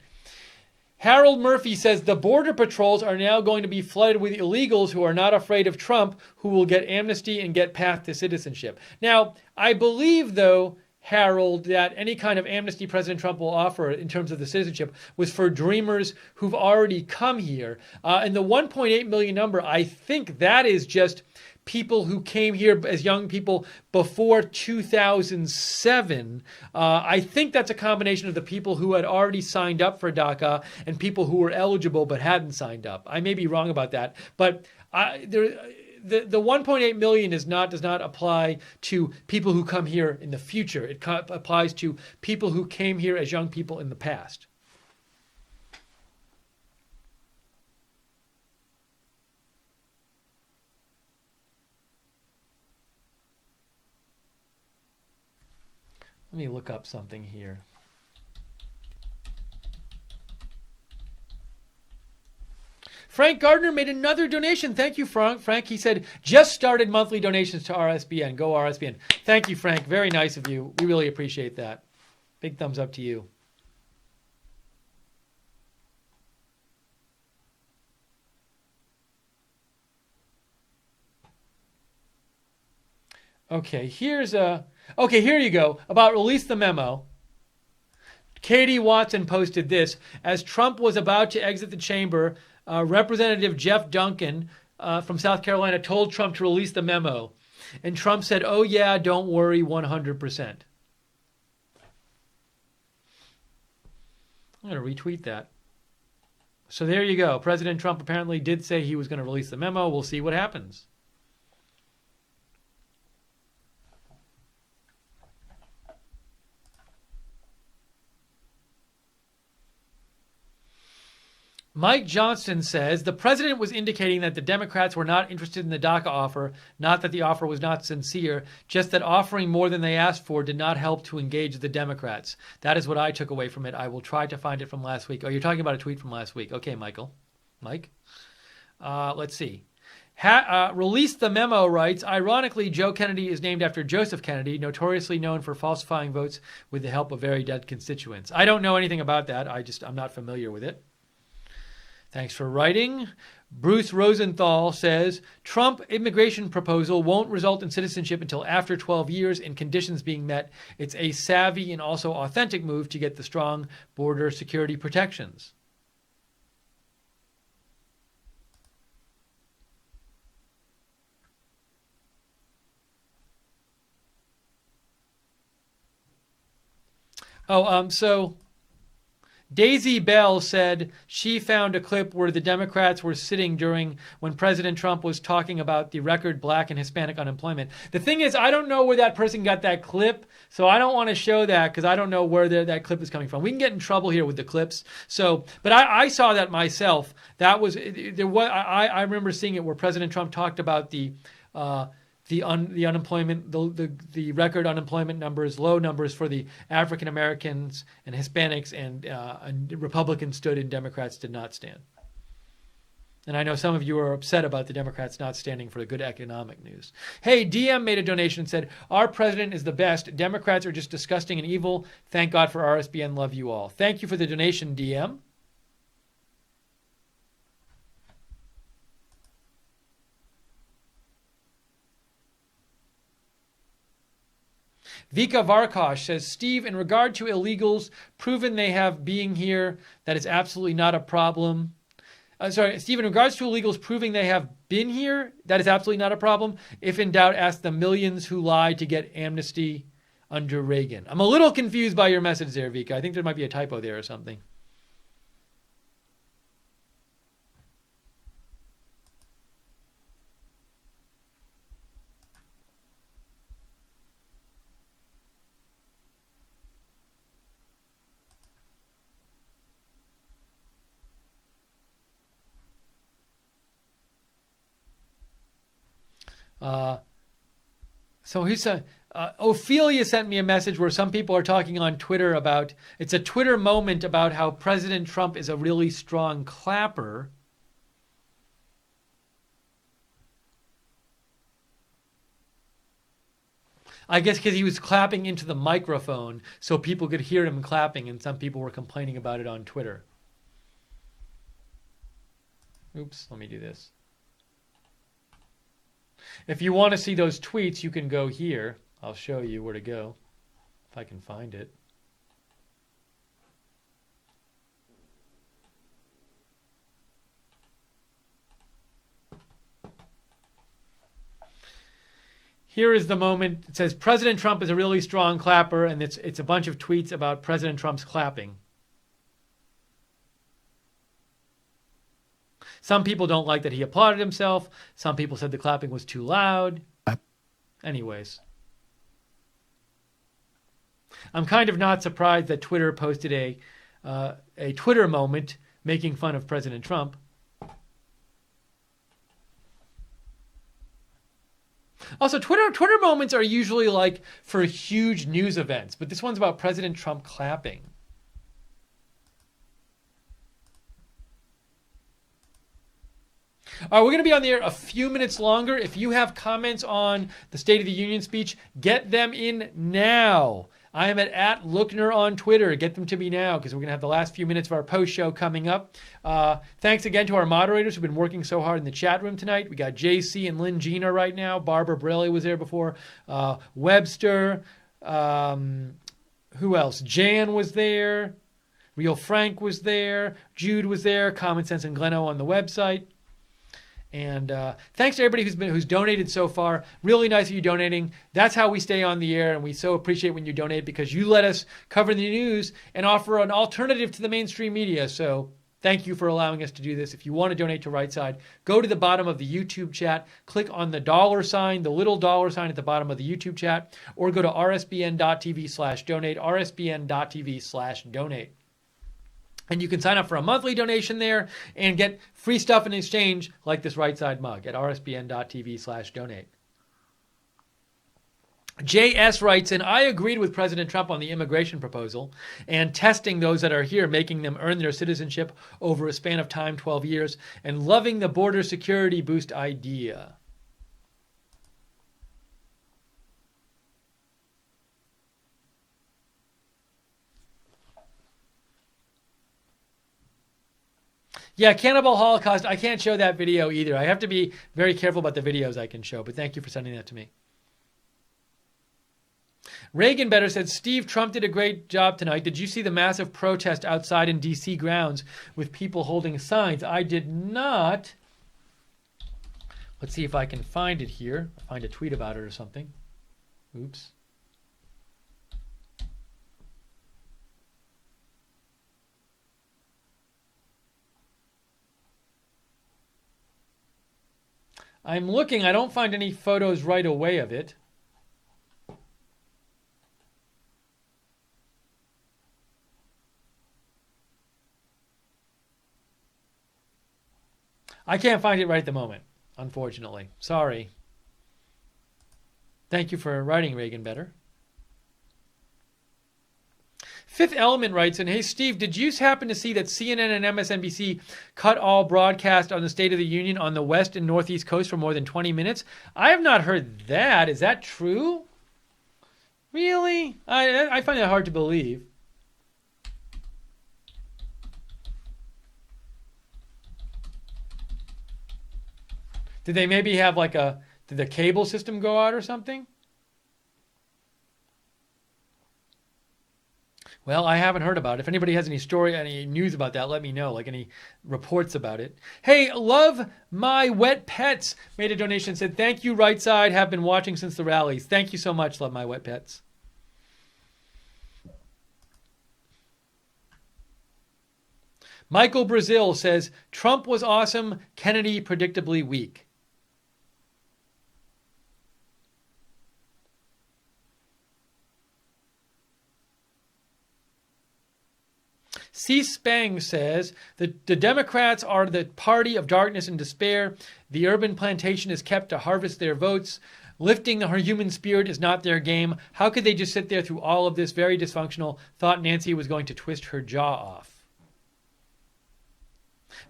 Harold Murphy says the border patrols are now going to be flooded with illegals who are not afraid of Trump, who will get amnesty and get path to citizenship. Now, I believe, though, Harold, that any kind of amnesty President Trump will offer in terms of the citizenship was for dreamers who've already come here. And the 1.8 million number, I think that is just people who came here as young people before 2007. I think that's a combination of the people who had already signed up for DACA and people who were eligible but hadn't signed up. I may be wrong about that, but the 1.8 million does not apply to people who come here in the future. It applies to people who came here as young people in the past. Let me look up something here. Frank Gardner made another donation. Thank you, Frank. Frank, he said, just started monthly donations to RSBN. Go RSBN. Thank you, Frank. Very nice of you. We really appreciate that. Big thumbs up to you. Okay, here you go. About release the memo. Katie Watson posted this. As Trump was about to exit the chamber, Representative Jeff Duncan from South Carolina told Trump to release the memo. And Trump said, oh yeah, don't worry, 100%. I'm going to retweet that. So there you go. President Trump apparently did say he was going to release the memo. We'll see what happens. Mike Johnston says, the president was indicating that the Democrats were not interested in the DACA offer, not that the offer was not sincere, just that offering more than they asked for did not help to engage the Democrats. That is what I took away from it. I will try to find it from last week. Oh, you're talking about a tweet from last week. Okay, Mike. Let's see. Release the memo writes, ironically, Joe Kennedy is named after Joseph Kennedy, notoriously known for falsifying votes with the help of very dead constituents. I don't know anything about that. I'm not familiar with it. Thanks for writing. Bruce Rosenthal says, Trump immigration proposal won't result in citizenship until after 12 years and conditions being met. It's a savvy and also authentic move to get the strong border security protections. So Daisy Bell said she found a clip where the Democrats were sitting when President Trump was talking about the record Black and Hispanic unemployment. The thing is, I don't know where that person got that clip, so I don't want to show that because I don't know where that clip is coming from. We can get in trouble here with the clips. But I saw that myself. I remember seeing it where President Trump talked about the unemployment, the record unemployment numbers, low numbers for the African Americans and Hispanics, and Republicans stood and Democrats did not stand. And I know some of you are upset about the Democrats not standing for the good economic news. Hey, DM made a donation and said, our president is the best. Democrats are just disgusting and evil. Thank God for RSBN. Love you all. Thank you for the donation, DM. Vika Varkosh says, Steve, in regard to illegals, proven they have being here, that is absolutely not a problem. Steve, in regards to illegals proving they have been here, that is absolutely not a problem. If in doubt, ask the millions who lied to get amnesty under Reagan. I'm a little confused by your message there, Vika. I think there might be a typo there or something. So he said, Ophelia sent me a message where some people are talking on Twitter about, it's a Twitter moment about how President Trump is a really strong clapper. I guess because he was clapping into the microphone so people could hear him clapping, and some people were complaining about it on Twitter. Oops, let me do this. If you want to see those tweets, you can go here. I'll show you where to go, if I can find it. Here is the moment. It says, President Trump is a really strong clapper, and it's a bunch of tweets about President Trump's clapping. Some people don't like that he applauded himself. Some people said the clapping was too loud. Anyways. I'm kind of not surprised that Twitter posted a Twitter moment making fun of President Trump. Also, Twitter moments are usually like for huge news events, but this one's about President Trump clapping. All right, we're going to be on the air a few minutes longer. If you have comments on the State of the Union speech, get them in now. I am at Lookner on Twitter. Get them to me now because we're going to have the last few minutes of our post show coming up. Thanks again to our moderators who've been working so hard in the chat room tonight. We got JC and Lynn Gina right now. Barbara Braley was there before. Webster. Who else? Jan was there. Real Frank was there. Jude was there. Common Sense and Gleno on the website. And thanks to everybody who's donated so far. Really nice of you donating. That's how we stay on the air, and we so appreciate when you donate because you let us cover the news and offer an alternative to the mainstream media. So thank you for allowing us to do this. If you want to donate to Right Side, go to the bottom of the YouTube chat, click on the $sign, the little $sign at the bottom of the YouTube chat, or go to rsbn.tv/donate, rsbn.tv/donate. And you can sign up for a monthly donation there and get free stuff in exchange like this Right Side mug at rsbn.tv/donate. JS writes in, I agreed with President Trump on the immigration proposal and testing those that are here, making them earn their citizenship over a span of time, 12 years, and loving the border security boost idea. Yeah, Cannibal Holocaust, I can't show that video either. I have to be very careful about the videos I can show, but thank you for sending that to me. Reagan Better said, Steve, Trump did a great job tonight. Did you see the massive protest outside in D.C. grounds with people holding signs? I did not. Let's see if I can find it here. Find a tweet about it or something. Oops. I'm looking. I don't find any photos right away of it. I can't find it right at the moment, unfortunately. Sorry. Thank you for writing, Reagan Better. Fifth Element writes in, hey, Steve, did you happen to see that CNN and MSNBC cut all broadcast on the State of the Union on the West and Northeast Coast for more than 20 minutes? I have not heard that. Is that true? Really? I find that hard to believe. Did they maybe have like did the cable system go out or something? Well, I haven't heard about it. If anybody has any news about that, let me know, like any reports about it. Hey, Love My Wet Pets made a donation, said, thank you, Right Side, have been watching since the rallies. Thank you so much, Love My Wet Pets. Michael Brazil says, Trump was awesome, Kennedy predictably weak. C-Spang says, the Democrats are the party of darkness and despair. The urban plantation is kept to harvest their votes. Lifting her human spirit is not their game. How could they just sit there through all of this? Very dysfunctional. Thought Nancy was going to twist her jaw off.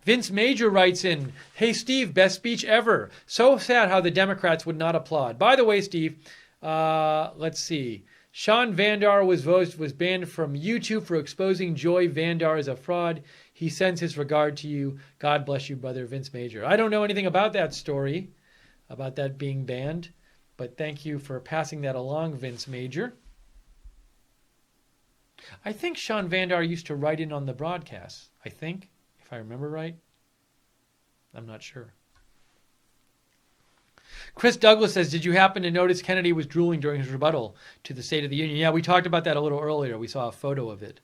Vince Major writes in, hey, Steve, best speech ever. So sad how the Democrats would not applaud. By the way, Steve, let's see. Sean Vandar was banned from YouTube for exposing Joy Vandar as a fraud. He sends his regard to you. God bless you, brother Vince Major. I don't know anything about that story, about that being banned, but thank you for passing that along, Vince Major. I think Sean Vandar used to write in on the broadcast, I think, if I remember right. I'm not sure. Chris Douglas says, did you happen to notice Kennedy was drooling during his rebuttal to the State of the Union? Yeah, we talked about that a little earlier. We saw a photo of it.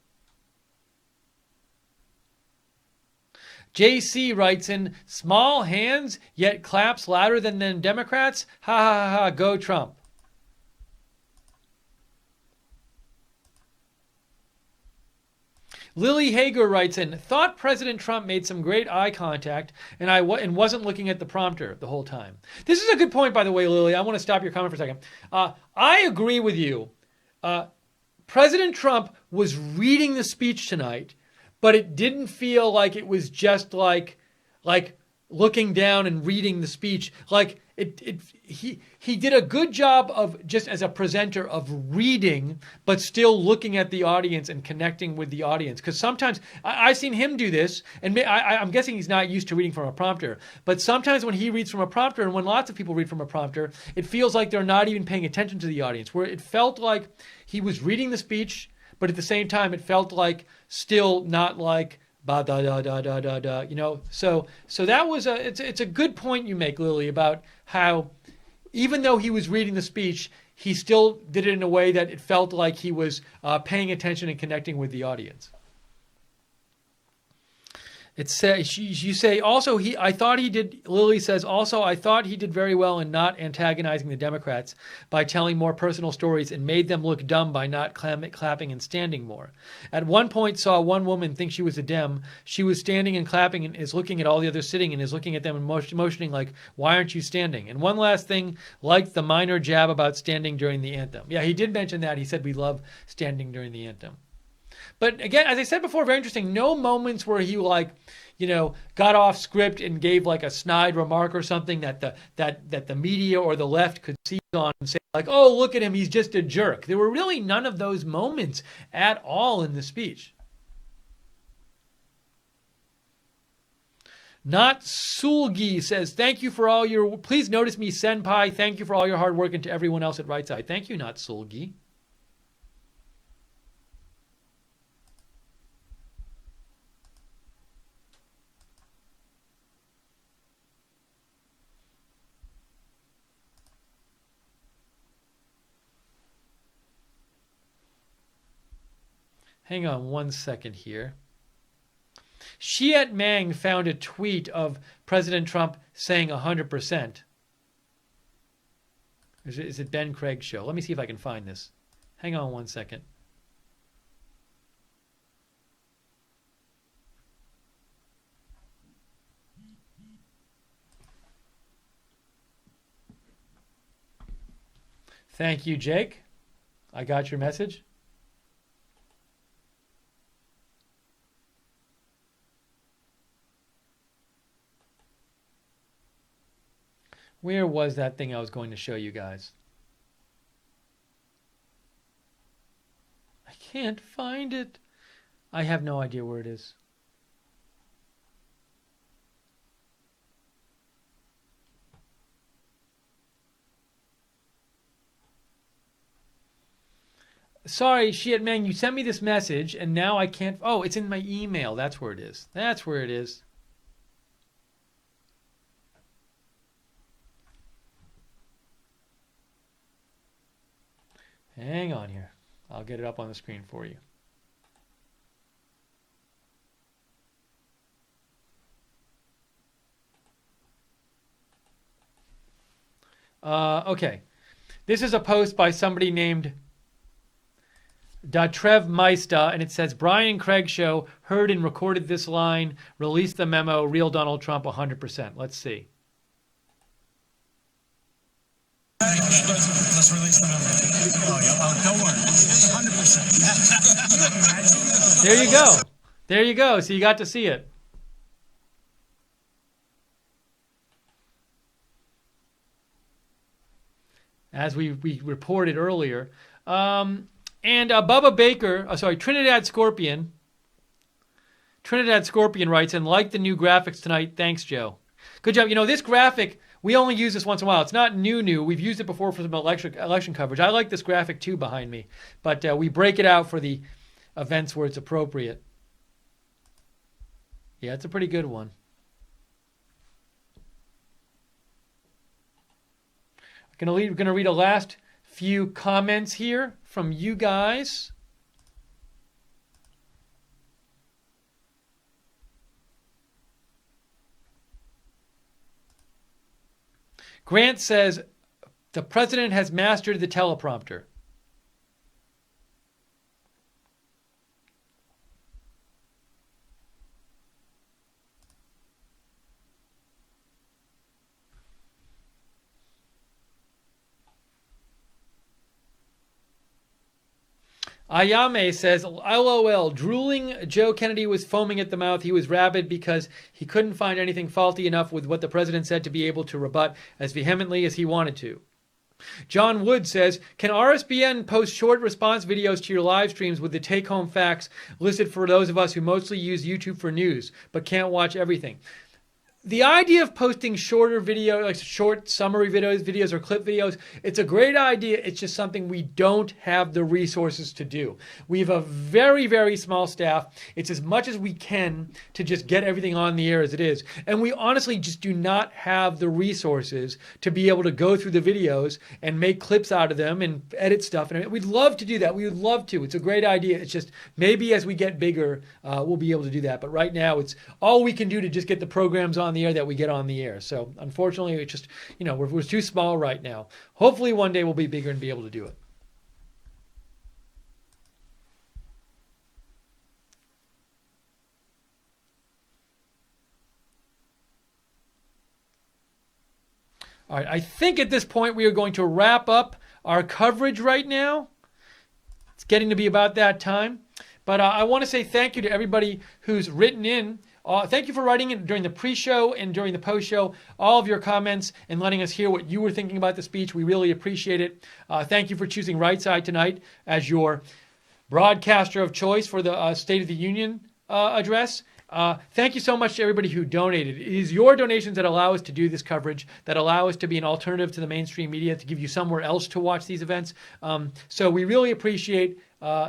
JC writes in, small hands, yet claps louder than the Democrats? Ha ha ha, go Trump. Lily Hager writes in, thought President Trump made some great eye contact and wasn't looking at the prompter the whole time. This is a good point, by the way, Lily. I want to stop your comment for a second. I agree with you. President Trump was reading the speech tonight, but it didn't feel like it was just like looking down and reading the speech. Like he did a good job of, just as a presenter, of reading, but still looking at the audience and connecting with the audience. Because sometimes I've seen him do this, and I'm guessing he's not used to reading from a prompter. But sometimes when he reads from a prompter, and when lots of people read from a prompter, it feels like they're not even paying attention to the audience. Where it felt like he was reading the speech, but at the same time, it felt like still not like ba da da da da da da. You know, so that was it's a good point you make, Lily, about how even though he was reading the speech, he still did it in a way that it felt like he was paying attention and connecting with the audience. It says, you say also I thought he did. Lily says also I thought he did very well in not antagonizing the Democrats by telling more personal stories and made them look dumb by not clapping and standing more. At one point, saw one woman think she was a Dem. She was standing and clapping and is looking at all the others sitting and is looking at them and motioning like, "Why aren't you standing?" And one last thing, liked the minor jab about standing during the anthem. Yeah, he did mention that. He said we love standing during the anthem. But again, as I said before, very interesting. No moments where he got off script and gave like a snide remark or something that the media or the left could seize on and say like, "Oh, look at him, he's just a jerk." There were really none of those moments at all in the speech. Not Sulgi says, "Thank you for all your. Please notice me, Senpai. Thank you for all your hard work, and to everyone else at Right Side." Thank you, Not Sulgi. Hang on one second here. Shiet Mang found a tweet of President Trump saying 100%. Is it Ben Craig's show? Let me see if I can find this. Hang on one second. Thank you, Jake. I got your message. Where was that thing I was going to show you guys? I can't find it. I have no idea where it is. Sorry, Shiat Mang, you sent me this message and now I can't. Oh, it's in my email. That's where it is. That's where it is. Hang on here. I'll get it up on the screen for you. Okay. This is a post by somebody named Datrev Maista, and it says, Brian Craig Show heard and recorded this line, released the memo, real Donald Trump 100%. Let's see. Let's release the number. Oh, yeah. Oh, don't worry. 100%. There you go. There you go. So you got to see it. As we reported earlier. And Bubba Baker, Trinidad Scorpion writes, and like the new graphics tonight, thanks, Joe. Good job. You know, this graphic, we only use this once in a while. It's not new. We've used it before for some election coverage. I like this graphic too behind me, but we break it out for the events where it's appropriate. Yeah, it's a pretty good one. We're gonna read a last few comments here from you guys. Grant says, the president has mastered the teleprompter. Ayame says, LOL, drooling Joe Kennedy was foaming at the mouth. He was rabid because he couldn't find anything faulty enough with what the president said to be able to rebut as vehemently as he wanted to. John Wood says, can RSBN post short response videos to your live streams with the take-home facts listed for those of us who mostly use YouTube for news but can't watch everything? The idea of posting shorter video, like short summary videos or clip videos, it's a great idea. It's just something we don't have the resources to do. We have a very, very small staff. It's as much as we can to just get everything on the air as it is. And we honestly just do not have the resources to be able to go through the videos and make clips out of them and edit stuff. And we'd love to do that. We would love to. It's a great idea. It's just maybe as we get bigger, we'll be able to do that. But right now, it's all we can do to just get the programs on the air that we get on the air. So unfortunately, it's just, we're too small right now. Hopefully one day we'll be bigger and be able to do it. All right, I think at this point we are going to wrap up our coverage right now. It's getting to be about that time. But I want to say thank you to everybody who's written in. Thank you for writing in during the pre-show and during the post-show, all of your comments and letting us hear what you were thinking about the speech. We really appreciate it. Thank you for choosing Right Side tonight as your broadcaster of choice for the State of the Union address. Thank you so much to everybody who donated. It is your donations that allow us to do this coverage, that allow us to be an alternative to the mainstream media, to give you somewhere else to watch these events. So we really appreciate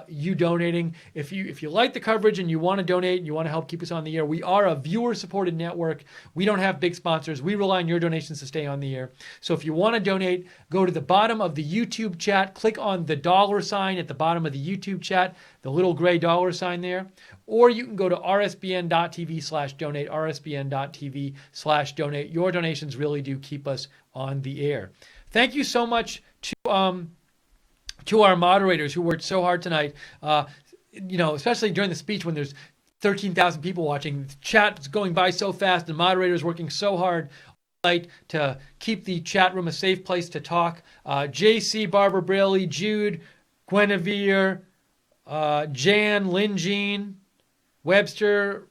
you donating. If you like the coverage and you want to donate and you want to help keep us on the air, we are a viewer-supported network. We don't have big sponsors. We rely on your donations to stay on the air. So if you want to donate, go to the bottom of the YouTube chat, click on the $ at the bottom of the YouTube chat, the little gray $ there, or you can go to rsbn.tv/donate, rsbn.tv/donate. Your donations really do keep us on the air. Thank you so much to our moderators who worked so hard tonight, especially during the speech when there's 13,000 people watching. The chat is going by so fast, and moderators working so hard to keep the chat room a safe place to talk. JC, Barbara Braley, Jude, Guinevere, Jan, Lynn Jean, Webster,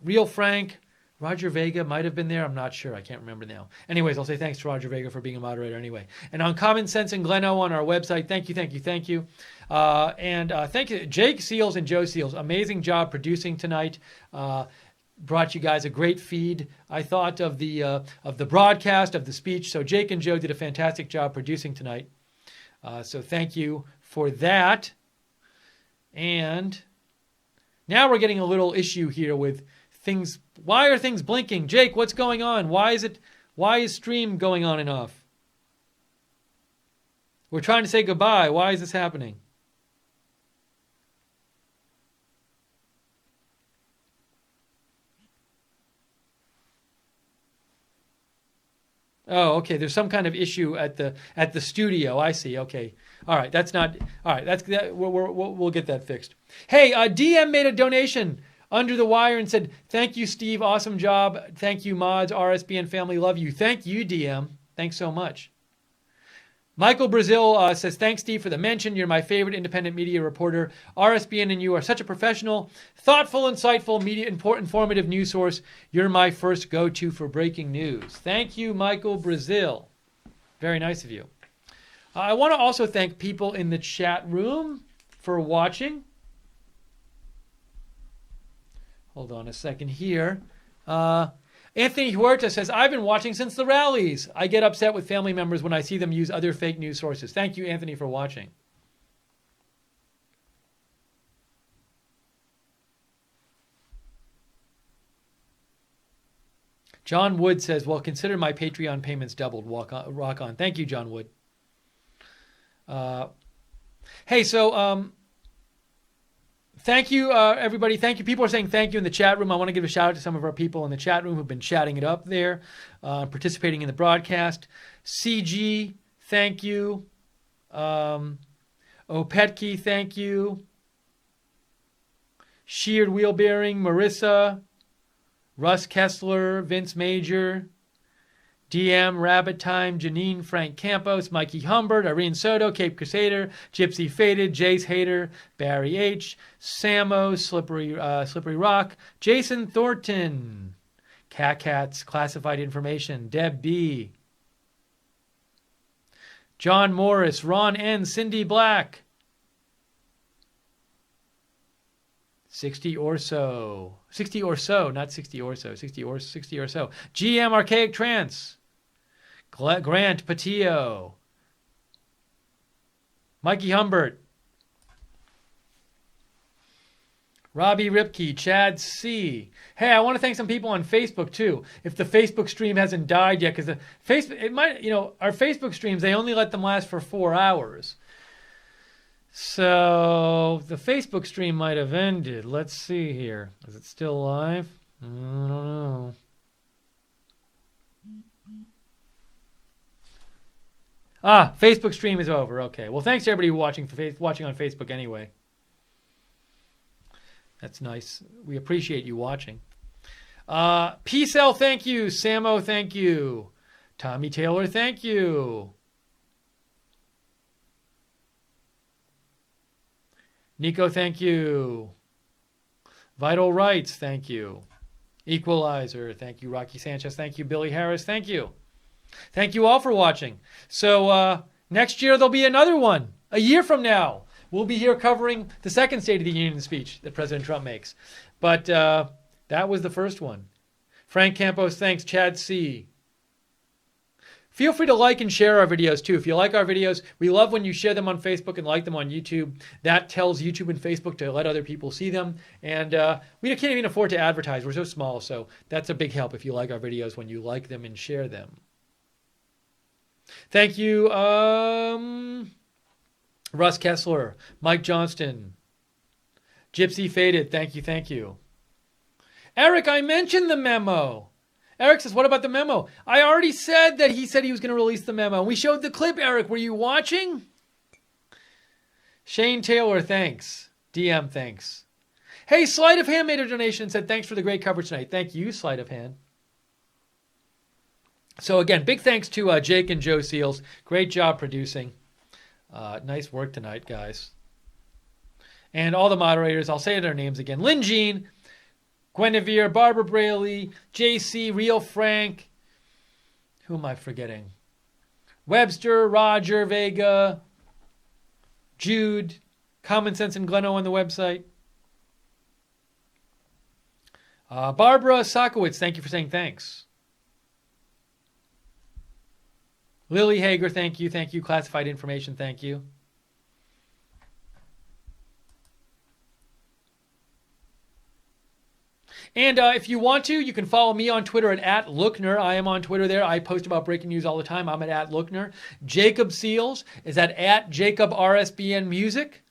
Real Frank, Roger Vega might have been there. I'm not sure. I can't remember now. Anyways, I'll say thanks to Roger Vega for being a moderator anyway. And on Common Sense and Gleno on our website, thank you. And thank you, Jake Seals and Joe Seals. Amazing job producing tonight. Brought you guys a great feed, I thought, of the broadcast, of the speech. So Jake and Joe did a fantastic job producing tonight. So thank you for that. And now we're getting a little issue here with things. Why are things blinking? Jake, what's going on? Why is stream going on and off? We're trying to say goodbye. Why is this happening? Oh, okay. There's some kind of issue at the studio. I see. Okay. All right. That's not. All right. We'll get that fixed. Hey, DM made a donation under the wire and said, "Thank you, Steve. Awesome job. Thank you, mods. RSBN family. Love you." Thank you, DM. Thanks so much. Michael Brazil says, "Thanks, Steve, for the mention. You're my favorite independent media reporter. RSBN and you are such a professional, thoughtful, insightful, media informative news source. You're my first go-to for breaking news." Thank you, Michael Brazil. Very nice of you. I want to also thank people in the chat room for watching. Hold on a second here. Anthony Huerta says, "I've been watching since the rallies. I get upset with family members when I see them use other fake news sources." Thank you, Anthony, for watching. John Wood says, "Well, consider my Patreon payments doubled. Rock on." Thank you, John Wood. Hey, so thank you, everybody. Thank you. People are saying thank you in the chat room. I want to give a shout out to some of our people in the chat room who've been chatting it up there, participating in the broadcast. CG, thank you. Opetki, thank you. Sheared Wheel Bearing, Marissa, Russ Kessler, Vince Major, DM, Rabbit Time, Janine, Frank Campos, Mikey Humbert, Irene Soto, Cape Crusader, Gypsy Faded, Jace Hader, Barry H, Samo, Slippery Rock, Jason Thornton, Cats, Classified Information, Deb B, John Morris, Ron N, Cindy Black, 60 or so, not 60 or so, 60 or so. GM Archaic Trance, Grant Patillo, Mikey Humbert, Robbie Ripke, Chad C. Hey, I want to thank some people on Facebook too. If the Facebook stream hasn't died yet, because our Facebook streams, they only let them last for 4 hours. So the Facebook stream might have ended. Let's see here. Is it still live? I don't know. Facebook stream is over. Okay. Well, thanks to everybody watching on Facebook anyway. That's nice. We appreciate you watching. P-Cell, thank you. Samo, thank you. Tommy Taylor, thank you. Nico, thank you. Vital Rights, thank you. Equalizer, thank you. Rocky Sanchez, thank you. Billy Harris, thank you. Thank you all for watching. So next year there'll be another one. A year from now, we'll be here covering the second State of the Union speech that President Trump makes. But that was the first one. Frank Campos, thanks. Chad C. Feel free to like and share our videos too. If you like our videos, we love when you share them on Facebook and like them on YouTube. That tells YouTube and Facebook to let other people see them. And we can't even afford to advertise. We're so small. So that's a big help if you like our videos when you like them and share them. Thank you, Russ Kessler, Mike Johnston, Gypsy Faded. Thank you. Eric, I mentioned the memo. Eric says, what about the memo? I already said that he was going to release the memo. We showed the clip, Eric. Were you watching? Shane Taylor, thanks. DM, thanks. Hey, Sleight of Hand made a donation and said, thanks for the great coverage tonight. Thank you, Sleight of Hand. So again, big thanks to Jake and Joe Seals. Great job producing. Nice work tonight, guys. And all the moderators, I'll say their names again. Lynn Jean, Guinevere, Barbara Braley, JC, Real Frank. Who am I forgetting? Webster, Roger, Vega, Jude, Common Sense and Gleno on the website. Barbara Sakowitz, thank you for saying thanks. Lily Hager, thank you. Thank you. Classified Information, thank you. And if you want to, you can follow me on Twitter at @Lookner. I am on Twitter there. I post about breaking news all the time. I'm at @Lookner. Jacob Seals is at @JacobRSBN Music.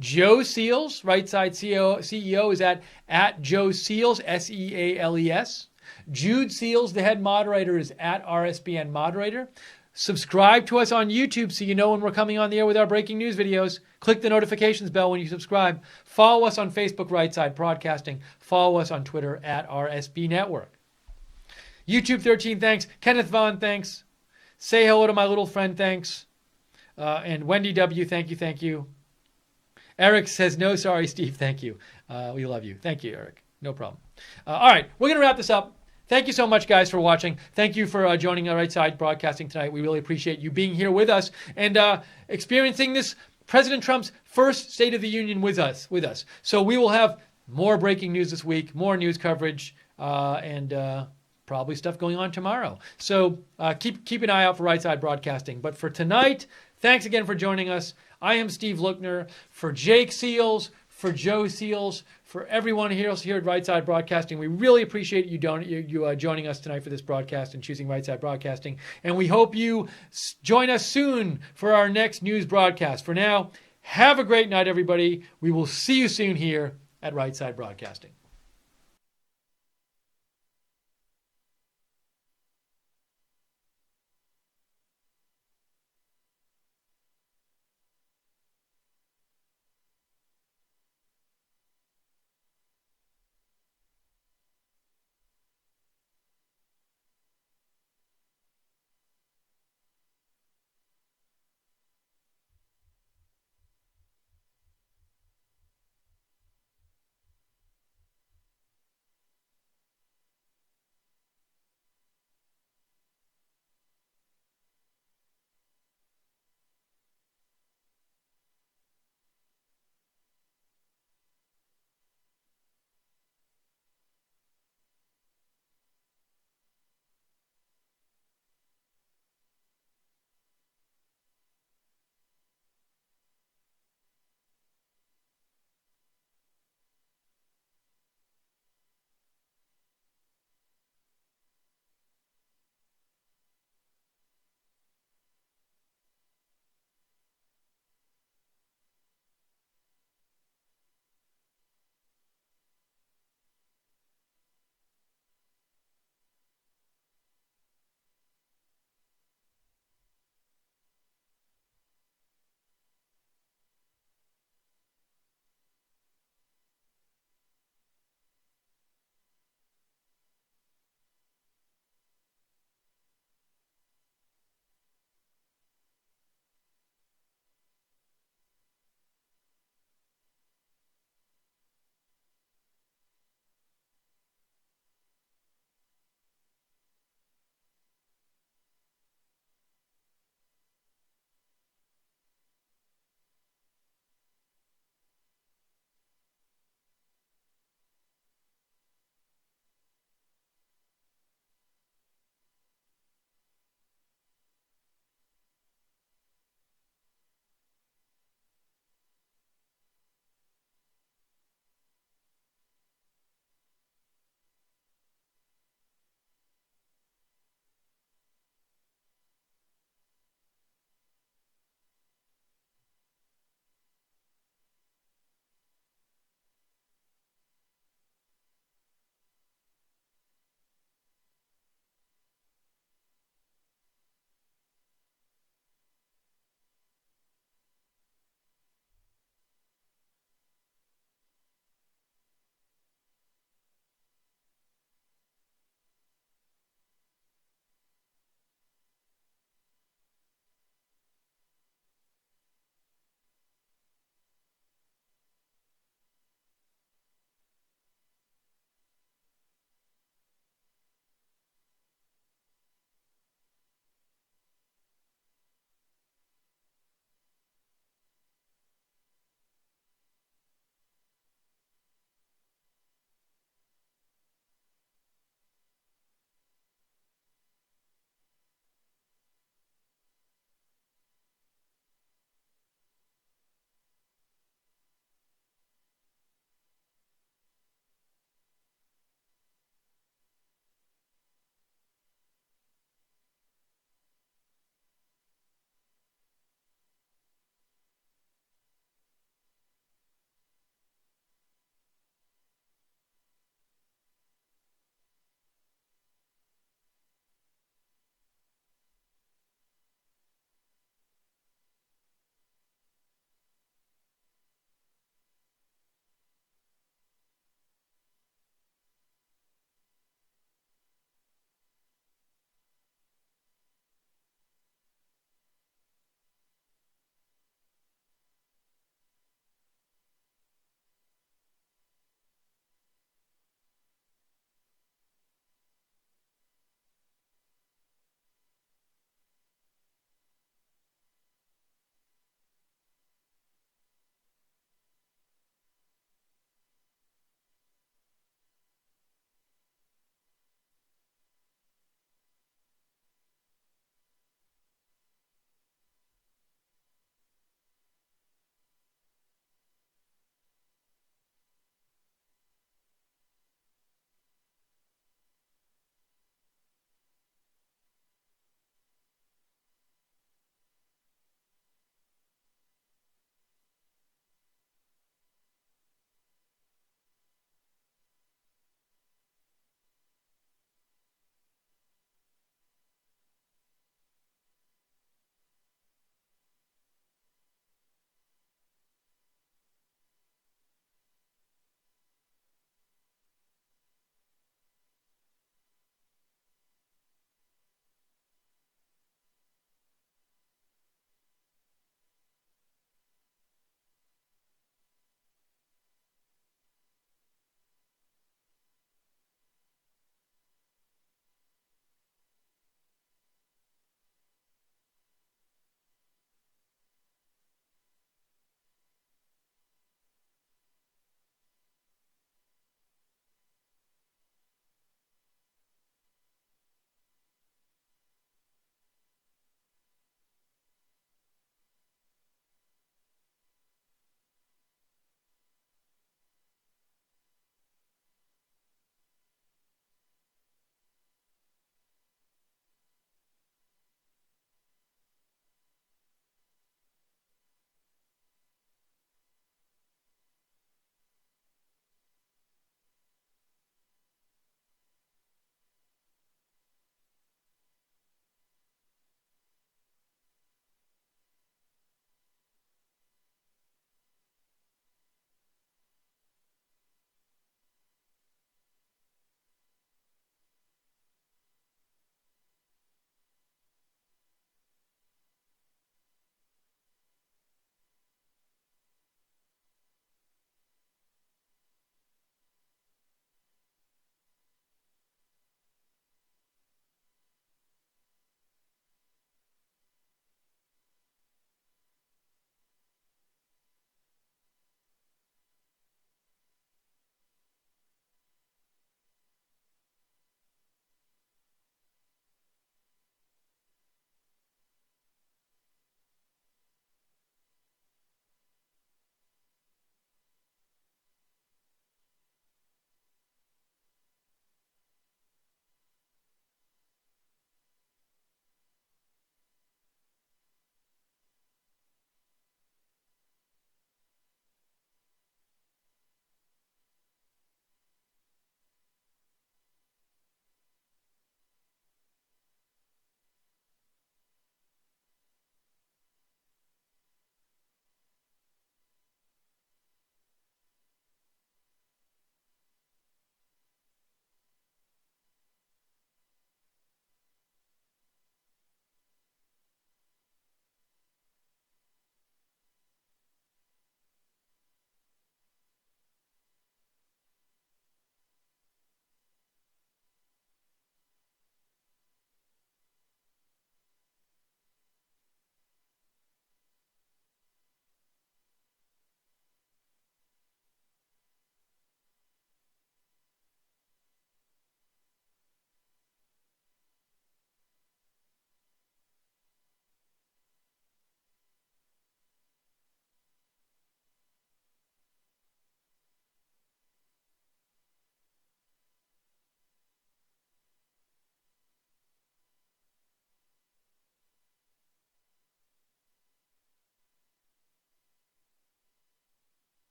Joe Seals, Right Side CEO, is at Joe Seals, SEALES. Jude Seals, the head moderator, is at RSBN Moderator. Subscribe to us on YouTube so you know when we're coming on the air with our breaking news videos. Click the notifications bell when you subscribe. Follow us on Facebook, Right Side Broadcasting. Follow us on Twitter at RSB Network. YouTube 13, thanks. Kenneth Vaughn, thanks. Say hello to my little friend, thanks. And Wendy W, thank you. Eric says, no, sorry, Steve, thank you. We love you. Thank you, Eric. No problem. All right, we're going to wrap this up. Thank you so much, guys, for watching. Thank you for joining our Right Side Broadcasting tonight. We really appreciate you being here with us and experiencing this President Trump's first State of the Union with us. So we will have more breaking news this week, more news coverage, and probably stuff going on tomorrow. So keep an eye out for Right Side Broadcasting. But for tonight, thanks again for joining us. I am Steve Lookner. For Jake Seals, for Joe Seals, for everyone here at Right Side Broadcasting, we really appreciate you joining us tonight for this broadcast and choosing Right Side Broadcasting. And we hope you join us soon for our next news broadcast. For now, have a great night, everybody. We will see you soon here at Right Side Broadcasting.